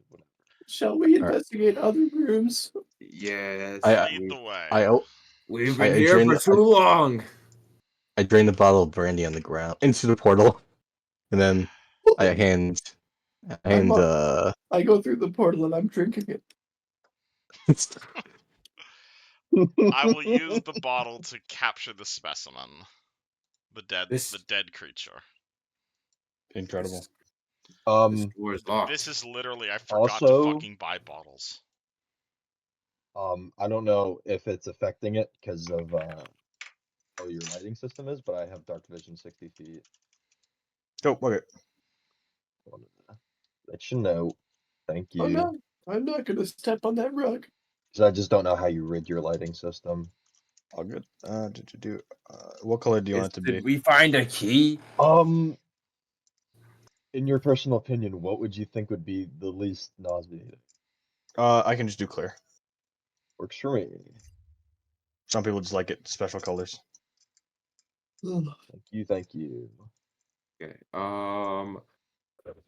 Shall we Alright. investigate other rooms? Yes. Lead the way. We've I been here drained for too long. I drained a bottle of brandy on the ground into the portal, and then I hand I'm up. uh I go through the portal and I'm drinking it. I will use the bottle to capture the specimen, the dead creature. Incredible. This door is locked. This is literally I forgot to Also, fucking buy bottles. I don't know if it's affecting it because of how your lighting system is, but I have dark vision 60 feet. Oh, okay. Wanted to let you know. Thank Oh you. no, I'm not gonna step on that rug. Because I just don't know how you rid your lighting system. All good. What color do you want it to be? Did we find a key? In your personal opinion, what would you think would be the least nauseating? I can just do clear. Works for me. Some people just like it special colors. Ugh. Thank you, thank you. Okay.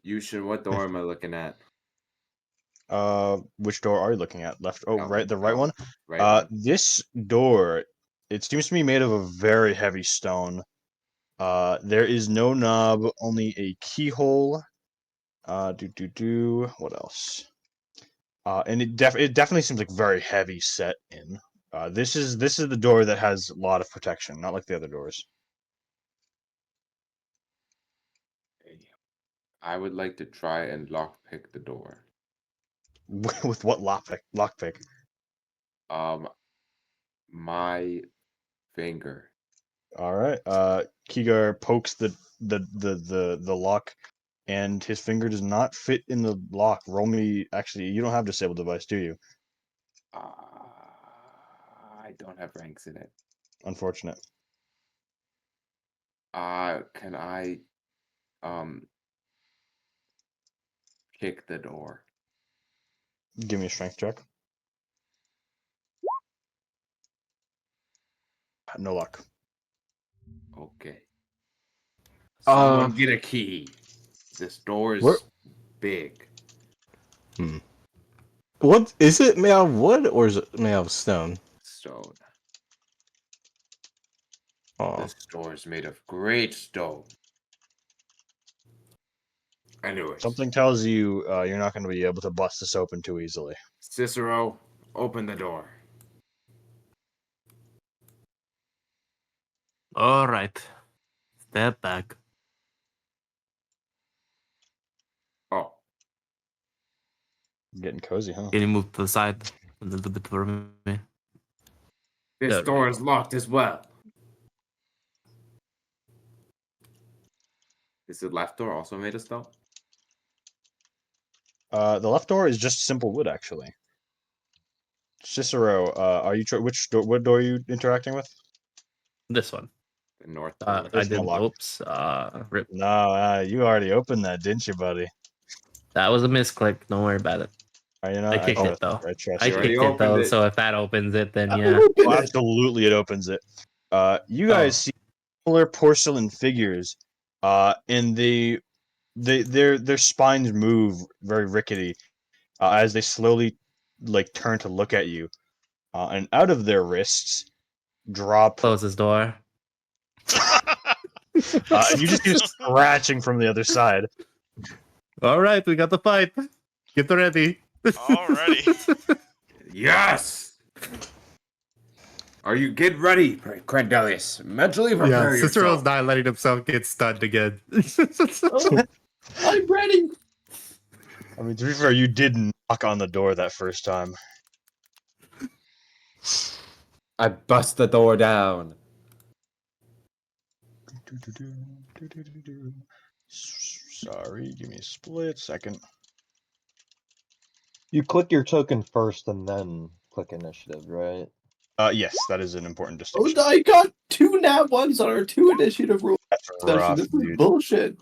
Yushin, what door am I looking at? Which door are you looking at? Left? Oh, right. The right one. Right one. This door. It seems to be made of a very heavy stone. There is no knob, only a keyhole. What else? And it definitely seems like very heavy set in. This is the door that has a lot of protection, not like the other doors. I would like to try and lockpick the door. With what lockpick? My finger. All right. Kigar pokes the lock, and his finger does not fit in the lock. Roll me. Actually, you don't have disabled device, do you? I don't have ranks in it. Unfortunate. Can I kick the door? Give me a strength check. No luck. Okay. Uh, Someone get a key. This door is Where- big. What is it? Made out of wood or is it made out of stone? Stone. Oh, This door is made of great stone. Anyways, Something tells you you're not going to be able to bust this open too easily. Cicero, open the door. All right. Step back. Oh, Getting cozy, huh? Can you move to the side a little bit for me? this There we door go. is locked as well. Is the left door also made of stone? The left door is just simple wood, actually. Cicero, are you which door? What door are you interacting with? This one. The north I door. There's no didn't. lock. Oops. Rip. No, you already opened that, didn't you, buddy? That was a misclick. Don't worry about it. You know, I kicked trust it though. you, I trust I You you. already kicked it though. opened it. So if that opens it, then I yeah. open Oh, it. absolutely, it opens it. You guys Oh. see similar porcelain figures, and their spines move very rickety as they slowly like turn to look at you, and out of their wrists drop, Close this door. and you just hear scratching from the other side. All right, we got the pipe. Get ready. Alrighty. Yes! Are you get ready, Crandelius? Mentally prepare Yeah, Cicero's yourself. not letting himself get stunned again. Oh, I'm ready. I mean, to be fair, you did knock on the door that first time. I bust the door down. Sorry, give me a split second. You click your token first and then click initiative, right? Yes, that is an important Oh, distinction. I got 2 nat ones on our 2 initiative rule That's session. rough, This is dude. bullshit.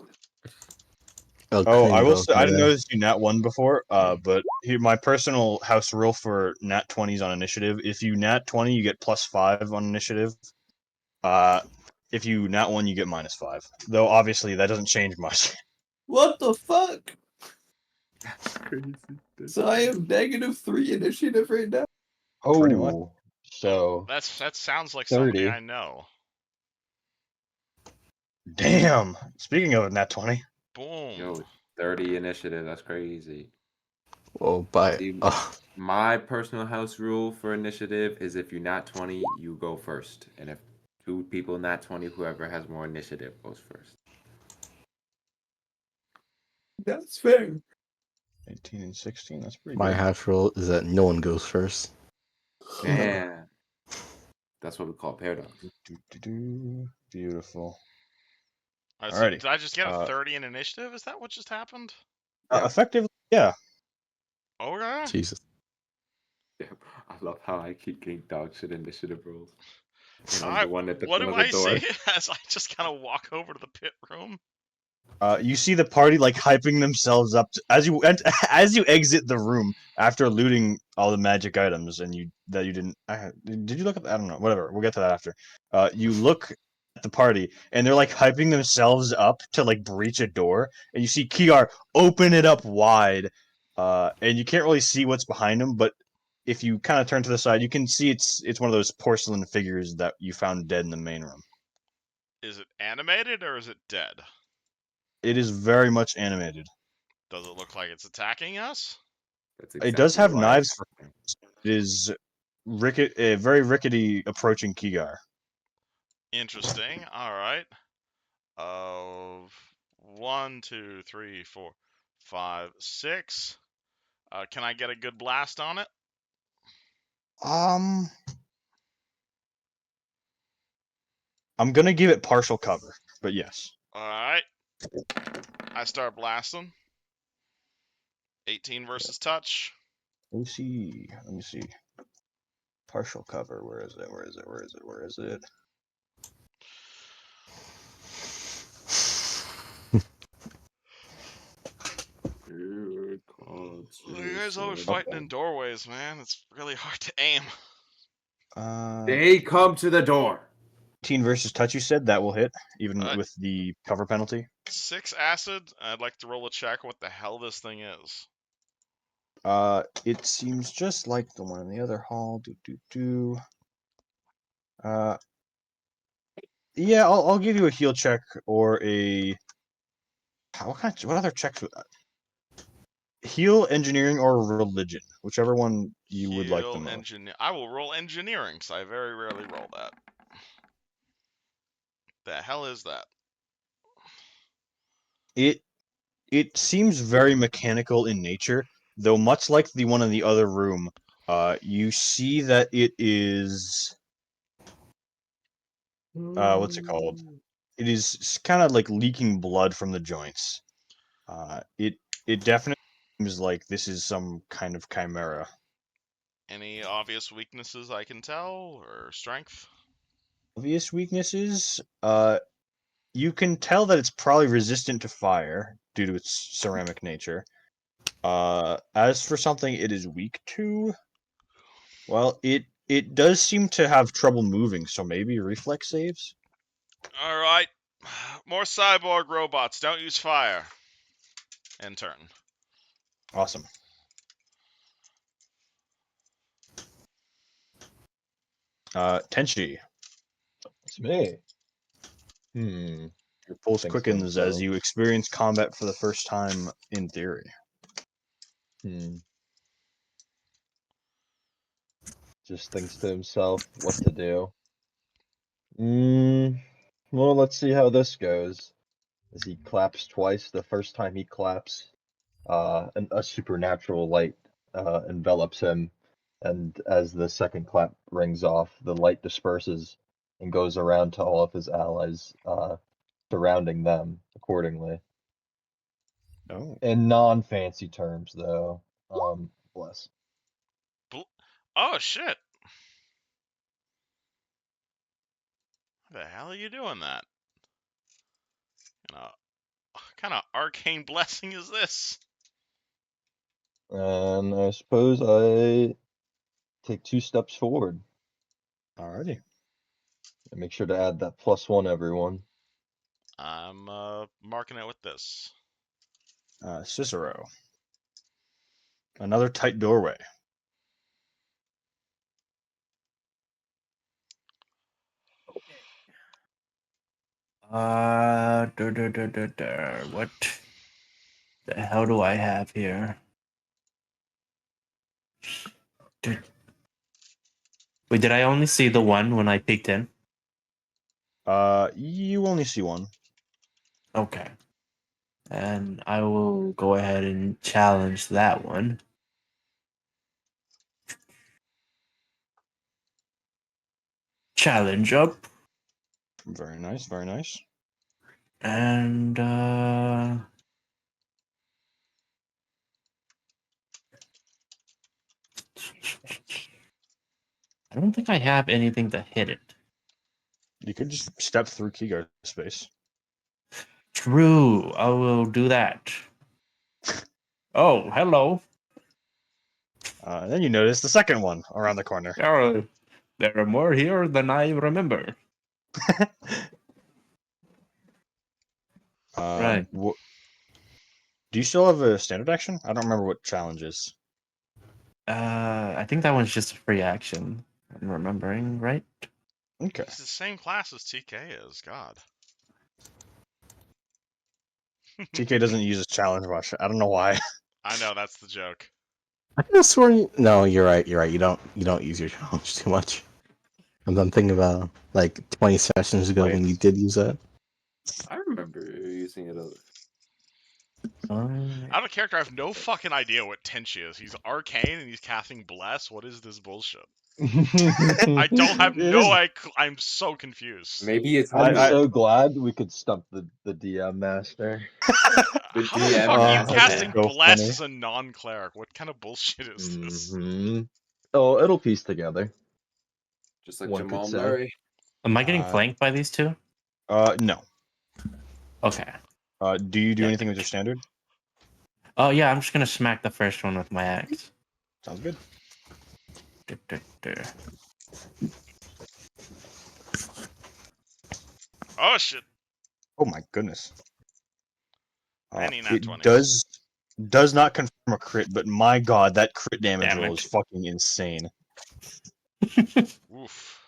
Oh, I will say I didn't know. notice you nat 1 before, but here my personal house rule for nat 20s on initiative. If you nat 20, you get +5 on initiative. If you nat 1, you get -5. Though obviously that doesn't change much. What the fuck? That's crazy. So I have -3 initiative right now. Pretty much. Oh, so That sounds like 30. somebody I know. Damn. Speaking of nat 20, Boom. Yo, 30 initiative. That's crazy. Well, by See, my personal house rule for initiative is if you're not 20, you go first. And if 2 people not 20, whoever has more initiative goes first. That's fair. 18 and 16, that's pretty my good. house rule is that no one goes first. Man. That's what we call paradox. Beautiful. Alright, so Alrighty. did I just get a 30 in initiative? Is that what just happened? Yeah. Effectively, yeah. Okay. Jesus. Yeah, I love how I keep getting dog shit initiative rolls. And I'm Alright, the one at the what front do of the I door. see as I just kind of walk over to the pit room? You see the party like hyping themselves up as you as you exit the room after looting all the magic items, and you didn't. Did you look at? I don't know. Whatever. We'll get to that after. You look at the party, and they're like hyping themselves up to like breach a door, and you see Kiar open it up wide, and you can't really see what's behind him, but if you kind of turn to the side, you can see it's one of those porcelain figures that you found dead in the main room. Is it animated or is it dead? It is very much animated. Does it look like it's attacking us? That's It does exactly have why knives for it is a very rickety approaching Kigar. Interesting. Alright. 1, 2, 3, 4, 5, 6. Can I get a good blast on it? I'm gonna give it partial cover, but yes. Alright. I start blasting. 18 versus touch. Let me see. Partial cover. Where is it? Dude, You guys always fighting in doorways, man. It's really hard to aim. They come to the door. 18 versus touch, you said that will hit, even Uh, with the cover penalty. 6 acid. I'd like to roll a check what the hell this thing is. It seems just like the one in the other hall. Yeah, I'll give you a heal check or a. What other checks? Heal, engineering, or religion, whichever one you would like the most. I will roll engineering, because I very rarely roll that. The hell is that? It seems very mechanical in nature, though much like the one in the other room, you see that it is what's it called? It is kind of like leaking blood from the joints. It definitely seems like this is some kind of chimera. Any obvious weaknesses I can tell, or strength? Obvious weaknesses? You can tell that it's probably resistant to fire due to its ceramic nature. As for something it is weak to, well, it does seem to have trouble moving, so maybe reflex saves. All right, more cyborg robots. Don't use fire. End turn. Awesome. Tenchi, It's me. Hmm. your pulse Thinks to quickens as himself. you experience combat for the first time in theory. Just thinks to himself what to do. Well, let's see how this goes. As he claps twice, the first time he claps, a supernatural light envelops him, and as the second clap rings off, the light disperses and goes around to all of his allies, surrounding them accordingly. Oh. In non-fancy terms, though. Bless. Oh shit! How the hell are you doing that? What kind of arcane blessing is this? And I suppose I take 2 steps forward. Alrighty. And make sure to add that +1, everyone. I'm marking it with this. Cicero. Another tight doorway. What the hell do I have here? Wait, did I only see the one when I peeked in? You only see one. Okay. And I will go ahead and challenge that one. Challenge up. Very nice, very nice. And I don't think I have anything to hit it. You could just step through Kigo space. True, I will do that. Oh, hello. And then you notice the second one around the corner. There are more here than I remember. Right. Do you still have a standard action? I don't remember what challenge is. I think that one's just a free action. I'm remembering, right? Okay. It's the same class as TK is. God. TK doesn't use a challenge rush. I don't know why. I know that's the joke. I could have sworn. No, you're right. You're right. You don't use your challenge too much. I'm thinking about like 20 sessions ago when you did use that. I remember using it. Out of character, I have no fucking idea what Tenchi is. He's arcane and he's casting bless. What is this bullshit? I don't have I'm so confused. Maybe it's I'm I- so glad we could stump the DM master. The How the DM fuck are you master. casting So bless funny. as a non-cleric? What kind of bullshit is this? Oh, it'll piece together. Just like One could Jamal say. Murray. Am I getting Uh, flanked by these two? No. Okay. Do you do Yeah. anything with your standard? Oh yeah, I'm just gonna smack the first one with my axe. Sounds good. Oh shit! Oh my goodness. Any nat It 20s. does not confirm a crit, but my god, that crit damage roll is Damage. fucking insane. Oof.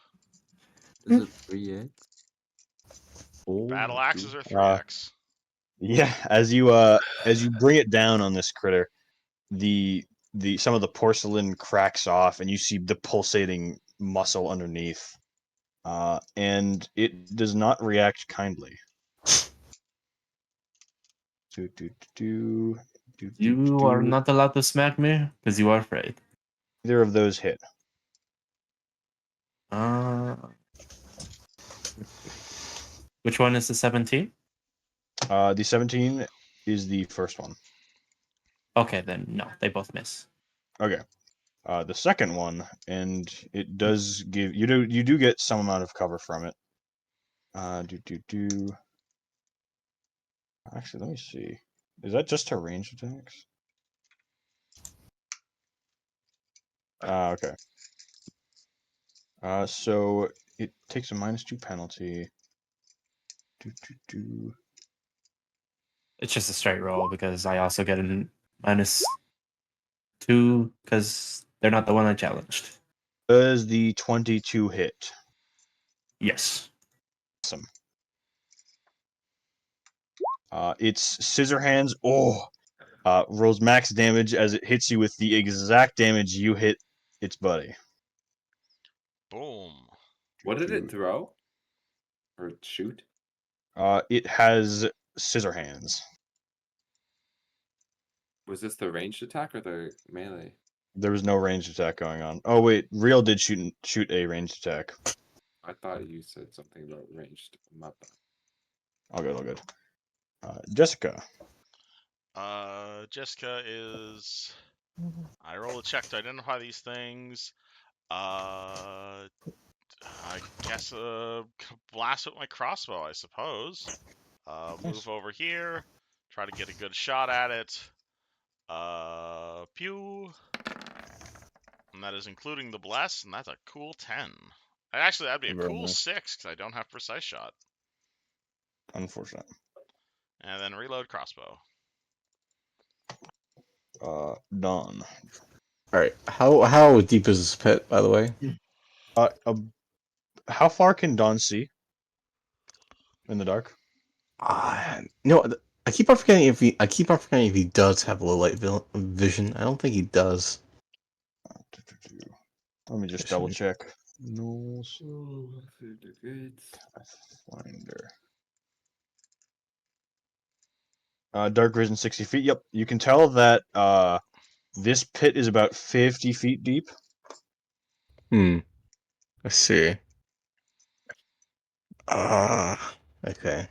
Is it 3x? Battle axes are Uh, 3x. Yeah, as you bring it down on this critter, the some of the porcelain cracks off, and you see the pulsating muscle underneath, and it does not react kindly. Do, do, do, do, do, You are do. not allowed to smack me because you are afraid. Neither of those hit. Which one is the 17? The 17 is the first one. Okay, then no, they both miss. Okay. The second one, and it does give you do get some amount of cover from it. Actually, let me see. Is that just to range attacks? Okay. So it takes a -2 penalty. It's just a straight roll because I also get a -2 because they're not the one I challenged. Does the 22 hit? Yes. Awesome. Its scissor hands. Rolls max damage as it hits you with the exact damage you hit its buddy. Boom. What did it throw? Or shoot? It has scissor hands. Was this the ranged attack or the melee? There was no ranged attack going on. Oh wait, Real did shoot a ranged attack. I thought you said something about ranged. My bad. All good, all good. Jessica. Jessica is. I roll a check to identify these things. I guess blast with my crossbow, I suppose. Move over here, try to get a good shot at it. Pew. And that is including the bless, and that's a cool 10. Actually, that'd be a Very cool nice. 6 because I don't have precise shot. Unfortunate. And then reload crossbow. Dawn. All right. How deep is this pit, by the way? How far can Dawn see in the dark? No, I keep on forgetting if he does have low light vision. I don't think he does. Let me just double check. Knowles Pathfinder. Dark vision 60 feet. Yep, you can tell that this pit is about 50 feet deep. I see. Okay.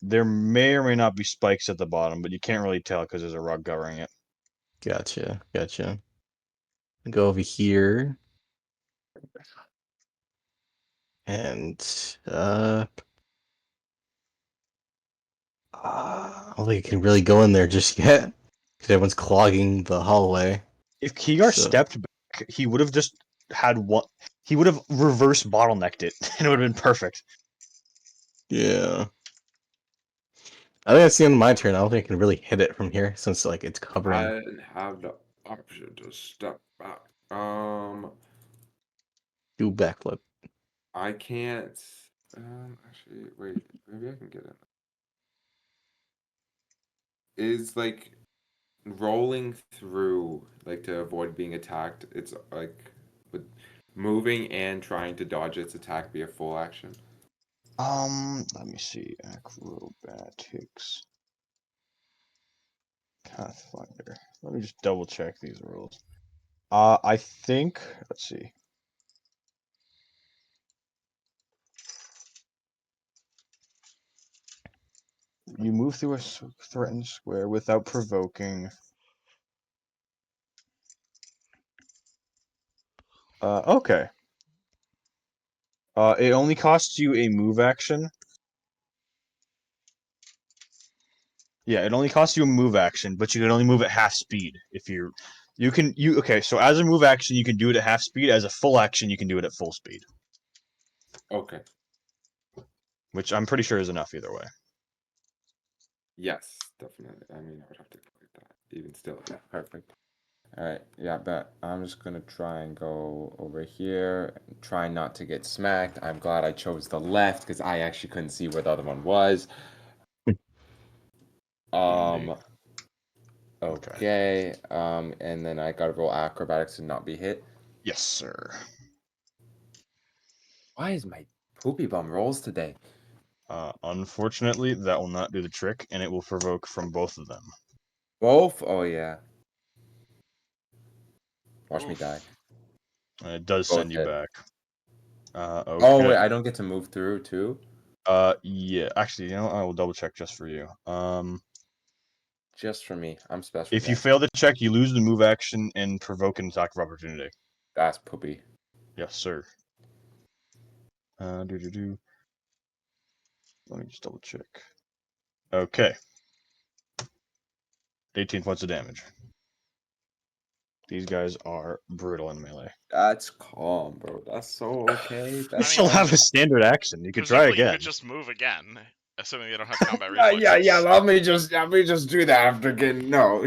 There may or may not be spikes at the bottom, but you can't really tell because there's a rug covering it. Gotcha. Go over here. And I don't think I can really go in there just yet because everyone's clogging the hallway. If Kigar So- stepped back, he would have just had one. He would have reverse bottlenecked it, and it would have been perfect. Yeah. I think that's the end of my turn. I don't think I can really hit it from here since like it's covering. I have the option to step back. Do backflip. I can't. Actually, wait. Maybe I can get it. Is like rolling through, like to avoid being attacked. It's like with moving and trying to dodge its attack be a full action. Let me see. Acrobatics. Pathfinder. Let me just double check these rules. I think. Let's see. You move through a threatened square without provoking. Okay. It only costs you a move action. Yeah, it only costs you a move action, but you can only move at half speed if you're. Okay, so as a move action, you can do it at half speed. As a full action, you can do it at full speed. Okay. which I'm pretty sure is enough either way. Yes, definitely. I mean, I would have to click that. Even still, yeah, perfect. All right, yeah, bet. I'm just gonna try and go over here and try not to get smacked. I'm glad I chose the left because I actually couldn't see where the other one was. Indeed. Okay. And then I gotta roll acrobatics to not be hit. Yes, sir. Why is my poopy bum rolls today? Unfortunately, that will not do the trick, and it will provoke from both of them. Both? Oh yeah. Watch me Oof. die. It does Both send you hit. back. Okay. Oh wait, I don't get to move through too. Yeah. Actually, you know, I will double check just for you. Just for me, I'm special. If you guys. fail the check, you lose the move action and provoke an attack of opportunity. That's poopy. Yes, sir. Let me just double check. Okay. 18 points of damage. These guys are brutal in melee. That's calm, bro. That's so okay. You That's still mean, have a standard action. You could try Presumably, you again. could just move again, assuming they don't have combat yeah, reflexes. yeah. Let me just do that after getting no.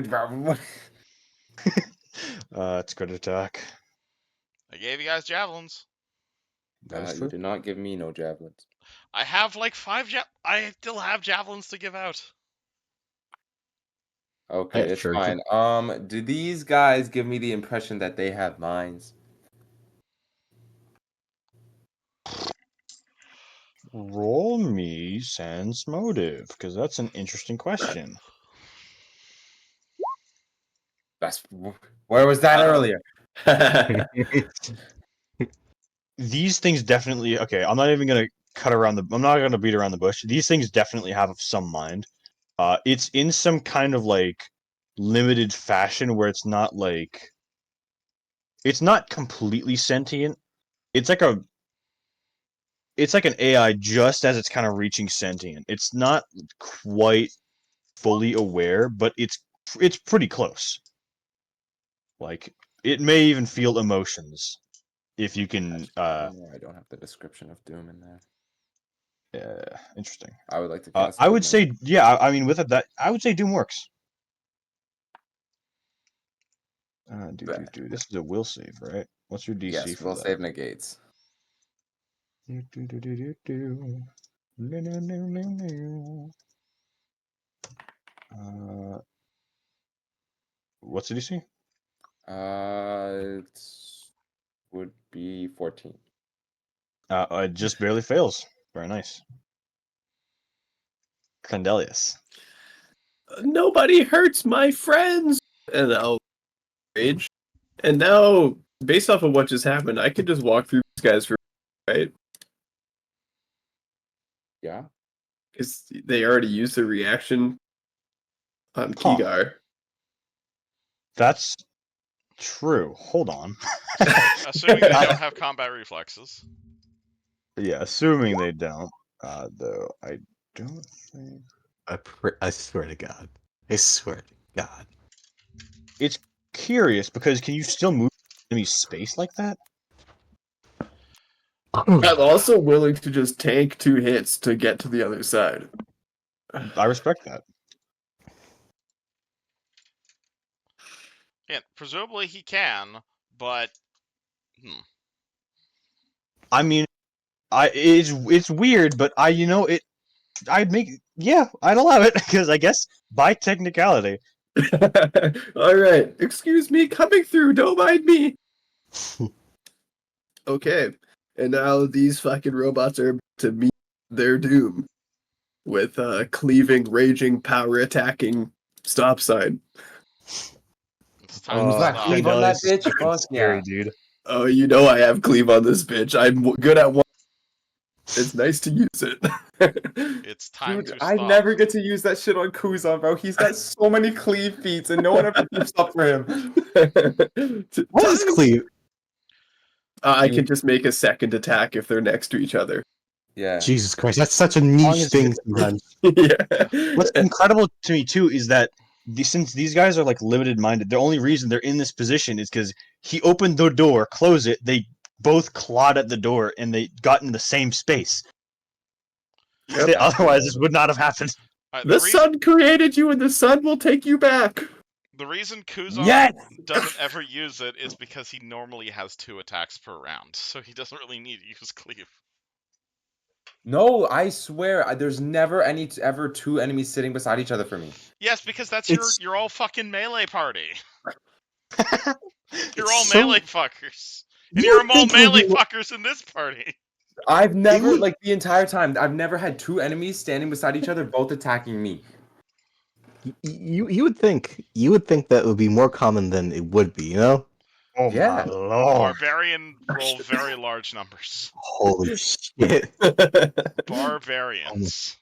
It's good attack. I gave you guys javelins. That is You true. did not give me no javelins. I have like 5 I still have javelins to give out. Okay, Yeah, it's sure. fine. Do these guys give me the impression that they have minds? Roll me sense motive, because that's an interesting question. Where was that earlier? These things definitely. Okay, I'm not even gonna I'm not gonna beat around the bush. These things definitely have some mind. It's in some kind of like limited fashion where it's not like. It's not completely sentient. It's like a. It's like an AI just as it's kind of reaching sentient. It's not quite fully aware, but it's pretty close. Like it may even feel emotions if you can. I don't have the description of Doom in there. Interesting. I would like to cast. I would Doom say, yeah. I mean, with it, that I would say Doom works. This is a will save, right? What's your DC yes, for will that? save negates. What's the DC? It would be 14. It just barely fails. Very nice. Candelius. Nobody hurts my friends, and I'll rage. And now, based off of what just happened, I could just walk through these guys for right Yeah. because they already used the reaction on Huh. Kigar. That's true. Hold on. Assuming they don't have combat reflexes. Yeah, assuming they don't. Though I don't think I swear to God. I swear to God. it's curious because can you still move enemy space like that? I'm also willing to just tank 2 hits to get to the other side. I respect that. Yeah, presumably he can, but I mean, it's weird, but I'd allow it because I guess by technicality. All right, excuse me, coming through. Don't mind me. Okay, and now these fucking robots are to meet their doom with cleaving, raging, power attacking stop sign. it's time to got stop. cleave on that Candelius is bitch? fucking Fuck scary, yeah. dude. Oh, you know I have cleave on this bitch. I'm good at one. It's nice to use it. It's time Dude, to I stop. never get to use that shit on Kuzan, bro. He's got so many cleave feats and no one ever keeps up for him. What is cleave? I can just make a second attack if they're next to each other. Yeah. Jesus Christ, that's such a long niche as thing sometimes. Yeah. What's incredible to me too is that since these guys are like limited minded, the only reason they're in this position is because he opened the door, closed it, they both clawed at the door, and they got in the same space. Yep. Otherwise, this would not have happened. The sun created you, and the sun will take you back. The reason Kuzan Yes! doesn't ever use it is because he normally has 2 attacks per round, so he doesn't really need to use cleave. No, I swear, there's never ever 2 enemies sitting beside each other for me. Yes, because that's It's- your all fucking melee party. You're It's all so- melee fuckers. And You you're all think it would melee be- fuckers in this party. I've never, would- like, the entire time, I've never had 2 enemies standing beside each other, both attacking me. You would think that it would be more common than it would be, you know? Oh Yeah. my lord! Barbarian roll very large numbers. Holy shit! Barbarians.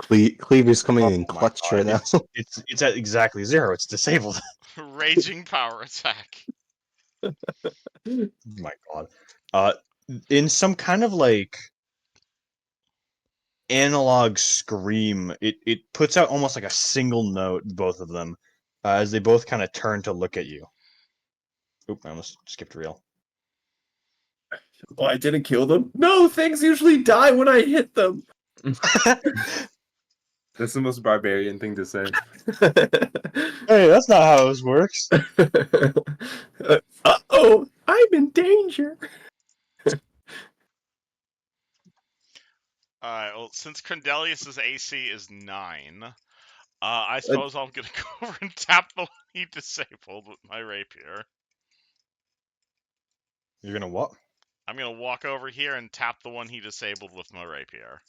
Cleaver's coming in Oh my clutch God, right now. It's at exactly 0. It's disabled. Raging power attack. Oh my god. In some kind of like analog scream, it puts out almost like a single note, both of them, as they both kind of turn to look at you. Oop, I almost skipped reel. Oh, I didn't kill them? No, things usually die when I hit them. That's the most barbarian thing to say. Hey, that's not how this works. Uh-oh, I'm in danger. Alright, well, since Crendelius' AC is 9, I suppose I'm gonna go over and tap the one he disabled with my rapier. You're gonna what? I'm gonna walk over here and tap the one he disabled with my rapier.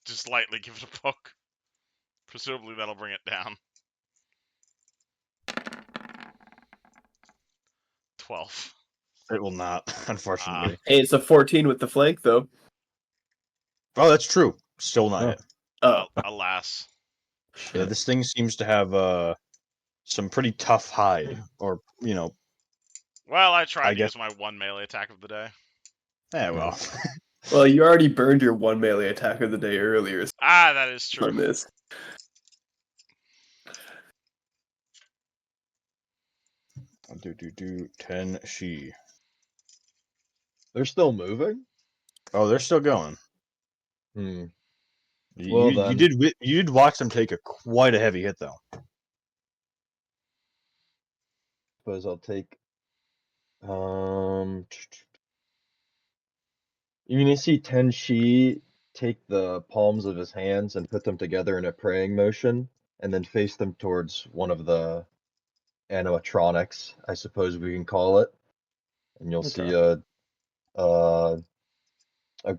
Just lightly give it a poke. Presumably that'll bring it down. 12. It will not, unfortunately. Hey, it's a 14 with the flank, though. Oh, that's true. Still not Oh. it. Oh, Alas. Yeah, this thing seems to have some pretty tough hide, or Well, I tried I to guess- use my 1 melee attack of the day. Yeah, well. well, you already burned your 1 melee attack of the day earlier Ah, that is true. on this. Do 10 she. They're still moving? Oh, they're still going. Hmm. You, Well, you then. did watch them take quite a heavy hit though. Suppose I'll take. You can see Tenshi take the palms of his hands and put them together in a praying motion, and then face them towards one of the animatronics, I suppose we can call it. And you'll see a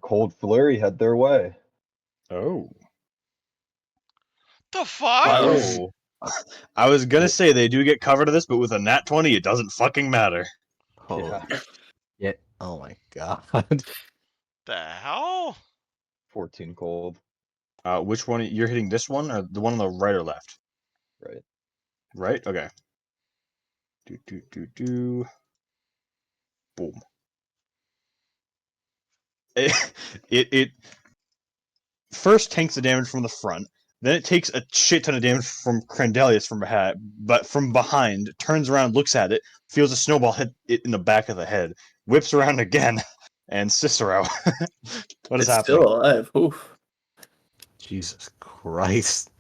cold flurry head their way. Oh. The fuck? Oh. I was gonna say they do get covered of this, but with a nat 20, it doesn't fucking matter. Holy Yeah. shit! Oh my god! The hell? 14 cold, Which one you're hitting? This one or the one on the right or left? right? Right. Okay. Do. Boom. It first tanks the damage from the front, then it takes a shit ton of damage from Crendelius but from behind, turns around, looks at it, feels a snowball hit it in the back of the head, whips around again, and Cicero. What is It's happening? still alive. Oof. Jesus Christ!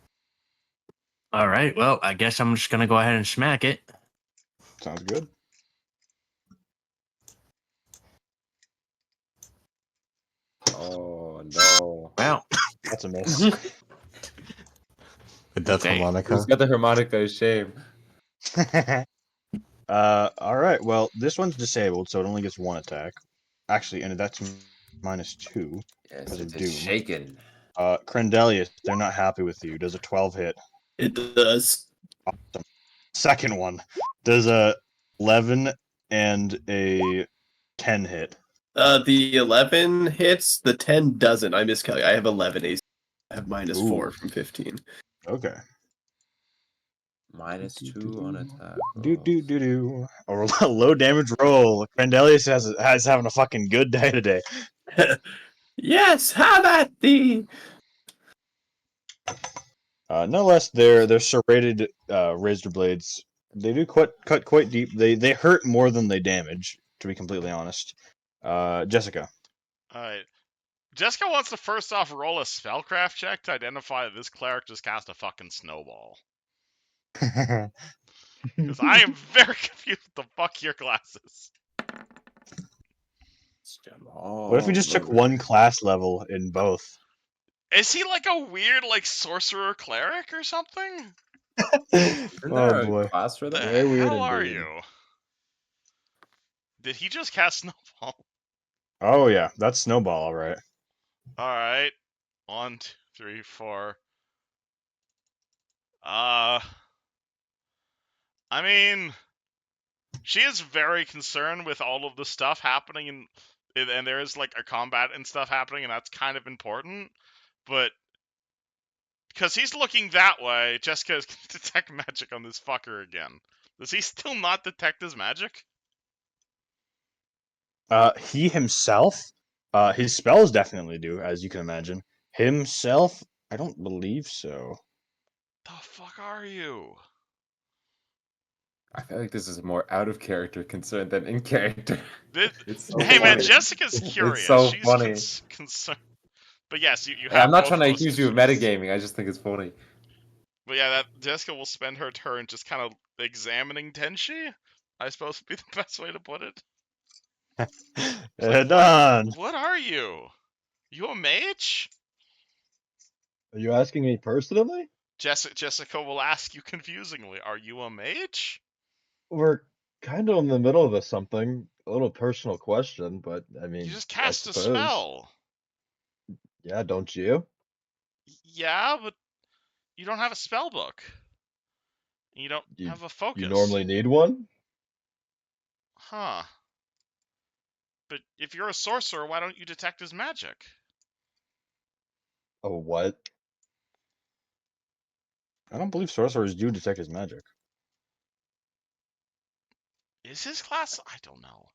All right. Well, I guess I'm just gonna go ahead and smack it. Sounds good. Oh, no. Well, That's a miss. The death Okay. harmonica. Who's got the harmonica? Shame. All right. Well, this one's disabled, so it only gets 1 attack. Actually, and that's -2. Yes, Because of it's Doom. shaken. Crendelius, they're not happy with you. Does a 12 hit? It does. Second one does a 11 and a 10 hit. The 11 hits, the 10 doesn't. I miscalculated. I have 11 AC. I have -4 Ooh. from 15. Okay. -2 on attack. Do. A low damage roll. Crendelius has having a fucking good day today. Yes, have at thee! Nonetheless, they're serrated razor blades. They do cut quite deep. They hurt more than they damage, to be completely honest. Jessica. Alright. Jessica wants to first off roll a spellcraft check to identify that this cleric just cast a fucking snowball. Because I am very confused with the fuck your classes. What if we just took one class level in both? Is he like a weird, like, sorcerer cleric or something? Isn't there Oh a boy. class for The that? Very weird hell are indeed. you? Did he just cast snowball? Oh yeah, that's snowball, all right. Alright. 1, 2, 3, 4. I mean, she is very concerned with all of the stuff happening, and there is like a combat and stuff happening, and that's kind of important. But because he's looking that way, Jessica is going to detect magic on this fucker again. Does he still not detect his magic? He himself, his spells definitely do, as you can imagine. Himself, I don't believe so. The fuck are you? I feel like this is more out of character concern than in character. This, It's so hey man, funny. Jessica's curious. It's so She's funny. concerned. But yes, you Hey, have I'm not both trying to those accuse you of issues. metagaming. I just think it's funny. But yeah, that Jessica will spend her turn just kind of examining Tenshi. I suppose would be the best way to put it. It's like, Done. what are you? You a mage? Are you asking me personally? Jessica will ask you confusingly, are you a mage? We're kind of in the middle of something. A little personal question, but I You mean, just I cast a suppose. spell. Yeah, don't you? Yeah, but you don't have a spell book. You don't You have a focus. you normally need one? Huh. But if you're a sorcerer, why don't you detect his magic? Oh, what? I don't believe sorcerers do detect his magic. Is his class? I don't know.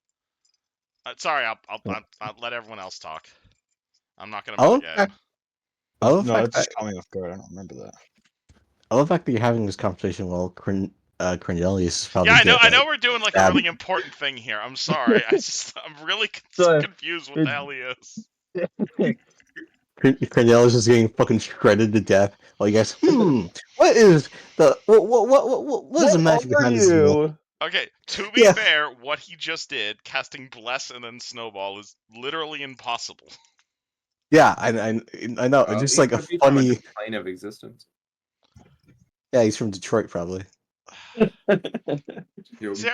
Sorry, I'll let everyone else talk. I'm not gonna Oh, metagame. I love the No, fact that just caught me off guard. I don't remember that. I love the fact that you're having this conversation while Cornelius probably Yeah, get I know we're doing like a stabbed. really important thing here. I'm sorry. I'm really So, confused what the hell he is. Cornelius is getting fucking shredded to death. While you guys, what is the what is the magic are behind this wall? you? Okay, to be Yeah. fair, what he just did, casting Bless and then Snowball, is literally impossible. Yeah, I know. It's just He like a could be from a funny. different plane of existence. Yeah, he's from Detroit, probably. See, I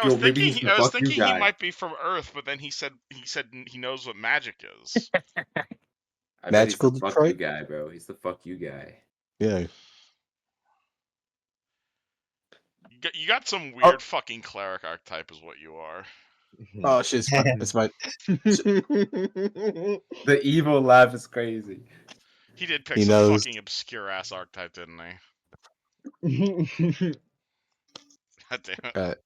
was Maybe he's thinking, the I was fuck you thinking he guy. might be from Earth, but then he said he knows what magic is. I bet he's the Magical fuck you Detroit. guy, bro. He's the fuck you guy. Yeah. You got some weird fucking cleric archetype, is what you are. Oh shit! It's my. The evil laugh is crazy. He did pick He some knows. fucking obscure ass archetype, didn't he? God damn it.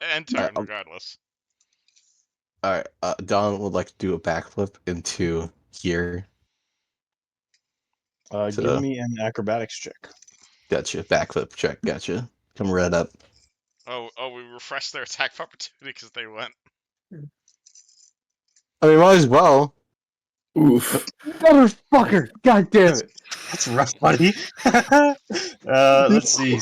And turn, regardless. All right. Don would like to do a backflip into here. Give me an acrobatics check. Gotcha. Backflip check. Gotcha. Come right up. Oh, we refreshed their attack of opportunity because they went. I mean, might as well. Oof. Motherfucker! God damn it! That's rough, buddy. Let's see.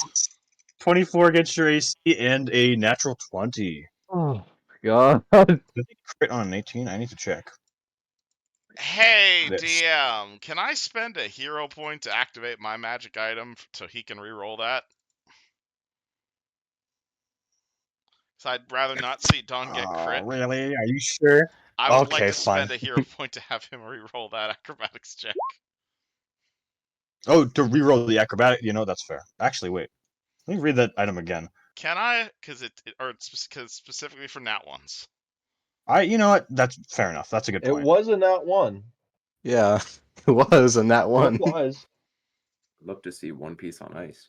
24 gets your AC and a natural 20. Oh god. Did they crit on an 18? I need to check. Hey, This. DM, can I spend a hero point to activate my magic item so he can reroll that? So I'd rather not see Don get crit. Really? Are you sure? I would like Okay, to spend fine. a hero point to have him reroll that acrobatics check. Oh, to reroll the acrobatic. That's fair. Actually, wait. Let me read that item again. Can I? Because because specifically for nat ones. You know what? That's fair enough. That's a good It point. wasn't that one. Yeah, it was on that No one. flies. Love to see One Piece on ice.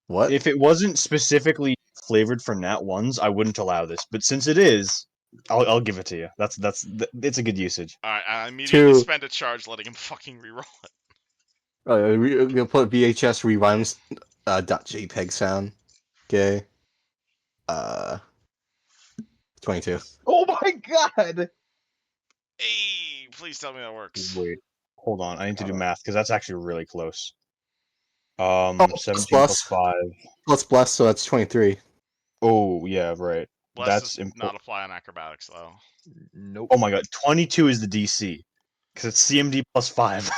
What? If it wasn't specifically flavored for nat ones, I wouldn't allow this. But since it is, I'll give it to you. It's a good usage. All right, I immediately Two. spend a charge letting him fucking reroll it. Oh, we're gonna put VHS rewinds .jpeg sound. Okay. 22. Oh my god! Hey, Please tell me that works. Wait, hold on. I need to do Uh, math because that's actually really close. plus 17 plus plus 5. plus bless, so that's 23. Oh, yeah, right. Bless That's does not important. apply on acrobatics though. Nope. Oh my god, 22 is the DC. Because it's CMD plus 5.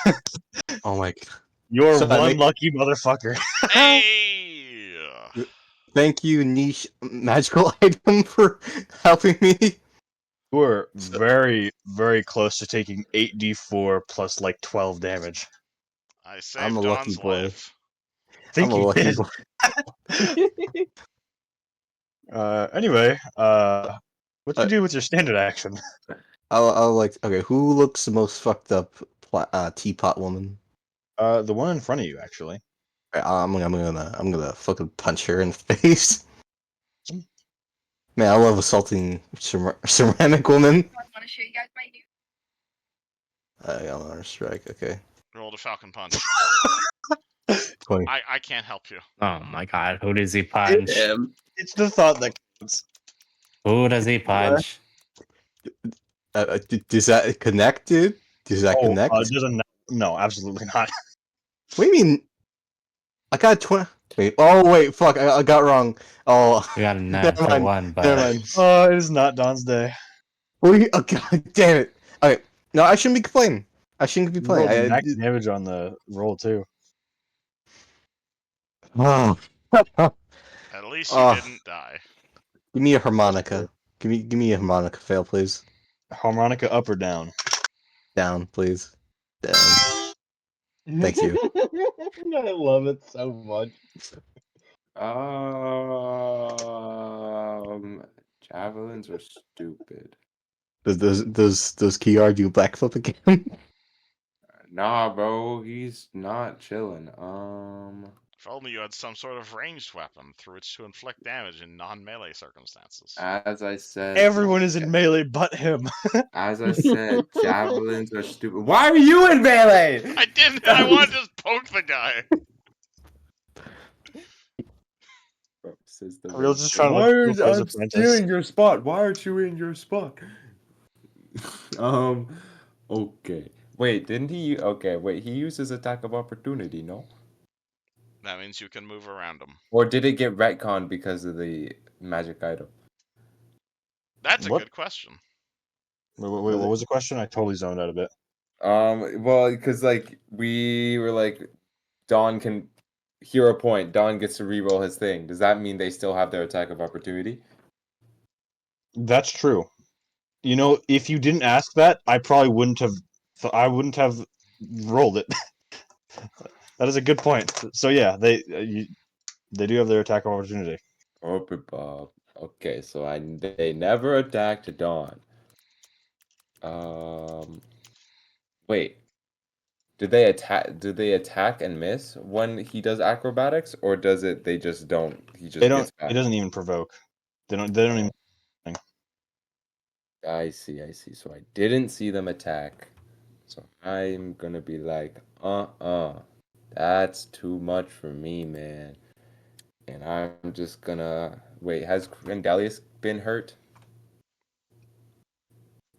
Oh my god. You're So I one make- lucky motherfucker. Hey! Thank you, niche magical item, for helping me. You were very, very close to taking 8d4 plus like 12 damage. I I'm saved a lucky Dawn's boy. life. I I'm think a you lucky did. boy. Anyway, what you Uh, do with your standard action? I'll like. Okay, who looks the most fucked up? Teapot woman. The one in front of you, actually. I'm gonna fucking punch her in the face. Man, I love assaulting ceramic women. I want to show you guys my new. I got on her strike. Okay, Rolled a falcon punch. 20. I can't help you. Oh my god, who does he punch? Damn. It's the thought that counts. Who does he punch? Does that connect, dude? Does that connect? No, absolutely not. What do you mean? I got 20. Wait. Oh wait. Fuck. I got wrong. Oh. We got a Never natural mind. one, but Never mind. It is not Dawn's day. Oh god damn it. Okay. No, I shouldn't be complaining. I shouldn't be You rolled complaining. max damage on the roll too. Oh. At least you Oh. didn't die. Give me a harmonica. Give me a harmonica fail, please. Harmonica up or down? Down, please. Down. Thank you. I love it so much. Javelins are stupid. Does Kiar do backflip again? Nah, bro, he's not chilling. If only you had some sort of ranged weapon through which to inflict damage in non-melee circumstances. As I said, Everyone is in melee but him. as I said, javelins are stupid. Why are you in melee? I didn't. I wanted to just poke the guy. Bro, says the Real's one- just trying to Why look are cool for his I'm apprentice. stealing your spot? Why aren't you in your spot? Okay. Wait, didn't he? Okay, wait. He used his attack of opportunity, no? That means you can move around him. Or did it get retconned because of the magic item? That's a What? good question. Wait, what was the question? I totally zoned out a bit. Well, because like we were like, Dawn can hero point. Dawn gets to reroll his thing. Does that mean they still have their attack of opportunity? That's true. You know, if you didn't ask that, I probably wouldn't have. I wouldn't have rolled it. That is a good point. So yeah, they do have their attack of opportunity. Oh, Bob. Okay, so they never attacked Dawn. Wait. Do they attack and miss when he does acrobatics, or does it they just don't? He just They don't. gets back. It doesn't even provoke. They don't. They don't even. I see. So I didn't see them attack. So I'm gonna be like, that's too much for me, man. And I'm just gonna wait. Has Grandelius been hurt?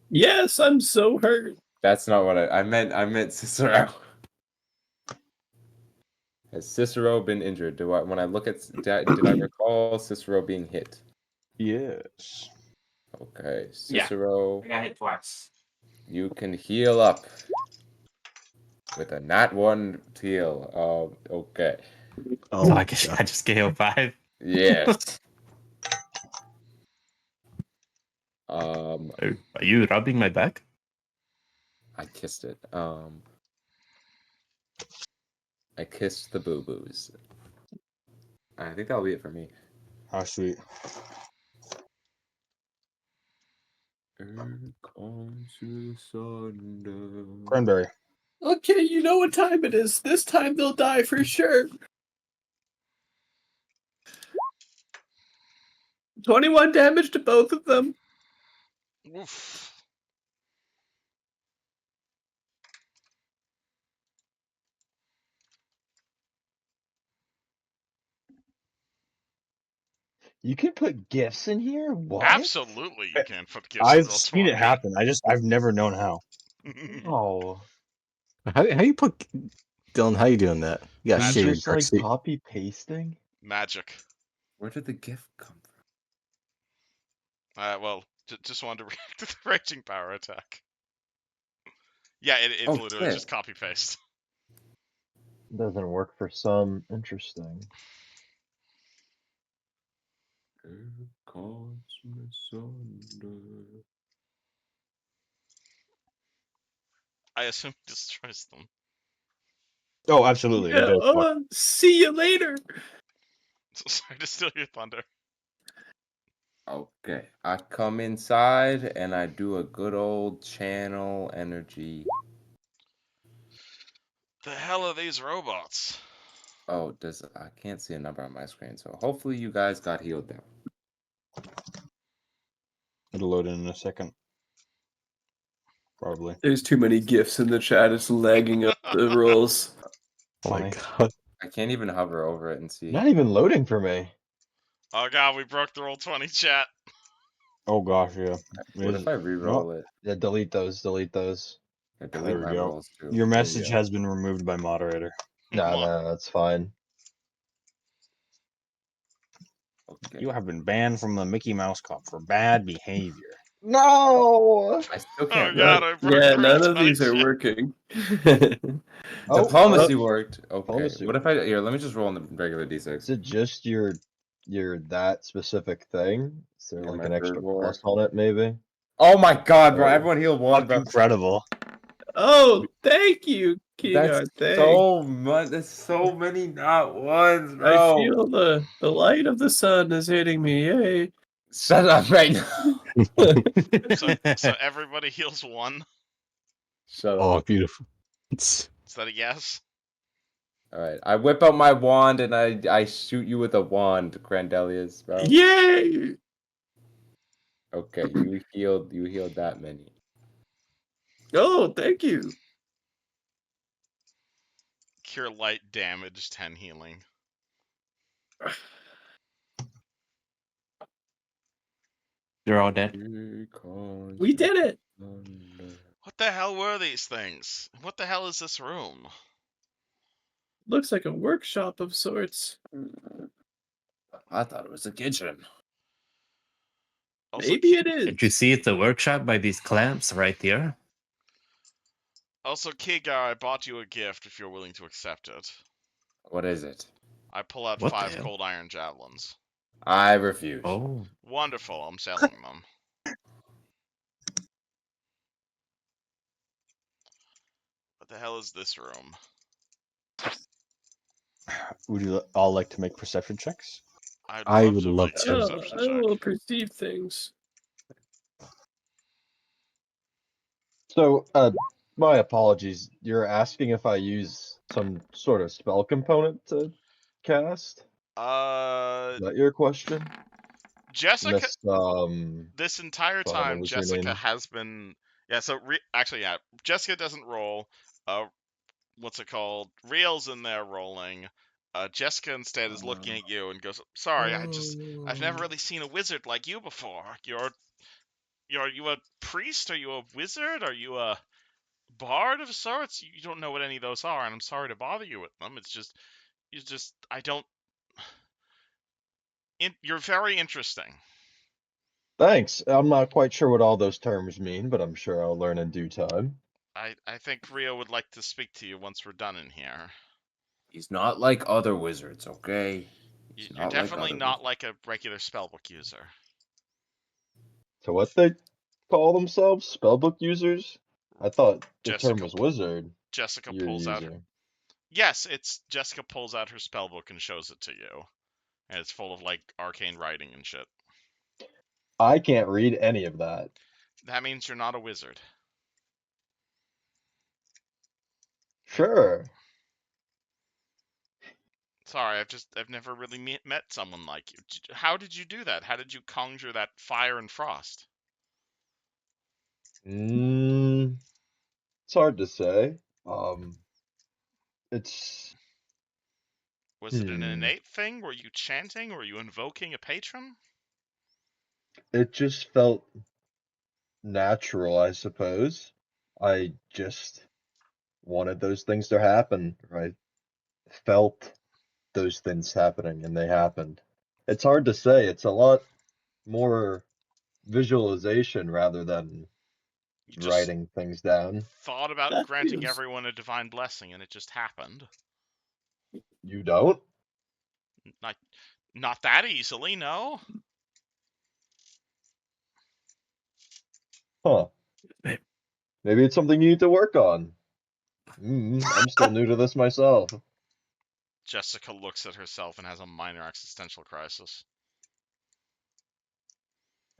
Yes, I'm so hurt. That's not what I meant. I meant Cicero. Has Cicero been injured? When I look at did I recall Cicero being hit? Yes. Okay, Yeah. Cicero, I got hit twice. you can heal up with a nat 1 heal. Okay. Oh, So I guess I just get heal 5. Yes. Are you rubbing my back? I kissed it. I kissed the boo-boos. I think that'll be it for me. How sweet. Cranberry. Okay, you know what time it is. This time they'll die for sure. 21 damage to both of them. Oof. You can put gifts in here? What? Absolutely, you can't put gifts in I've roll seen it 20. happen. I've never known how. Oh, How you put Dylan? How you doing that? You got are you Magic. shitty just dark like suit. copy pasting? Magic. Where did the gift come Well, just wanted to react to the raging power attack. Yeah, it's Oh, literally shit. just copy paste. Doesn't work for some. Interesting. I assume it destroys them. Oh, absolutely. It Yeah, does. see you later. Sorry to steal your thunder. Okay, I come inside and I do a good old channel energy. The hell are these robots? Oh, I can't see a number on my screen, so hopefully you guys got healed down. It'll load in a second. Probably. There's too many gifs in the chat. It's lagging up the rolls. Oh my Funny. god. I can't even hover over it and see. Not even loading for me. Oh god, we broke the roll 20 chat. Oh gosh, yeah. What if I re-roll it? Yeah, delete those. Delete those. I There delete we my go. rolls too. Your There you message go. has been removed by moderator. No, no, that's fine. Okay. You have been banned from the Mickey Mouse Club for bad behavior. No. I still Oh can't god, read. I broke Yeah, the roll none of 20 these are chat. working. Oh, Diplomacy worked. Okay. Diplomacy What if I here? Let me just roll on the regular d6. Is it just your that specific thing? Is there Yeah, like my an extra third war. plus on it, maybe? Oh my god, bro! Oh. Everyone healed one, bro. Incredible. Oh, thank you, King That's Arthur. so much. That's so many not ones, I bro. feel the light of the sun is hitting me. Yay! Shut up right now. So everybody heals 1. Shut Oh, up. beautiful. Is that a yes? All right, I whip out my wand and I shoot you with a wand, Grandelius, bro. Yay! Okay, you healed that many. Oh, thank you. Cure light damage, 10 healing. You're all dead. We did it. What the hell were these things? What the hell is this room? Looks like a workshop of sorts. I thought it was a kitchen. Also, Maybe it Did you is. see it's a workshop by these clamps right there? Also, Kigar, I bought you a gift if you're willing to accept it. What is it? I pull out What the 5 hell? cold iron javelins. I refuse. Oh. Wonderful, I'm selling them. What the hell is this room? Would you all like to make perception checks? I I'd would to love make a to. perception I will check. perceive things. So, my apologies. You're asking if I use some sort of spell component to cast? Is that your question? Jessica, Miss, this entire fuck, what time, was your Jessica name? has been. Yeah, so actually, yeah, Jessica doesn't roll. What's it called? Riel's in there rolling. Jessica instead is looking at you and goes, "Sorry, I've never really seen a wizard like you before. Are you a priest? Are you a wizard? Are you a bard of sorts? You don't know what any of those are, and I'm sorry to bother you with them. I don't. You're very interesting." Thanks. I'm not quite sure what all those terms mean, but I'm sure I'll learn in due time. I think Rio would like to speak to you once we're done in here. He's not like other wizards, okay? You're definitely not like a regular spellbook user. So what they call themselves? Spellbook users? I thought the term Jessica was wizard. Jessica You're pulls out. using. Yes, it's Jessica pulls out her spellbook and shows it to you, and it's full of like arcane writing and shit. I can't read any of that. That means you're not a wizard. Sure. Sorry, I've never really met someone like you. How did you do that? How did you conjure that fire and frost? It's hard to say. It's Was it an innate thing? Were you chanting? Were you invoking a patron? it just felt natural, I suppose. I just wanted those things to happen. I felt those things happening, and they happened. It's hard to say. It's a lot more visualization rather than You just writing things down. thought about That granting feels- everyone a divine blessing, and it just happened. You don't? Not that easily, no. Huh. Maybe it's something you need to work on. I'm still new to this myself. Jessica looks at herself and has a minor existential crisis.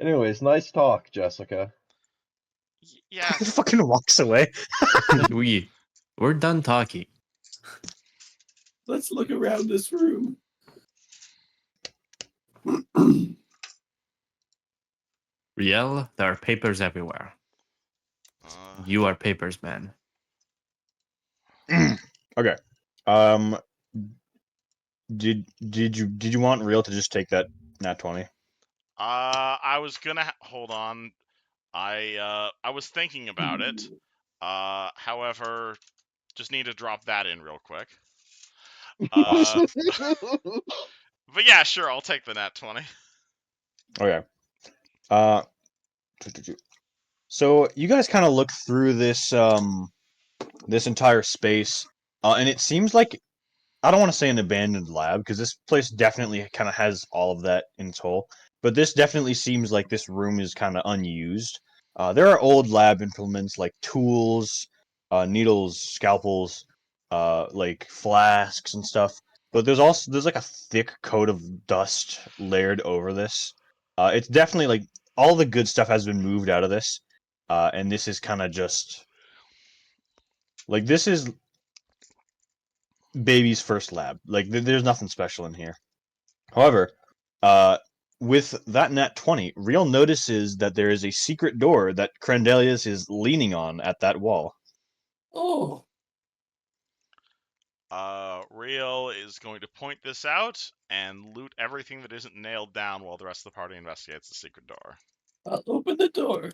Anyways, nice talk, Jessica. Yeah, Fucking walks away. We're done talking. Let's look around this room. Riel, there are papers everywhere. You are papers, man. Okay. Did you want Real to just take that nat 20? I was gonna hold on. I was thinking about it. However, just need to drop that in real quick. But yeah, sure, I'll take the nat 20. Okay. So you guys kind of look through this this entire space, and it seems like, I don't want to say an abandoned lab, because this place definitely kind of has all of that in its whole, but this definitely seems like this room is kind of unused. There are old lab implements like tools, needles, scalpels, like flasks and stuff, but there's like a thick coat of dust layered over this. It's definitely like all the good stuff has been moved out of this, and this is kind of just like, this is baby's first lab. Like there's nothing special in here. However, uh, with that nat 20, Real notices that there is a secret door that Crandelius is leaning on at that wall. Oh, Real is going to point this out and loot everything that isn't nailed down while the rest of the party investigates the secret door. I'll open the door.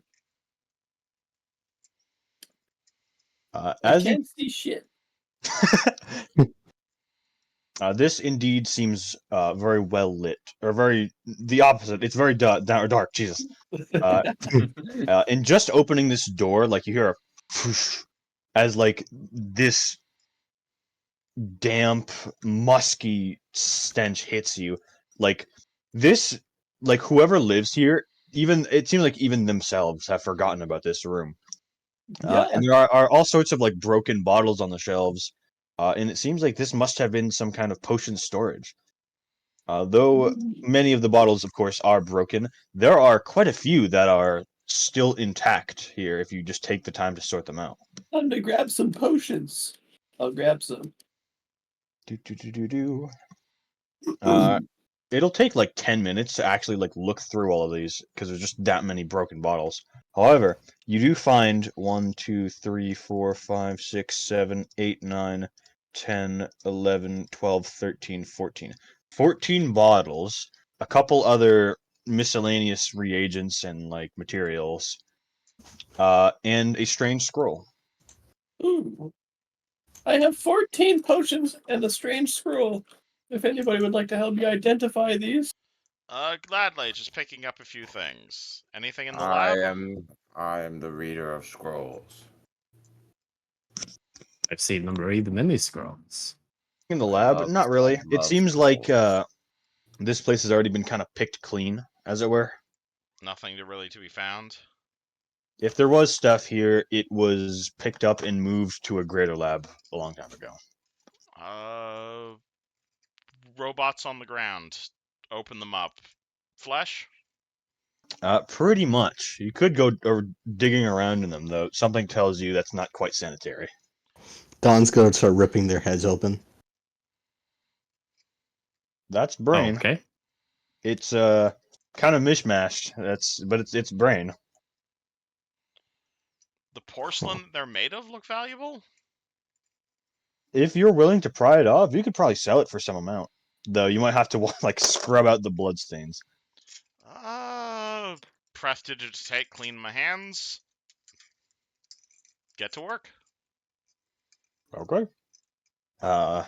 I As you can't see shit. this indeed seems very well lit, or very the opposite. It's very dark. Jesus. And just opening this door, like you hear a whoosh, as like this damp, musky stench hits you. Like this, like whoever lives here, even it seems like even themselves have forgotten about this room. Yeah. And there are all sorts of like broken bottles on the shelves, and it seems like this must have been some kind of potion storage. Though many of the bottles, of course, are broken, there are quite a few that are still intact here if you just take the time to sort them out. Time to grab some potions. I'll grab some. Do. It'll take like 10 minutes to actually like look through all of these because there's just that many broken bottles. However, you do find 1, 2, 3, 4, 5, 6, 7, 8, 9, 10, 11, 12, 13, 14. 14 bottles, a couple other miscellaneous reagents and like materials, and a strange scroll. Ooh. I have 14 potions and a strange scroll. If anybody would like to help me identify these. Gladly, just picking up a few things. Anything in the I lab? am the reader of scrolls. I've seen them read the mini scrolls. In the I lab, love- not really. I It love seems like scrolls. this place has already been kind of picked clean, as it were. Nothing to be found. If there was stuff here, it was picked up and moved to a greater lab a long time ago. Robots on the ground. Open them up. Flesh? Pretty much. You could go digging around in them, though. Something tells you that's not quite sanitary. Don's gonna start ripping their heads open. That's brain. Okay. It's kind of mishmashed. But it's brain. The porcelain they're made of look valuable? If you're willing to pry it off, you could probably sell it for some amount. Though you might have to like scrub out the bloodstains. Prestidigitate, clean my hands. get to work. Okay. A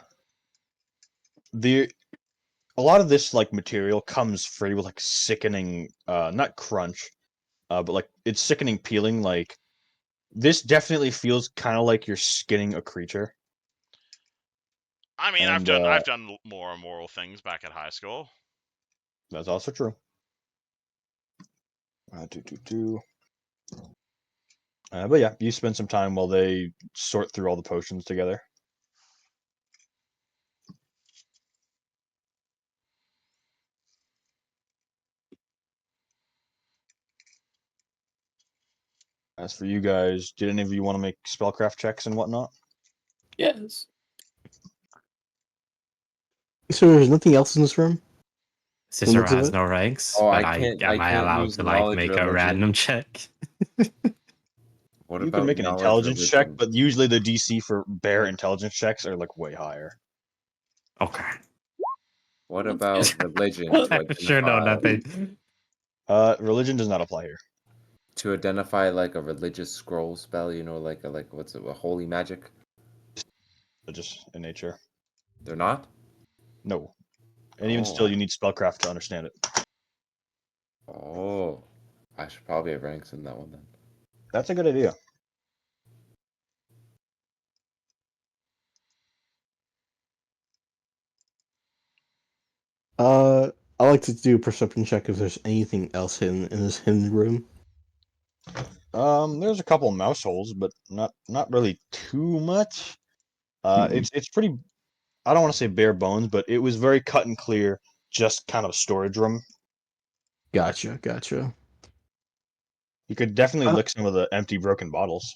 lot of this like material comes free with like sickening, not crunch, but like it's sickening peeling. Like this definitely feels kind of like you're skinning a creature. I mean, And, I've done more immoral things back at high school. That's also true. But yeah, you spend some time while they sort through all the potions together. As for you guys, did any of you want to make spellcraft checks and whatnot? Yes. So there's nothing else in this room? Cicero looks of has it? no ranks, Oh, but I can't. I am I can't allowed use to like knowledge make a religion. random check? What You can about make an knowledge intelligence check, religion? but usually the DC for bare intelligence checks are like way higher. Okay. What about religion Well, to Sure, no, identify nothing. Religion does not apply here. like a religious scroll spell? You know, like what's it? A holy magic? Just in nature. They're not. No. And even Oh, still, you need spellcraft to understand it. oh, I should probably have ranks in that one then. That's a good idea. I like to do a perception check if there's anything else hidden in this hidden room. There's a couple mouse holes, but not really too much. It's pretty. I don't want to say bare bones, but it was very cut and clear. Just kind of a storage room. Gotcha. You could definitely lick some of the empty, broken bottles.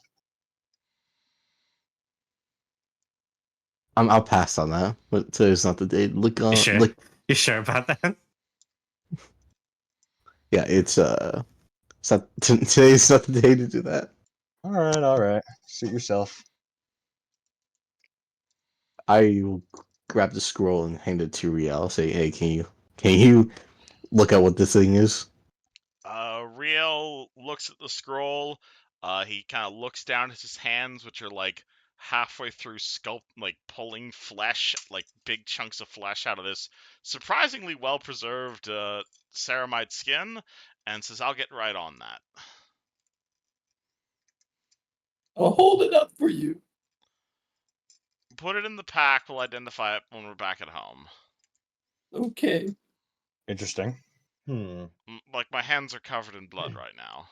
I'll pass on that. But today's not the day. Look You on. sure? Look. You sure about that? Yeah, it's not, today's not the day to do that. All right. Suit yourself. I will grab the scroll and hand it to Riel. Say, hey, can you look at what this thing is? Riel looks at the scroll. He kind of looks down at his hands, which are like halfway through like pulling flesh, like big chunks of flesh out of this surprisingly well preserved ceramide skin, and says, "I'll get right on that." I'll hold it up for you. Put it in the pack. We'll identify it when we're back at home. Okay. Interesting. Like my hands are covered in blood right now.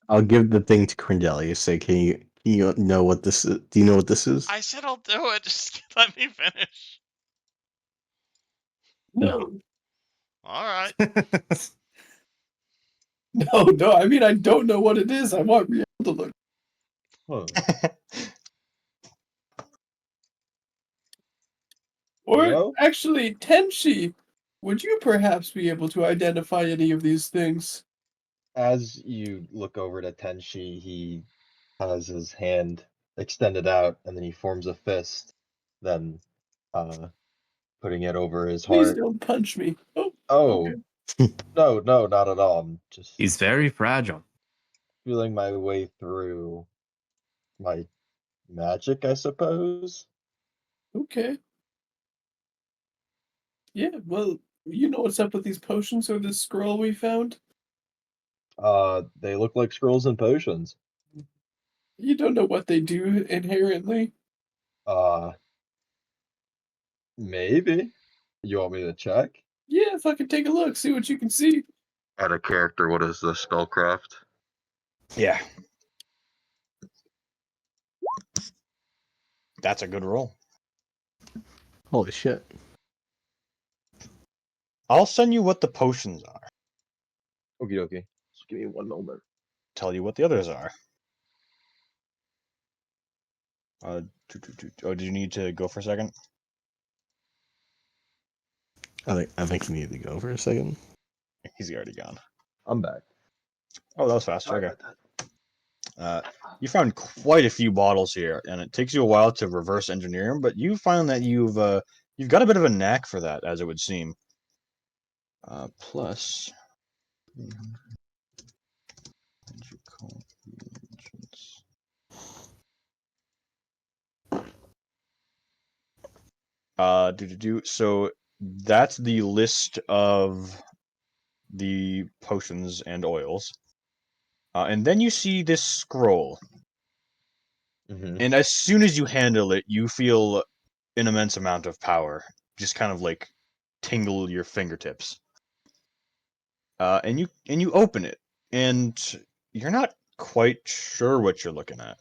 I'll give the thing to Crendelia. Say, can you know what this is? Do you know what this is? I said I'll do it. Just let me finish. No. All right. No. I mean, I don't know what it is. I want Riel to look. Or Rio? actually, Tenshi, would you perhaps be able to identify any of these things? As you look over to Tenshi, he has his hand extended out, and then he forms a fist, then putting it over his Please heart. don't punch me. Oh, Oh, okay. no, not at all. I'm just He's very fragile. feeling my way through my magic, I suppose. Okay. Yeah, well, you know what's up with these potions or this scroll we found? They look like scrolls and potions. You don't know what they do inherently. Uh, maybe. You want me to check? Yeah, fucking take a look, see what you can see. Add a character, what is the spellcraft? Yeah. That's a good roll. Holy shit. I'll send you what the potions are. Okie dokie. Just give me one moment. Tell you what the others are. Oh, did you need to go for a second? I think you need to go for a second. He's already gone. I'm back. Oh, that was fast. Sorry Okay. about that. You found quite a few bottles here, and it takes you a while to reverse engineer them, but you found that you've got a bit of a knack for that, as it would seem. Plus 300 magical reagents. So that's the list of the potions and oils. And then you see this scroll. Mm-hmm. And as soon as you handle it, you feel an immense amount of power just kind of like tingle your fingertips. And you open it, and you're not quite sure what you're looking at.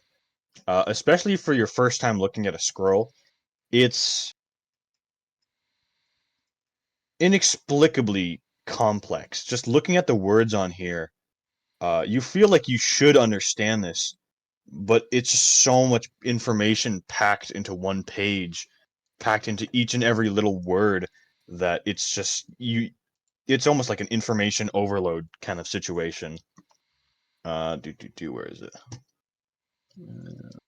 Especially for your first time looking at a scroll, it's inexplicably complex. Just looking at the words on here, you feel like you should understand this, but it's just so much information packed into one page, packed into each and every little word that it's just you. It's almost like an information overload kind of situation. Where is it?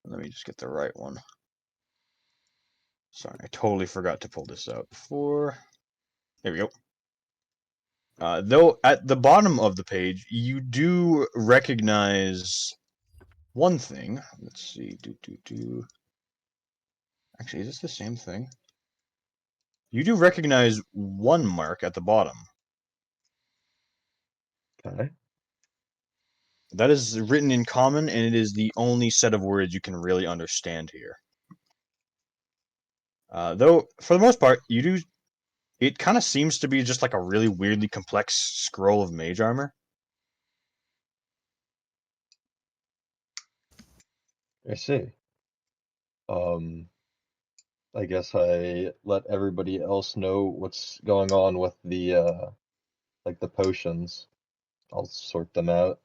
Let me just get the right one. Sorry, I totally forgot to pull this out before. There we go. Though at the bottom of the page, you do recognize one thing. Let's see. Actually, is this the same thing? You do recognize one mark at the bottom. Okay. That is written in common, and it is the only set of words you can really understand here. Though, for the most part, you do. It kind of seems to be just like a really weirdly complex scroll of mage armor. I see. I guess I let everybody else know what's going on with the like the potions. I'll sort them out.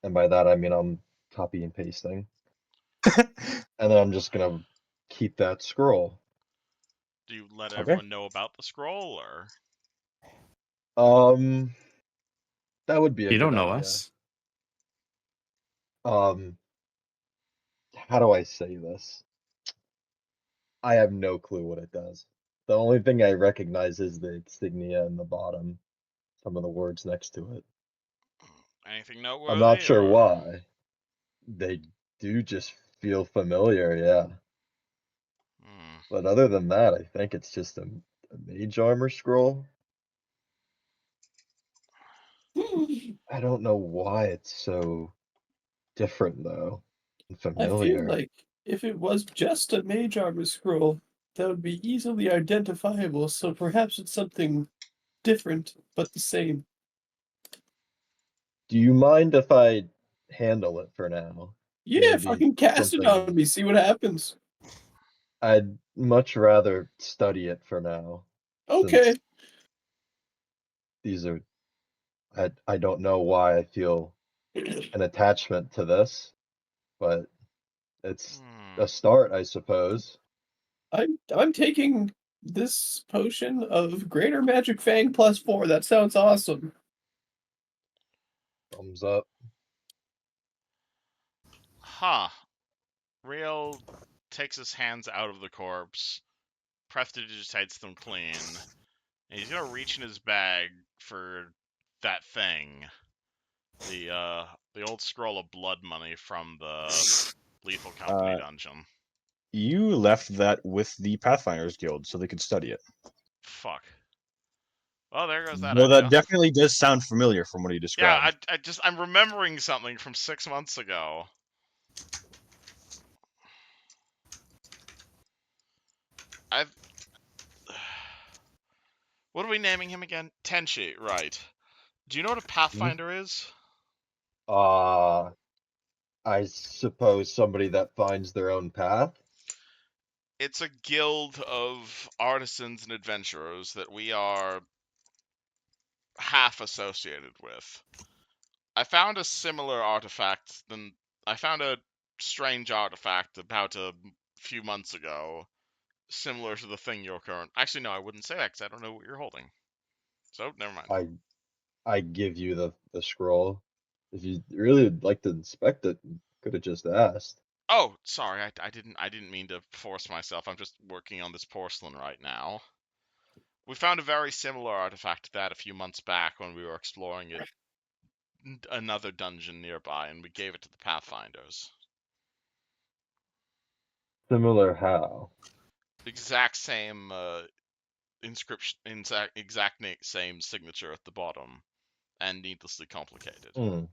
And by that I mean I'm copy and pasting. And then I'm just gonna keep that scroll. Do you let Okay. everyone know about the scroll, or Um, that would be a You good don't know idea. us. Um, how do I say this? I have no clue what it does. The only thing I recognize is the insignia in the bottom, some of the words next to it. anything I'm not noteworthy? sure Or why. They do just feel familiar, yeah. Hmm. But other than that, I think it's just a mage armor scroll. I don't know why it's so different though, and I feel familiar. like if it was just a mage armor scroll, that would be easily identifiable, so perhaps it's something different but the same. Do you mind if I handle it for now? Yeah, Maybe fucking cast it something. on me, see what happens. I'd much rather study it for now, Okay. since these are. I don't know why I feel an attachment to this, but it's Hmm. a start, I suppose. I'm taking this potion of Greater Magic Fang +4. That sounds awesome. Thumbs up. Huh. Real takes his hands out of the corpse, prestidigitates them clean, and he's gonna reach in his bag for that thing. The old scroll of blood money from the Lethal Company dungeon. You left that with the Pathfinders Guild so they could study it. Fuck. Well, there goes that Though that idea. definitely does sound familiar from what he described. Yeah, I'm remembering something from 6 months ago. I've. What are we naming him again? Tenchi, right. Do you know what a Pathfinder is? Uh, I suppose somebody that finds their own path. It's a guild of artisans and adventurers that we are half associated with. I found a similar artifact than I found a strange artifact about a few months ago, similar to the thing you're current. Actually, no, I wouldn't say that because I don't know what you're holding. So never mind. I give you the scroll. If you really would like to inspect it, you could have just asked. Oh, sorry, I didn't mean to force myself. I'm just working on this porcelain right now. We found a very similar artifact to that a few months back when we were exploring another dungeon nearby, and we gave it to the Pathfinders. Similar how? exact same inscription, same signature at the bottom, and needlessly complicated. Hmm.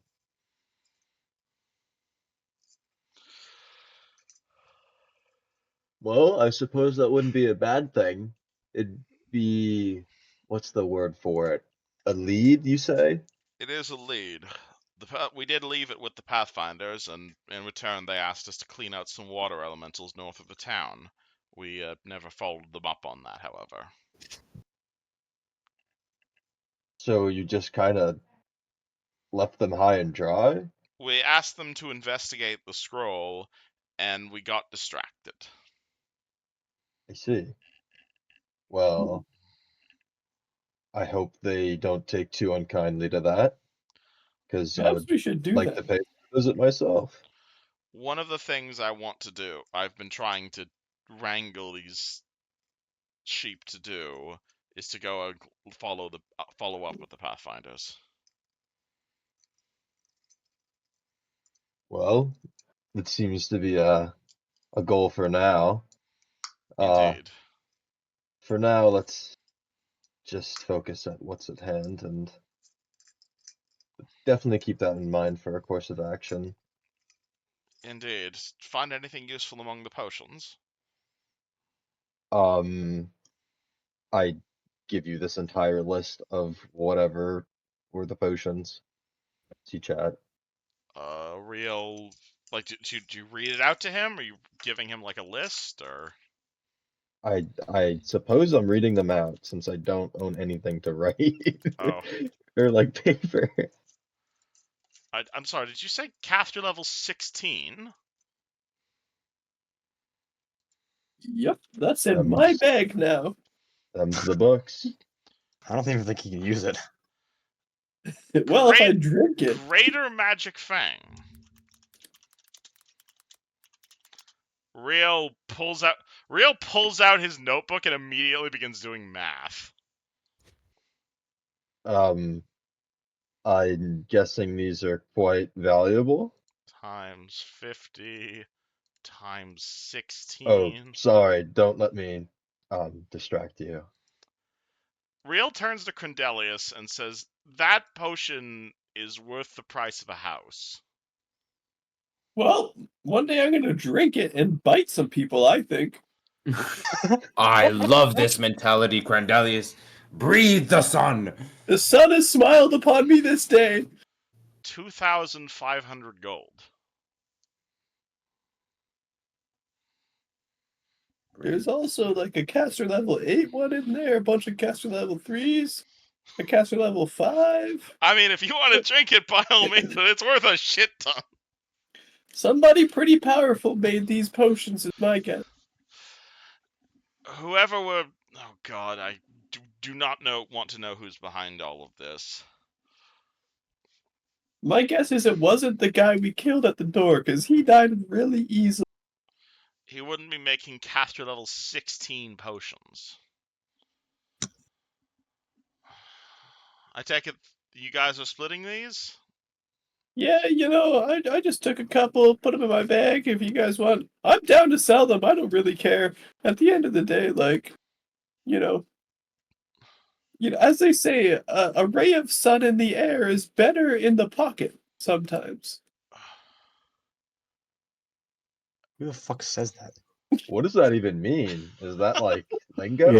Well, I suppose that wouldn't be a bad thing. It'd be, what's the word for it? A lead, you say? It is a lead. We did leave it with the Pathfinders, and in return they asked us to clean out some water elementals north of the town. We never followed them up on that, however. So you just kind of left them high and dry? We asked them to investigate the scroll, and we got distracted. I see. Well, I hope they don't take too unkindly to that, because I Perhaps would we should do like that. to pay for a visit myself. One of the things I want to do, I've been trying to wrangle these sheep to do, is to go and follow up with the Pathfinders. Well, it seems to be a goal for now. Indeed. For now, let's just focus at what's at hand and definitely keep that in mind for a course of action. Indeed. Find anything useful among the potions? I give you this entire list of whatever were the potions. See chat. Real, like, do you read it out to him? Are you giving him like a list, or? I suppose I'm reading them out since I don't own anything to write. Oh. Or like paper. I'm sorry, did you say caster level 16? Yep, that's in my bag now. Them's the books. I don't even think he can use it. Well, if I drink it. Greater Magic Fang. Real pulls out his notebook and immediately begins doing math. I'm guessing these are quite valuable. Times 50 times 16. Oh, sorry, don't let me distract you. Real turns to Crendelius and says, "That potion is worth the price of a house." Well, one day I'm gonna drink it and bite some people, I think. I love this mentality, Crandelius. Breathe the sun. The sun has smiled upon me this day. 2,500 gold. There's also like a caster level 8 one in there, a bunch of caster level 3s, a caster level 5. I mean, if you want to drink it, by all means, but it's worth a shit ton. Somebody pretty powerful made these potions, is my guess. Whoever were... Oh god, I do not want to know who's behind all of this. My guess is it wasn't the guy we killed at the door, because he died really easily. He wouldn't be making caster level 16 potions. I take it you guys are splitting these? Yeah, I just took a couple, put them in my bag if you guys want. I'm down to sell them, I don't really care. At the end of the day, like, as they say, a ray of sun in the air is better in the pocket sometimes. Who the fuck says that? What does that even mean? Is that like lingo?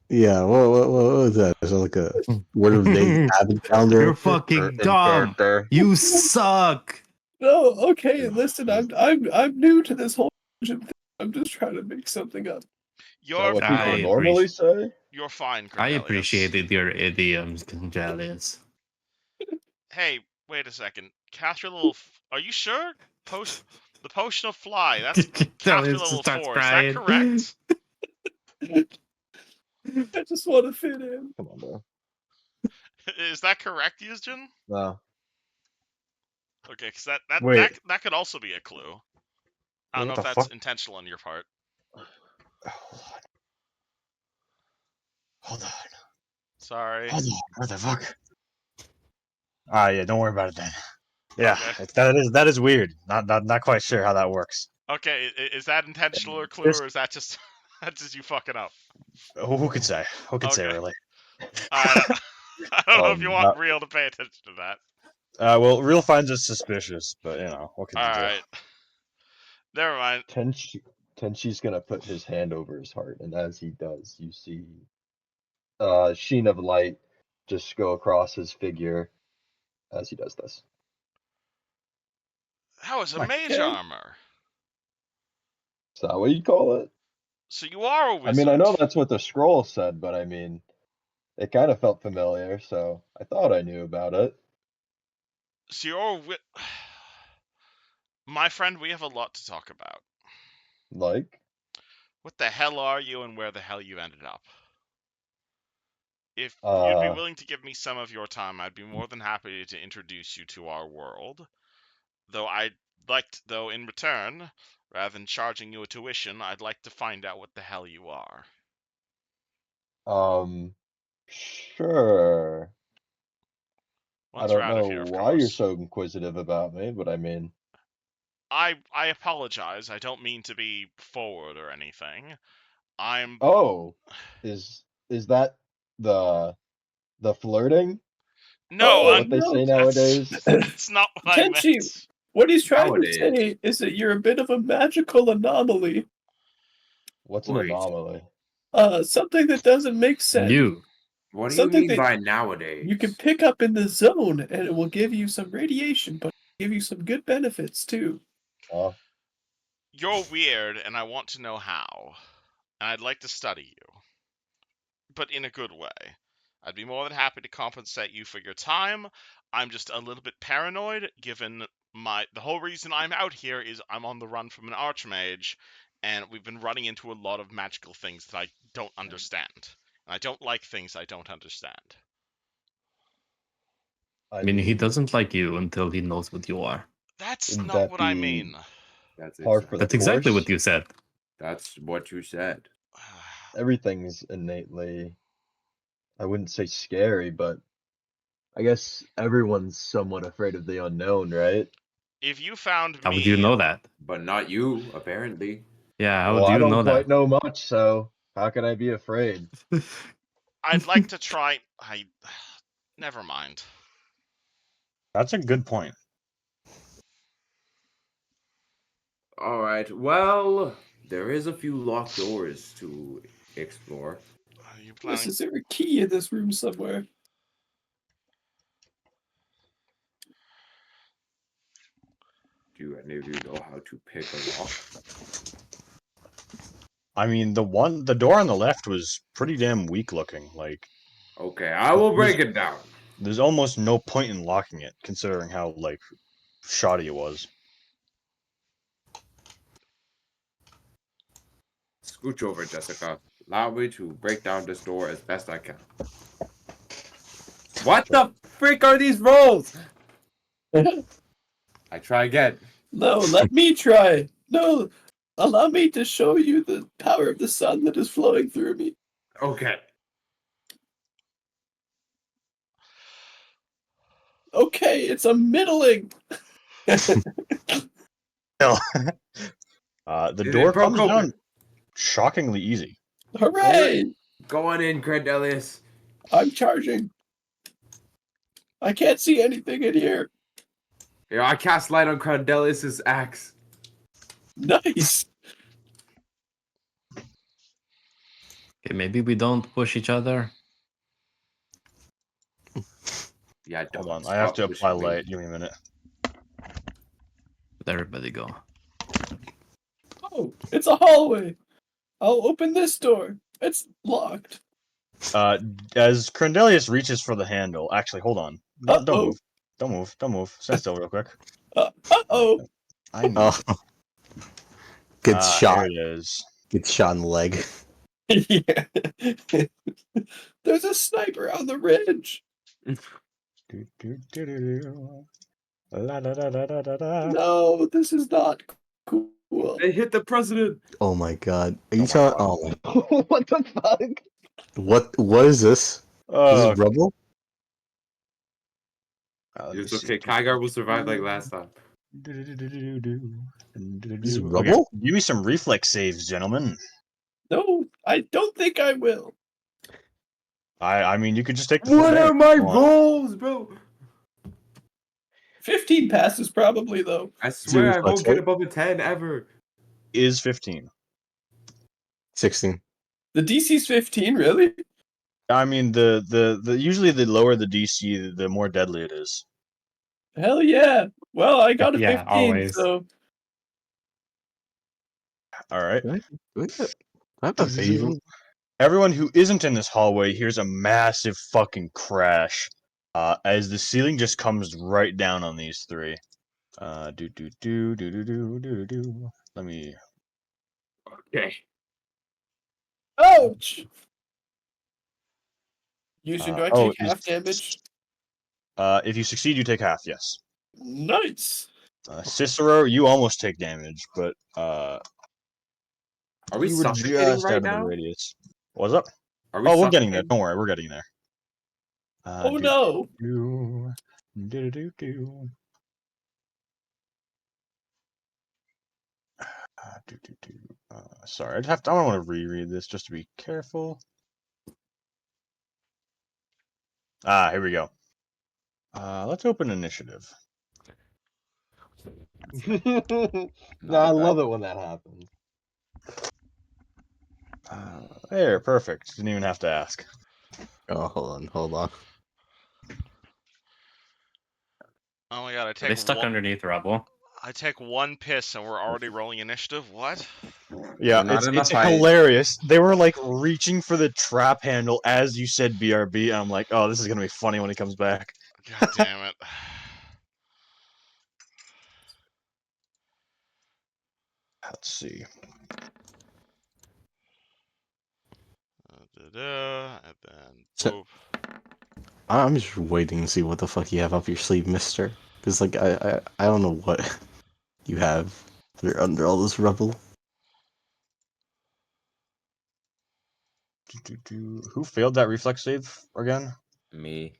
Yeah. What was that? Is that like a word of the day advent calendar? You're fucking dumb. You suck. No, okay, listen, I'm new to this whole thing. I'm just trying to make something up. Is You're that what fine. people normally say? You're fine, I Cornelius. appreciated your idioms, Conjalius. Hey, wait a second. Caster level... Are you sure? The Potion of Fly, that's caster level 4. Is that correct? I just want to fit in. Come on, bro. Is that correct, Yuzjin? No. Okay, because Wait. that could also be a clue. I don't know What if the that's fuck? intentional on your part. Hold on. Sorry. Hold on. What the fuck? Yeah, don't worry about it then. Yeah, Okay. that is weird. Not quite sure how that works. Okay, is that intentional or clue, or is that just... Did you fuck it up? Who could say? Who could say, Okay. really? I don't know if you want Uh, Real to pay attention to that. Well, Real finds it suspicious, but, what can you do? Alright. Never mind. Tenshi's gonna put his hand over his heart, and as he does, you see sheen of light just go across his figure as he does this. That was a My mage God. armor. Is that what you call it? So you are a I wizard. mean, I know that's what the scroll said, but I mean, it kind of felt familiar, so I thought I knew about it. So you're My friend, we have a lot to talk about. Like, What the hell are you and where the hell you ended up? If you'd be willing to give me some of your time, I'd be more than happy to introduce you to our world. Though in return, rather than charging you a tuition, I'd like to find out what the hell you are. Sure. I Once we're don't out of know here, of why you're course. so inquisitive about me, but I mean, I apologize. I don't mean to be forward or anything. oh, is that the flirting? No, Oh, What they no. say nowadays? that's not what I Tenchi, meant. what he's trying Nowadays. to say is that you're a bit of a magical anomaly. What's an Wait. anomaly? Something that doesn't make sense. You. What do you Something mean that by nowadays? you can pick up in the zone, and it will give you some radiation, but give you some good benefits too. Huh? You're weird, and I want to know how. And I'd like to study you. But in a good way. I'd be more than happy to compensate you for your time. I'm just a little bit paranoid, given the whole reason I'm out here is I'm on the run from an archmage, and we've been running into a lot of magical things that I don't understand. And I don't like things I don't understand. I mean, he doesn't like you until he knows what you are. That's Wouldn't not that what I be mean. That's par for the That's exactly course? what you said. That's what you said. Everything's innately, I wouldn't say scary, but I guess everyone's somewhat afraid of the unknown, right? If you found How would you me, know that? But not you, apparently. Yeah, how Well, would I you don't know quite that? know much, so how can I be afraid? I'd like to try. Never mind. That's a good point. All right. Well, there is a few locked doors to explore. Are you Yes, planning? is there a key in this room somewhere? Do any of you know how to pick a lock? I mean, the door on the left was pretty damn weak looking. Like, Okay, I will break it down. there's almost no point in locking it, considering how, like, shoddy it was. Scooch over, Jessica. Allow me to break down this door as best I can. What the freak are these rolls? I try again. No, let me try. No, allow me to show you the power of the sun that is flowing through me. Okay. Okay, it's a middling. The It door broke comes open. down shockingly easy. Hooray! Go on in, Credelius. I'm charging. I can't see anything in here. Here, I cast light on Credelius's axe. Nice. Okay, maybe we don't push each other. Yeah, Hold don't. on, I have to Stop apply pushing me. light. Give me a minute. Let everybody go. Oh, it's a hallway. I'll open this door. It's locked. As Crendelius reaches for the handle, actually, hold on. Don't Uh-oh. move. Don't move. Don't move. Stand still real quick. Uh-oh. I need. Oh. Gets shot. Here it is. Gets shot in the leg. Yeah. There's a sniper on the ridge. La, da, da, da, da, da, da. No, this is not cool. They hit the president. Oh my god. Are you my telling? God. Oh, What the fuck? what is this? Is Oh, this rubble? let me It's see. okay. Kygar will survive like last time. Is it Okay, rubble? give me some reflex saves, gentlemen. No, I don't think I will. I mean, you could just take the What full are damage my if you want. rolls, bro? 15 passes probably though. I swear I Reflex won't get save? above a 10 ever. Is 15. 16. The DC's 15, really? I mean, the usually the lower the DC, the more deadly it is. Hell yeah. Well, I got a Yeah, 15, always. so All right. Do I have a visual? Everyone who isn't in this hallway hears a massive fucking crash, as the ceiling just comes right down on these three. Do do do do do do do do. Let me. Okay. ouch! Usually, do I Oh, take half damage? if you succeed, you take half. Yes. Nice. Cicero, you almost take damage, but Are we you were suffocating just right out of the now? radius. What's up? Are we Oh, we're getting there. suffocating? Don't worry, we're getting there. Oh no. Do, do, do, do. Do, do, do. Sorry, I don't want to reread this just to be careful. Here we go. Let's open initiative. No, I love it when that happens. There, perfect. Didn't even have to ask. Oh, hold on. Oh my god, Are they stuck underneath rubble? I take one piss and we're already rolling initiative? What? Yeah, Not it's enough height. hilarious. They were like reaching for the trap handle as you said BRB, and I'm like, oh, this is gonna be funny when he comes back. God damn it. Let's see. And then So- boop. I'm just waiting to see what the fuck you have up your sleeve, mister. Because, like, I don't know what you have under all this rubble. Who failed that reflex save again? Me.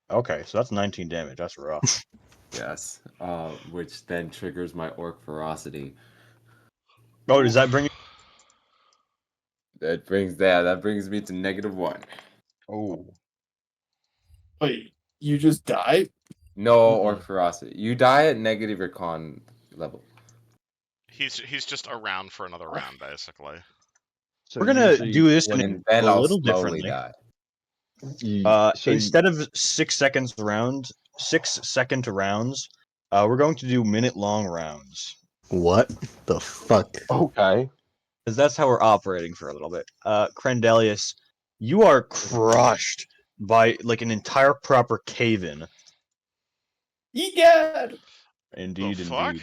Okay, so that's 19 damage. That's rough. Yes. Which then triggers my orc ferocity. Oh, does that bring you? That brings me to -1. Oh, Wait, you just die? No Mm-mm. orc ferocity. You die at negative your con level. He's just around for another round, basically. So we're gonna usually do this when And a then I'll little slowly differently. die. Instead of 6 seconds round, 6 second rounds, we're going to do minute-long rounds. What the fuck? okay. Because that's how we're operating for a little bit. Crandelius, you are crushed by like an entire proper cave-in. Egad! Indeed, The fuck?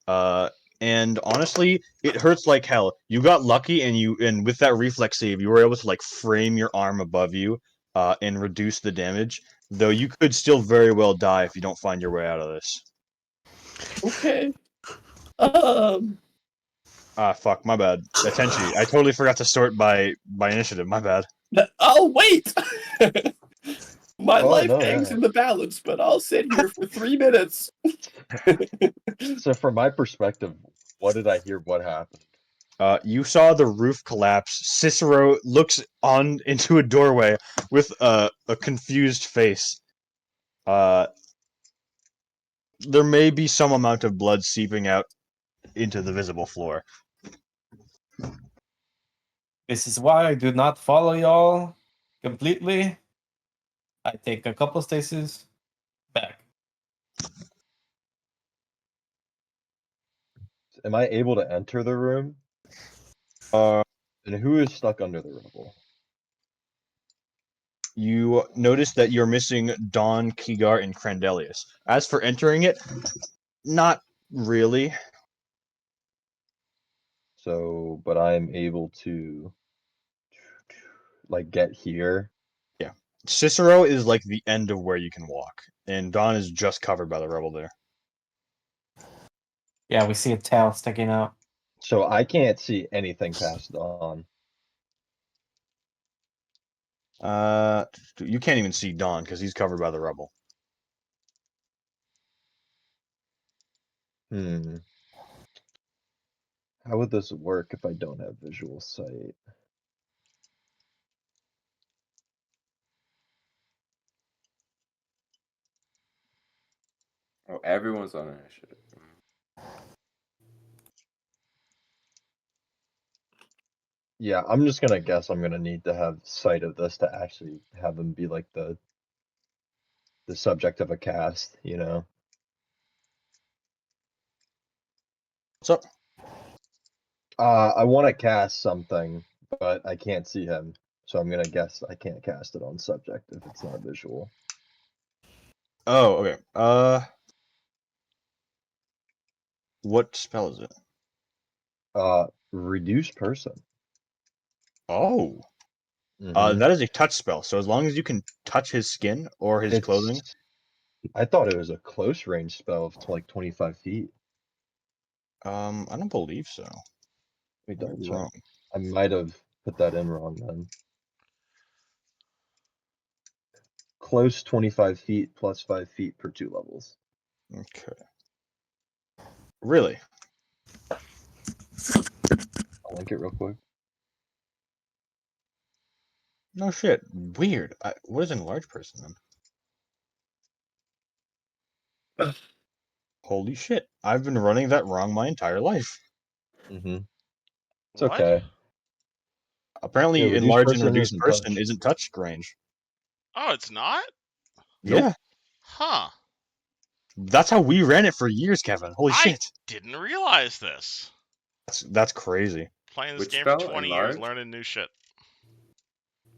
indeed. And honestly, it hurts like hell. You got lucky, and with that reflex save, you were able to like frame your arm above you, and reduce the damage. Though you could still very well die if you don't find your way out of this. Okay. Fuck, my bad. Attention, I totally forgot to sort by initiative. My bad. Oh, wait! My Oh, life no, hangs yeah. in the balance, but I'll sit here for 3 minutes. So from my perspective, what did I hear? What happened? You saw the roof collapse. Cicero looks on into a doorway with a confused face. There may be some amount of blood seeping out into the visible floor. This is why I do not follow y'all completely. I take a couple stages back. Am I able to enter the room? Uh, And who is stuck under the rubble? you notice that you're missing Dawn, Kigar, and Crandelius. As for entering it, not really. So, but I'm able to like get here. Yeah. Cicero is like the end of where you can walk, and Dawn is just covered by the rubble there. Yeah, we see a tail sticking out. So I can't see anything past Dawn. You can't even see Dawn because he's covered by the rubble. Hmm. How would this work if I don't have visual sight? Oh, everyone's on initiative. Yeah, I'm just gonna guess I'm gonna need to have sight of this to actually have them be like the subject of a cast, you know? What's up? I want to cast something, but I can't see him, so I'm gonna guess I can't cast it on subject if it's not visual. Oh, okay. What spell is it? Reduce person. Oh. Mhm. That is a touch spell. So as long as you can touch his skin or his clothing. I thought it was a close range spell of like 25 feet. I don't believe so. Let me I might double be check. wrong. I might have put that in wrong then. Close 25 feet plus 5 feet per 2 levels. Okay. Really? I'll link it real quick. No shit. Weird. What is an enlarged person then? Holy shit. I've been running that wrong my entire life. Mm-hmm. It's What? okay. Apparently, Yeah, reduced enlarged and person reduced isn't person touch. isn't touch range. Oh, it's not? Yeah. Huh. That's how we ran it for years, Kevin. Holy I shit. didn't realize this. That's crazy. Playing this Which game for spell? 20 years, Enlarge? learning new shit.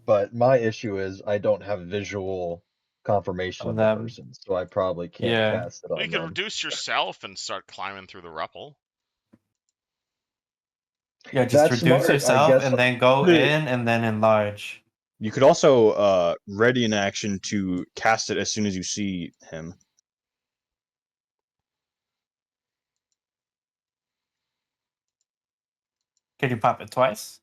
But my issue is I don't have visual confirmation Of of the them. person, so I probably can't Yeah. cast it Well, you on could them. reduce yourself and start climbing through the rupple. Yeah, just That's reduce smart. I yourself guess and then go The- in and then enlarge. You could also ready an action to cast it as soon as you see him. Can you pop it twice?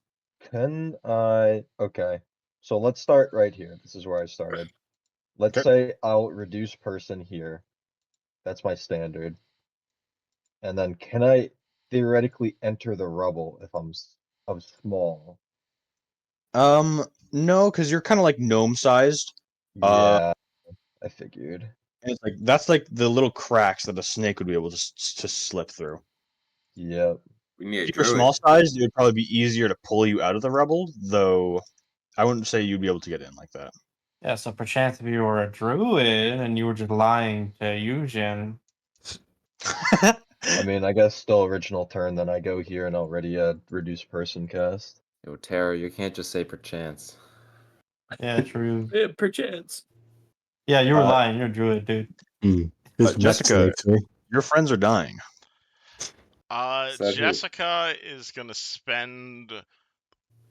can I. Okay. So let's start right here. This is where I started. Let's Okay. say I'll reduce person here. That's my standard. And then can I theoretically enter the rubble if I'm small? No, because you're kind of like gnome sized. Yeah, I figured. And it's like that's like the little cracks that a snake would be able to slip through. Yep. We need a If you're small druid. sized, it would probably be easier to pull you out of the rubble, though I wouldn't say you'd be able to get in like that. Yeah, so perchance if you were a druid and you were just lying to Eugen. I mean, I guess still original turn, then I go here and already reduce person cast. Yo, Tara, you can't just say perchance. Yeah, true. Yeah, perchance. Yeah, you were Uh, lying. You're a druid, dude. Jessica, your friends are dying. Said who? Jessica is gonna spend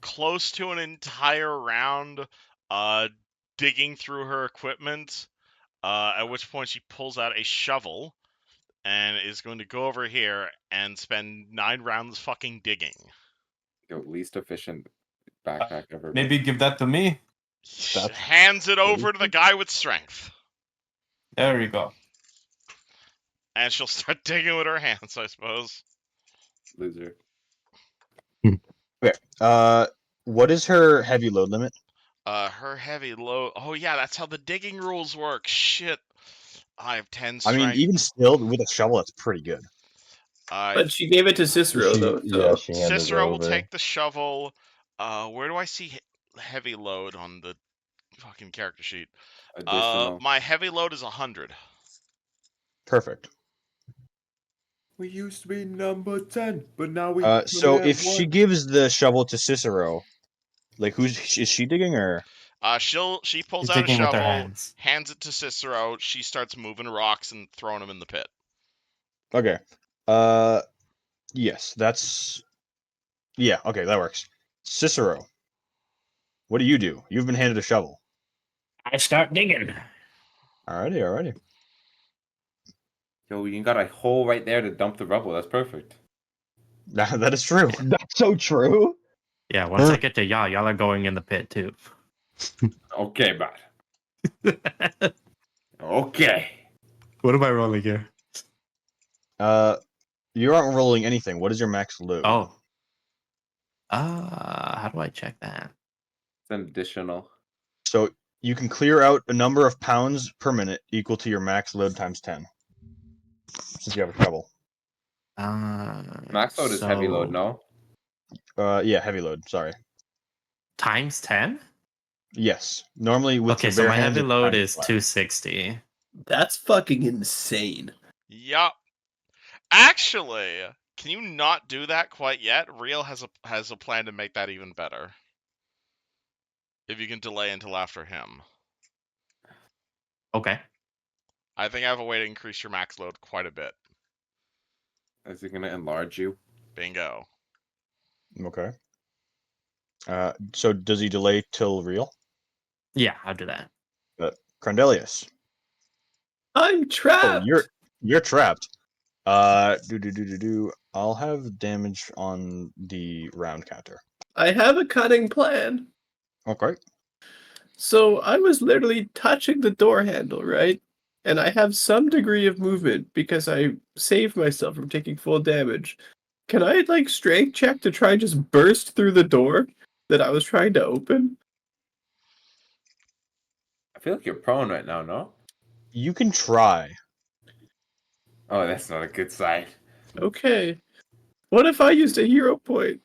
close to an entire round digging through her equipment, at which point she pulls out a shovel and is going to go over here and spend 9 rounds fucking digging. Yo, least efficient backpack ever. Maybe give that to me. That's Hands it over to the guy with strength. There we go. And she'll start digging with her hands, I suppose. Loser. okay. What is her heavy load limit? Her heavy load. Oh yeah, that's how the digging rules work. Shit. I have 10 I mean, strength. even still with a shovel, that's pretty good. But she gave it to Cicero, though. Yeah, So she handed it Cicero will over. take the shovel. Where do I see heavy load on the fucking character sheet? Additional. My heavy load is 100. Perfect. We used to be number 10, but now we So if she gives the shovel to Cicero, like is she digging or? She pulls She's out a digging with her shovel, hands. hands it to Cicero. She starts moving rocks and throwing them in the pit. Okay. Yes, that's. Yeah. Okay, that works. Cicero, what do you do? You've been handed a shovel. I start digging. Alrighty. Yo, you got a hole right there to dump the rubble. That's perfect. That is true. That's so true. Yeah, once I get to y'all are going in the pit too. Okay, bud. Okay. What am I rolling here? You aren't rolling anything. What is your max load? Oh. How do I check that? It's an additional. So you can clear out a number of pounds per minute equal to your max load times 10. Since you have a treble. Max load is heavy load, no? Yeah, heavy load. Sorry. Times 10? Yes. Normally with Okay, your so bare my hands, heavy it's load times is 5. 260. That's fucking insane. Yup. Actually, can you not do that quite yet? Real has a plan to make that even better. If you can delay until after him. Okay. I think I have a way to increase your max load quite a bit. Is he gonna enlarge you? Bingo. Okay. So does he delay till real? Yeah, I'll do that. Crandelius. I'm trapped. Oh, you're trapped. I'll have damage on the round counter. I have a cunning plan. Okay. So I was literally touching the door handle, right? And I have some degree of movement because I saved myself from taking full damage. Can I like strength check to try and just burst through the door that I was trying to open? I feel like you're prone right now, no? You can try. Oh, that's not a good sign. Okay. What if I used a hero point?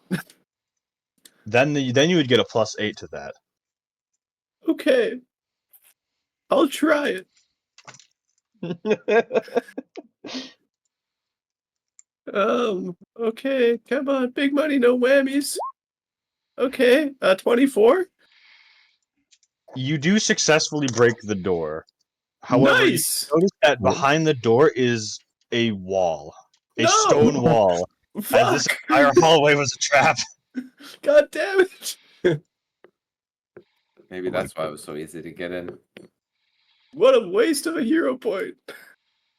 Then you would get a +8 to that. Okay. I'll try it. Okay, come on, big money, no whammies. Okay, 24. You do successfully break the door. However, Nice. you notice that behind the door is a wall, a No! stone wall, as this Fuck! entire hallway was a trap. God damn it! Maybe that's why it was so easy to get in. What a waste of a hero point.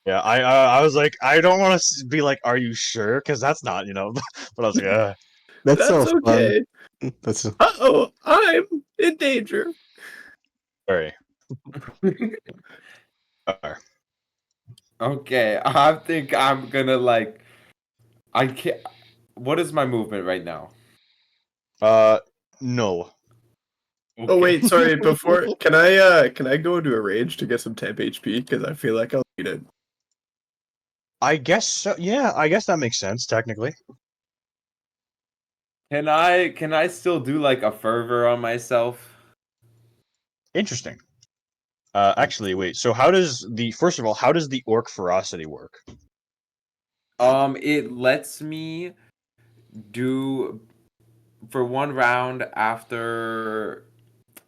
Yeah, I was like, I don't want to be like, are you sure? Because that's not, But I was like, That's so That's okay. fun. That's Uh-oh, I'm in danger. sorry. Alright. Okay, I think I'm gonna I can't. What is my movement right now? No. Oh Okay. wait, sorry, before can I go into a rage to get some temp HP? Because I feel like I'll need it. I guess so. Yeah, I guess that makes sense, technically. Can I still do like a fervor on myself? Interesting. Actually, wait. So first of all, how does the orc ferocity work? It lets me do for one round after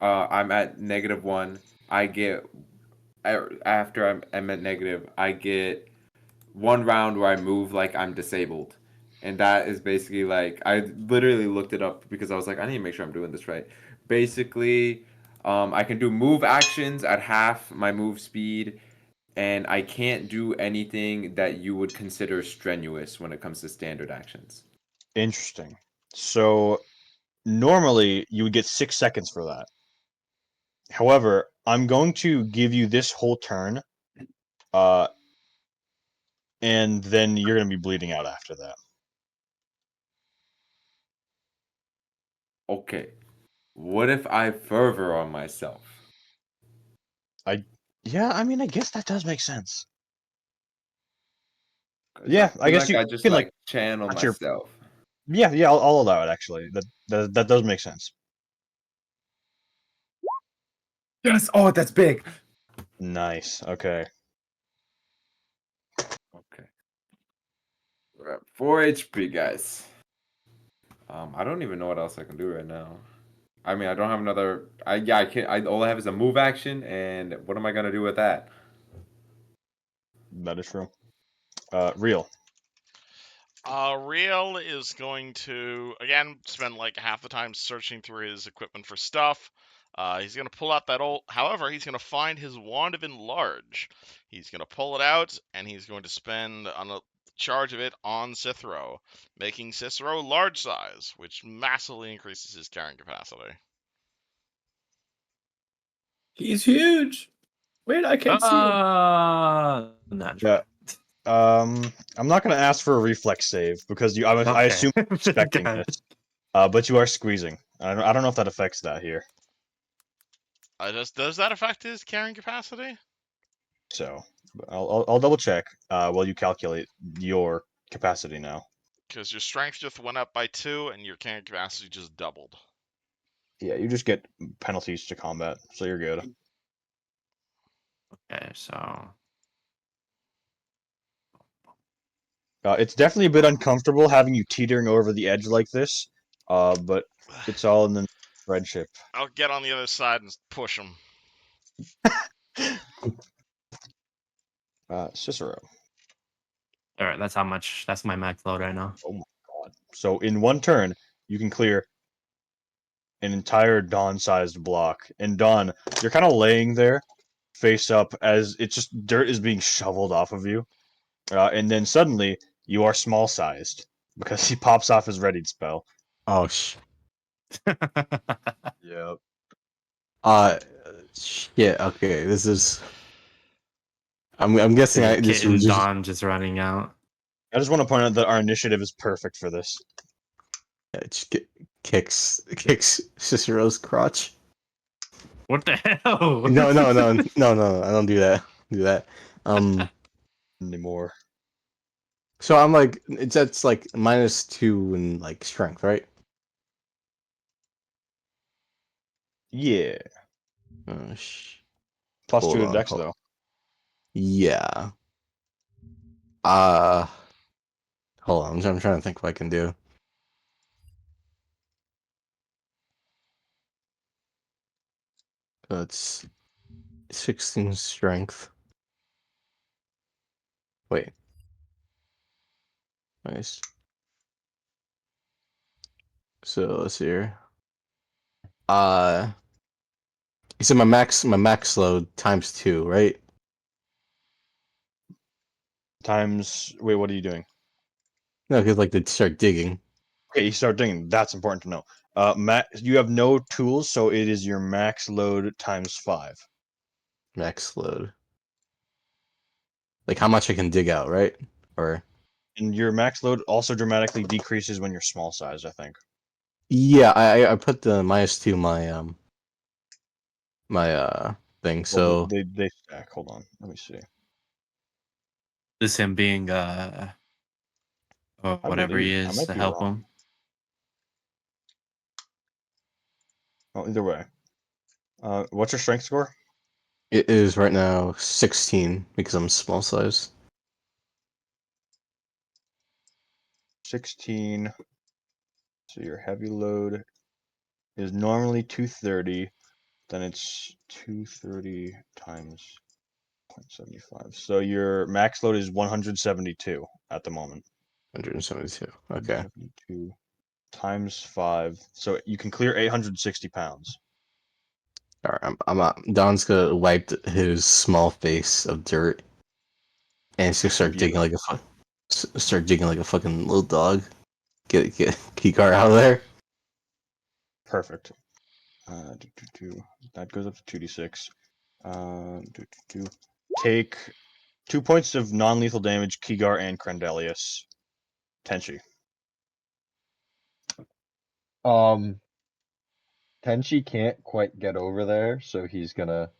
I'm at -1. I get after I'm at negative. I get one round where I move like I'm disabled. And that is basically like I literally looked it up because I was like, I need to make sure I'm doing this right. Basically, I can do move actions at half my move speed, and I can't do anything that you would consider strenuous when it comes to standard actions. Interesting. So normally you would get 6 seconds for that. However, I'm going to give you this whole turn, and then you're going to be bleeding out after that. Okay. What if I fervor on myself? Yeah, I mean, I guess that does make sense. 'Cause Yeah, I feel guess like you I just can channel touch your. myself. Yeah, I'll allow it. Actually, that does make sense. Yes. Oh, that's big. Nice. Okay. Okay. We're at 4 HP, guys. I don't even know what else I can do right now. I mean, I don't have another. I can't. All I have is a move action, and what am I gonna do with that? That is true. Real. Real is going to, again, spend like half the time searching through his equipment for stuff. He's going to pull out that old. However, he's going to find his wand of enlarge. He's going to pull it out, and he's going to spend on a charge of it on Cithro, making Cicero large size, which massively increases his carrying capacity. He's huge. Wait, I can't see him. Not Yeah. I'm not gonna ask for a reflex save because I Okay. assume you're expecting God. this. But you are squeezing. I don't know if that affects that here. Does that affect his carrying capacity? So I'll double check while you calculate your capacity now. Because your strength just went up by 2 and your carrying capacity just doubled. Yeah, you just get penalties to combat, so you're good. Okay, so It's definitely a bit uncomfortable having you teetering over the edge like this, but it's all in the friendship. I'll get on the other side and push him. Cicero. all right, that's how much. That's my max load right now. Oh my god. So in one turn, you can clear an entire Dawn-sized block. And Dawn, you're kind of laying there, face up, as it's just dirt is being shoveled off of you. And then suddenly, you are small-sized, because he pops off his readied spell. Oh Yep. shit. Okay, this is. I'm guessing Kit this and was just. Don just running out. I just want to point out that our initiative is perfect for this. It just kicks Cicero's crotch. What the hell? No. I don't do that. Do that. Anymore. So I'm like, that's like -2 in like strength, right? Yeah. Oh, Plus hold 2 to on. dex, though. Yeah. Uh, hold on. I'm trying to think what I can do. That's 16 strength. Wait. Nice. So let's see here. You said my max load ×2, right? Times... Wait, what are you doing? No, because like they start digging. Okay, you start digging. That's important to know. You have no tools, so it is your max load times 5. Max load. Like how much I can dig out, right? Or And your max load also dramatically decreases when you're small sized, I think. yeah, I put the -2 my thing. Well, So they stack. Hold on. Let me see. This him being I whatever he believe. I is might to be help wrong. him. Well, either way. What's your strength score? it is right now 16 because I'm small size. 16. So your heavy load is normally 230. Then it's 230 times 0.75. So your max load is 172 at the moment. 172. Okay. 172 times 5. So you can clear 860 pounds. All right. Don's gonna wipe his small face of dirt, and he's gonna start digging like a fucking little dog. Get Kikar out of there. Perfect. That goes up to 2d6. Take 2 points of non-lethal damage, Kigar and Crendelius. Tenchi. Tenchi can't quite get over there, so he's gonna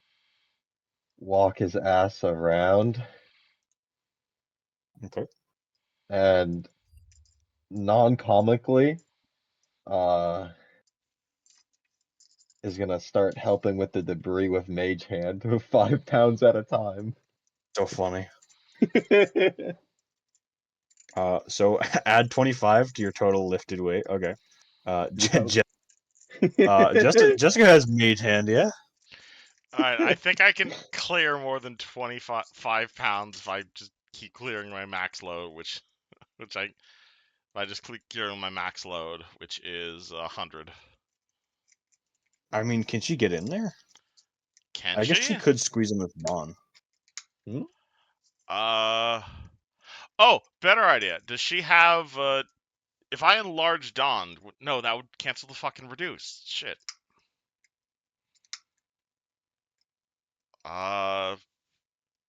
walk his ass around Okay. and non-comically, is gonna start helping with the debris with Mage Hand with 5 pounds at a time. So funny. So add 25 to your total lifted weight. Okay. Jessica has mage hand, yeah? Alright, I think I can clear more than 25 pounds if I just keep clearing my max load, which if I just keep clearing my max load, which is 100. I mean, can she get in there? Can I guess she she? could squeeze in with Mon. Oh, better idea. Does she have if I enlarge Dawn, no, that would cancel the fucking reduce. Shit.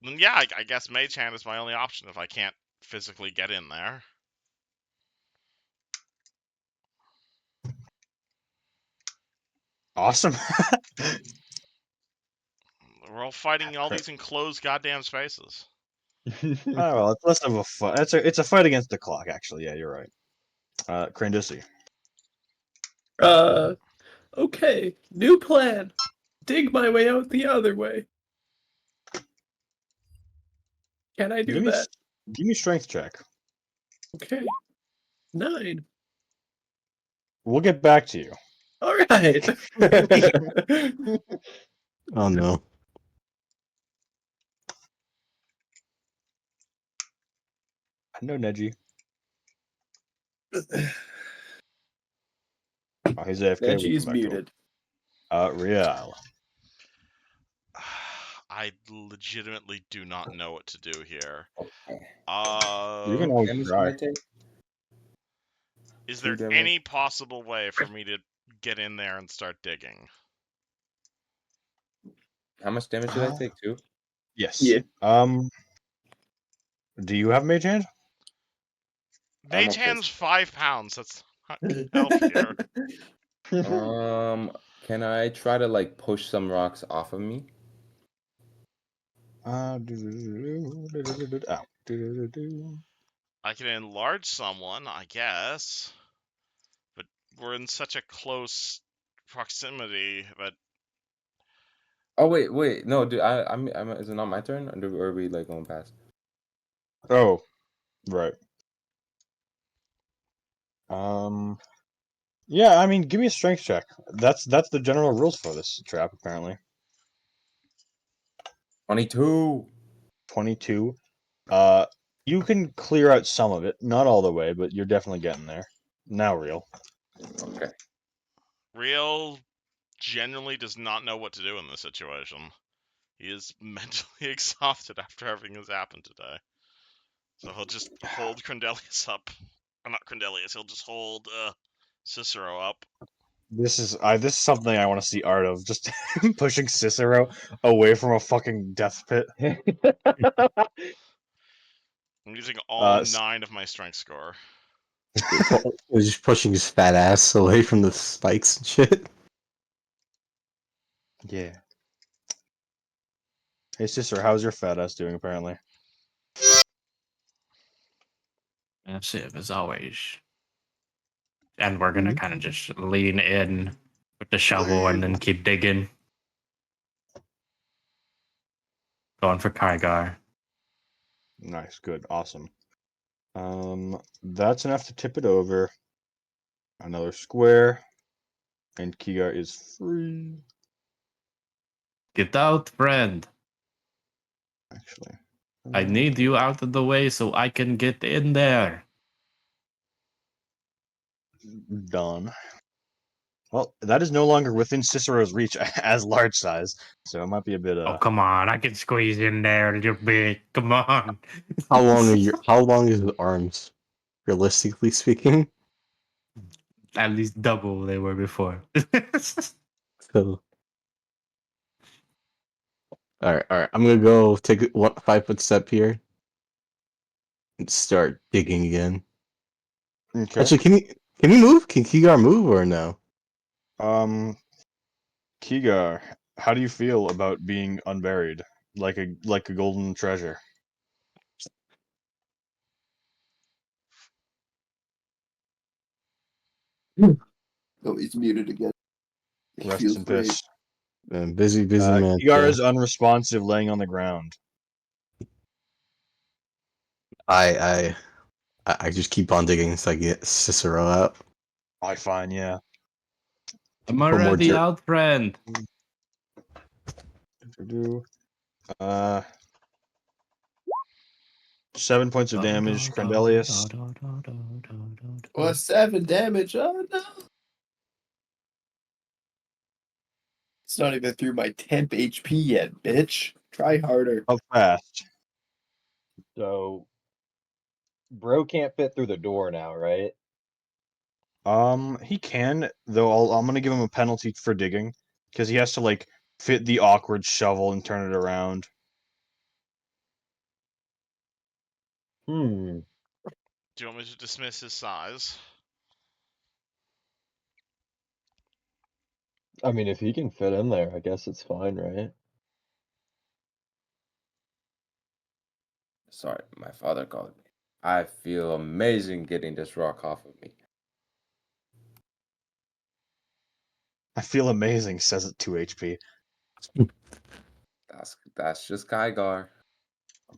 Then yeah, I guess Mage Hand is my only option if I can't physically get in there. Awesome. We're all fighting all these enclosed goddamn spaces. Oh, well, it's less of a fight. It's a fight against the clock, actually. Yeah, you're right. Crandisi. Okay. New plan. Dig my way out the other way. Can I do that? Give me strength check. Okay. 9. We'll get back to you. All right. Oh no. No, Neji. Oh, he's AFK. We'll Neji's come back to him. muted. Real. I legitimately do not know what to do here. You can always Damage try. can I take? Is Two there damage? any possible way for me to get in there and start digging? How much damage did I take? 2? Yes. Yeah. Do you have Mage Hand? I'm Mage okay. Hand's 5 pounds. That's not help here. Can I try to like push some rocks off of me? I can enlarge someone, I guess. But we're in such a close proximity that Oh wait, no, dude. I'm. Is it not my turn, or are we like going past? Oh, right. Yeah, I mean, give me a strength check. That's the general rules for this trap, apparently. 22. 22. You can clear out some of it, not all the way, but you're definitely getting there. Now, real. Okay. Real genuinely does not know what to do in this situation. He is mentally exhausted after everything has happened today. So he'll just hold Crendelius up. Or not Crendelius, he'll just hold Cicero up. This is something I want to see art of. Just pushing Cicero away from a fucking death pit. I'm using all Uh, 9 of my strength score. He's just pushing his fat ass away from the spikes and shit. Yeah. Hey, Cicero, how's your fat ass doing, apparently? That's it, as always. And we're gonna kind of just lean in with the shovel and then keep digging. Going for Kygar. Nice, good, awesome. That's enough to tip it over. Another square. And Kigar is free. Get out, friend. Actually. I need you out of the way so I can get in there. Done. Well, that is no longer within Cicero's reach as large size, so it might be a bit Oh, come on. I can squeeze in there a little bit. Come on. How long is his arms, realistically speaking? At least double they were before. So, all right. I'm gonna go take a 5-foot step here and start digging again. Okay. Actually, can he move? Can Kigar move or no? Kigar, how do you feel about being unburied, like a golden treasure? Oh, he's muted again. He Rest feels in great. piss. Man, busy man. Kigar today. is unresponsive, laying on the ground. I just keep on digging until I get Cicero out. I find, yeah. I'm Put more already dirt. out, friend. Uh, 7 points of damage, Crendelius. Well, 7 damage. Oh no! It's not even through my temp HP yet, bitch. Try harder. How fast? So, bro can't fit through the door now, right? He can, though I'm gonna give him a penalty for digging, because he has to, like, fit the awkward shovel and turn it around. Hmm. Do you want me to dismiss his size? I mean, if he can fit in there, I guess it's fine, right? Sorry, my father called me. I feel amazing getting this rock off of me. I feel amazing, says it 2 HP. That's just Kygar.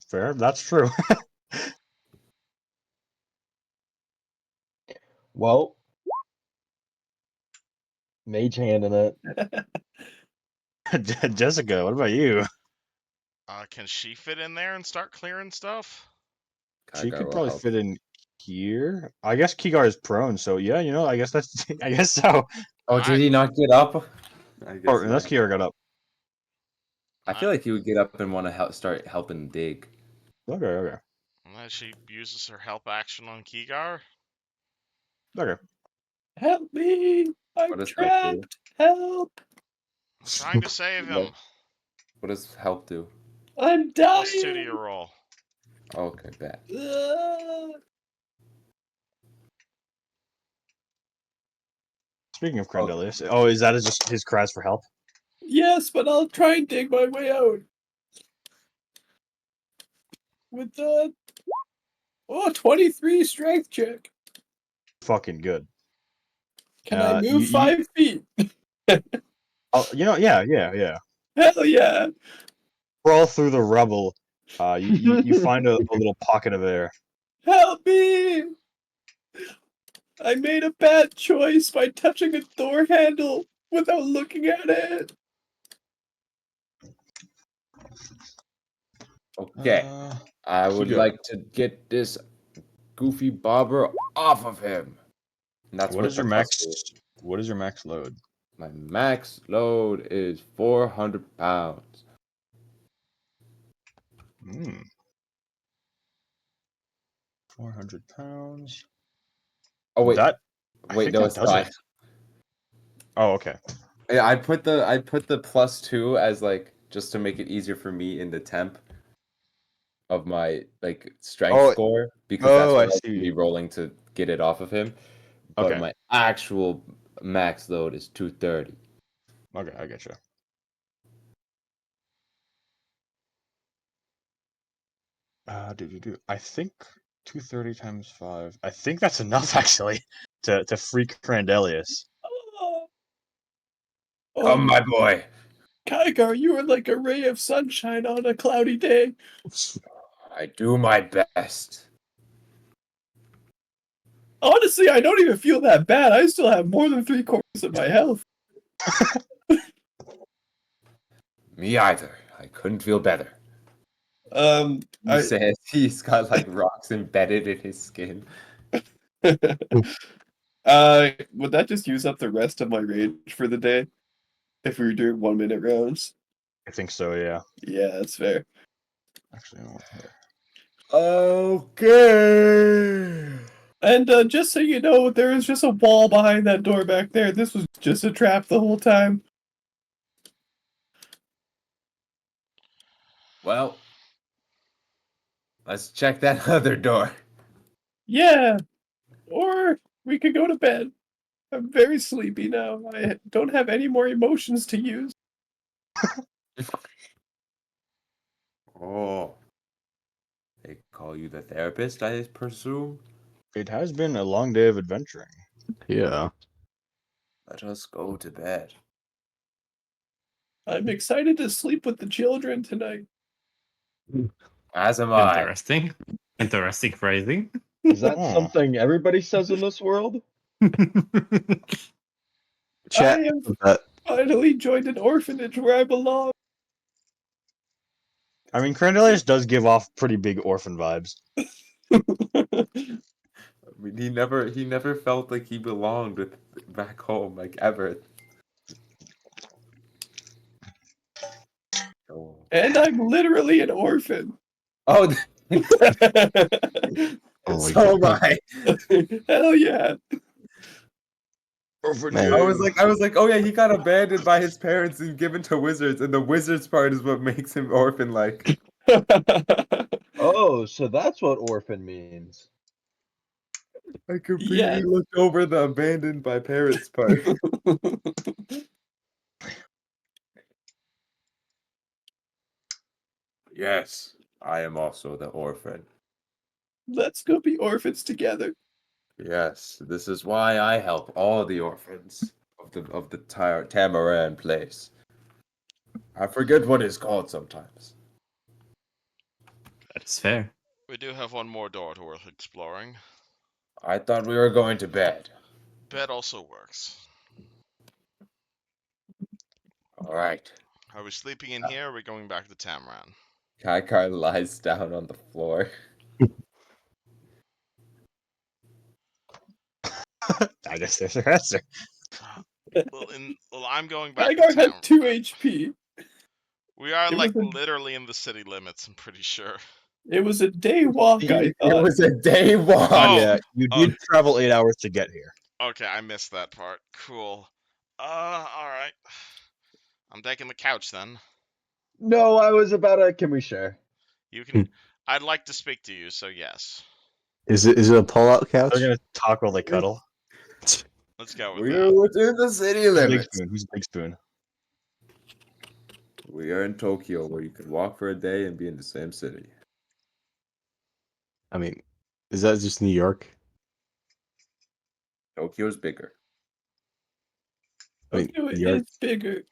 Fair, that's true. Well, mage hand in it. Jessica, what about you? Can she fit in there and start clearing stuff? She Kygar could will probably help. fit in here. I guess Kigar is prone, so yeah, I guess that's I guess so. Oh, did he not get up? I guess Or unless not. Kigar got up. I feel like he would get up and want to start helping dig. Okay. Unless she uses her help action on Kigar. Okay. Help me! What I'm does help do? trapped! Help! I'm trying to save him. What does help do? I'm dying! +2 to your roll. Okay, bad. Speaking of Crandelius, is that just his cries for help? Yes, but I'll try and dig my way out. With the 23 strength check. Fucking good. Can I move 5 feet? Oh, yeah. Hell yeah! Crawl through the rubble. You find a little pocket of air. Help me! I made a bad choice by touching a door handle without looking at it. Okay, I would Kigar. like to get this goofy bobber off of him. And that's What what is your the max? plus is. What is your max load? My max load is 400 pounds. 400 pounds. Oh wait, I wait, think no, that it's does not. it. Oh, okay. Yeah, I put the +2 as like just to make it easier for me in the temp of my like strength score because that's I what I was see. gonna be rolling to get it off of him. But Okay. my actual max load is 230. Okay, I get you. I think 230 times 5. I think that's enough actually to freak Crandelius. Come, my boy. Kygar, you are like a ray of sunshine on a cloudy day. I do my best. Honestly, I don't even feel that bad. I still have more than 3/4 of my health. Me either. I couldn't feel better. He says he's got like rocks embedded in his skin. Would that just use up the rest of my rage for the day? If we were doing 1-minute rounds? I think so, yeah. Yeah, that's fair. Actually, I want here. Okay. And just so you know, there is just a wall behind that door back there. This was just a trap the whole time. Well, let's check that other door. Yeah. Or we could go to bed. I'm very sleepy now. I don't have any more emotions to use. Oh. They call you the therapist, I presume? It has been a long day of adventuring. Yeah. Let us go to bed. I'm excited to sleep with the children tonight. As am I. Interesting phrasing. Is that something everybody says in this world? Chat. I have finally joined an orphanage where I belong. I mean, Crandelius does give off pretty big orphan vibes. I mean, he never felt like he belonged back home, like ever. Oh. And I'm literally an orphan. Oh, Oh my so am God. I. Hell yeah. Man. I was like, oh yeah, he got abandoned by his parents and given to wizards, and the wizards part is what makes him orphan-like. Oh, so that's what orphan means. I completely Yes. looked over the abandoned by parrots part. Yes, I am also the orphan. Let's go be orphans together. Yes, this is why I help all the orphans of the Tamaran place. I forget what it's called sometimes. That is fair. We do have one more door worth exploring. I thought we were going to bed. Bed also works. All right. Are we sleeping in here or are we going back to Tamran? Kaikar lies down on the floor. I guess there's your answer. Well, I'm going back to Igar had Tamran. 2 HP. We are It like was a- literally in the city limits, I'm pretty sure. It was a day walk, I It thought. was a day walk. Oh, Yeah, you did travel 8 hours to get here. Okay, I missed that part. Cool. Alright. I'm taking the couch then. No, I was about to. Can we share? You can. I'd like to speak to you, so yes. Is it a pull-out couch? They're gonna talk while they cuddle. Let's go with We're that. within the city Who's Big limits. Spoon? Who's Big Spoon? We are in Tokyo, where you can walk for a day and be in the same city. I mean, is that just New York? Tokyo's bigger. I mean, Tokyo New York. is bigger.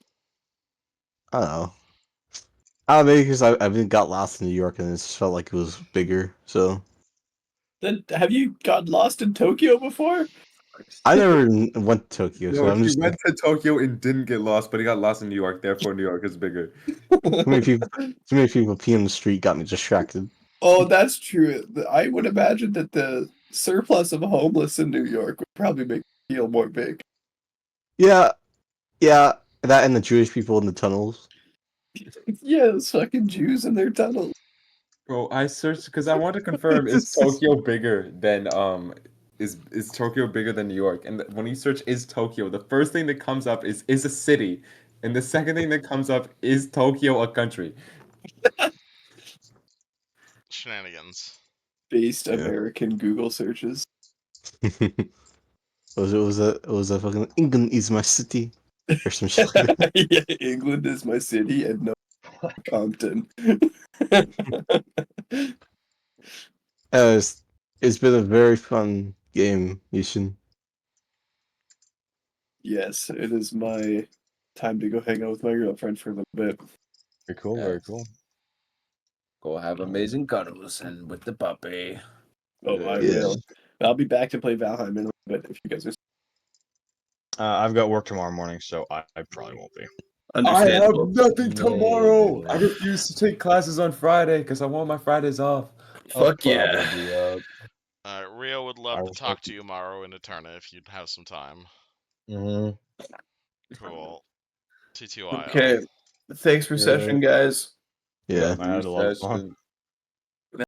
I don't know. I don't know, maybe because I got lost in New York and it just felt like it was bigger. So Then have you got lost in Tokyo before? I never went to Tokyo, so No, I'm he just went to Tokyo and didn't get lost, but he got lost in New York. Therefore, New York is bigger. too many people peeing on the street got me distracted. Oh, that's true. I would imagine that the surplus of homeless in New York would probably make it feel more big. Yeah, that and the Jewish people in the tunnels. Yeah, those fucking Jews in their tunnels. Bro, I searched because I want to confirm is Tokyo bigger than is Tokyo bigger than New York? And when you search is Tokyo, the first thing that comes up is a city, and the second thing that comes up is Tokyo a country. Shenanigans. Based Yeah. American Google searches. was a fucking England is my city or some shit like that. Yeah, England is my city and no Compton. It's been a very fun game, Yishin. Yes, it is my time to go hang out with my girlfriend for a little bit. Very cool. Very Yes. cool. Go have amazing cuddles and with the puppy. Oh, I Yeah. will. I'll be back to play Valheim in a little bit if you guys are I've got work tomorrow morning, so I probably won't be. I have understandable. nothing tomorrow. Maybe. I refuse to take classes on Friday because I want my Fridays off. Fuck I'll yeah. probably be up. Rio would love I to will talk talk to you tomorrow in Eterna if you'd have some time. Mhm. Cool. TTYL. Okay. Thanks for Yeah. session, guys. Yeah. I had a lot of fun. Session.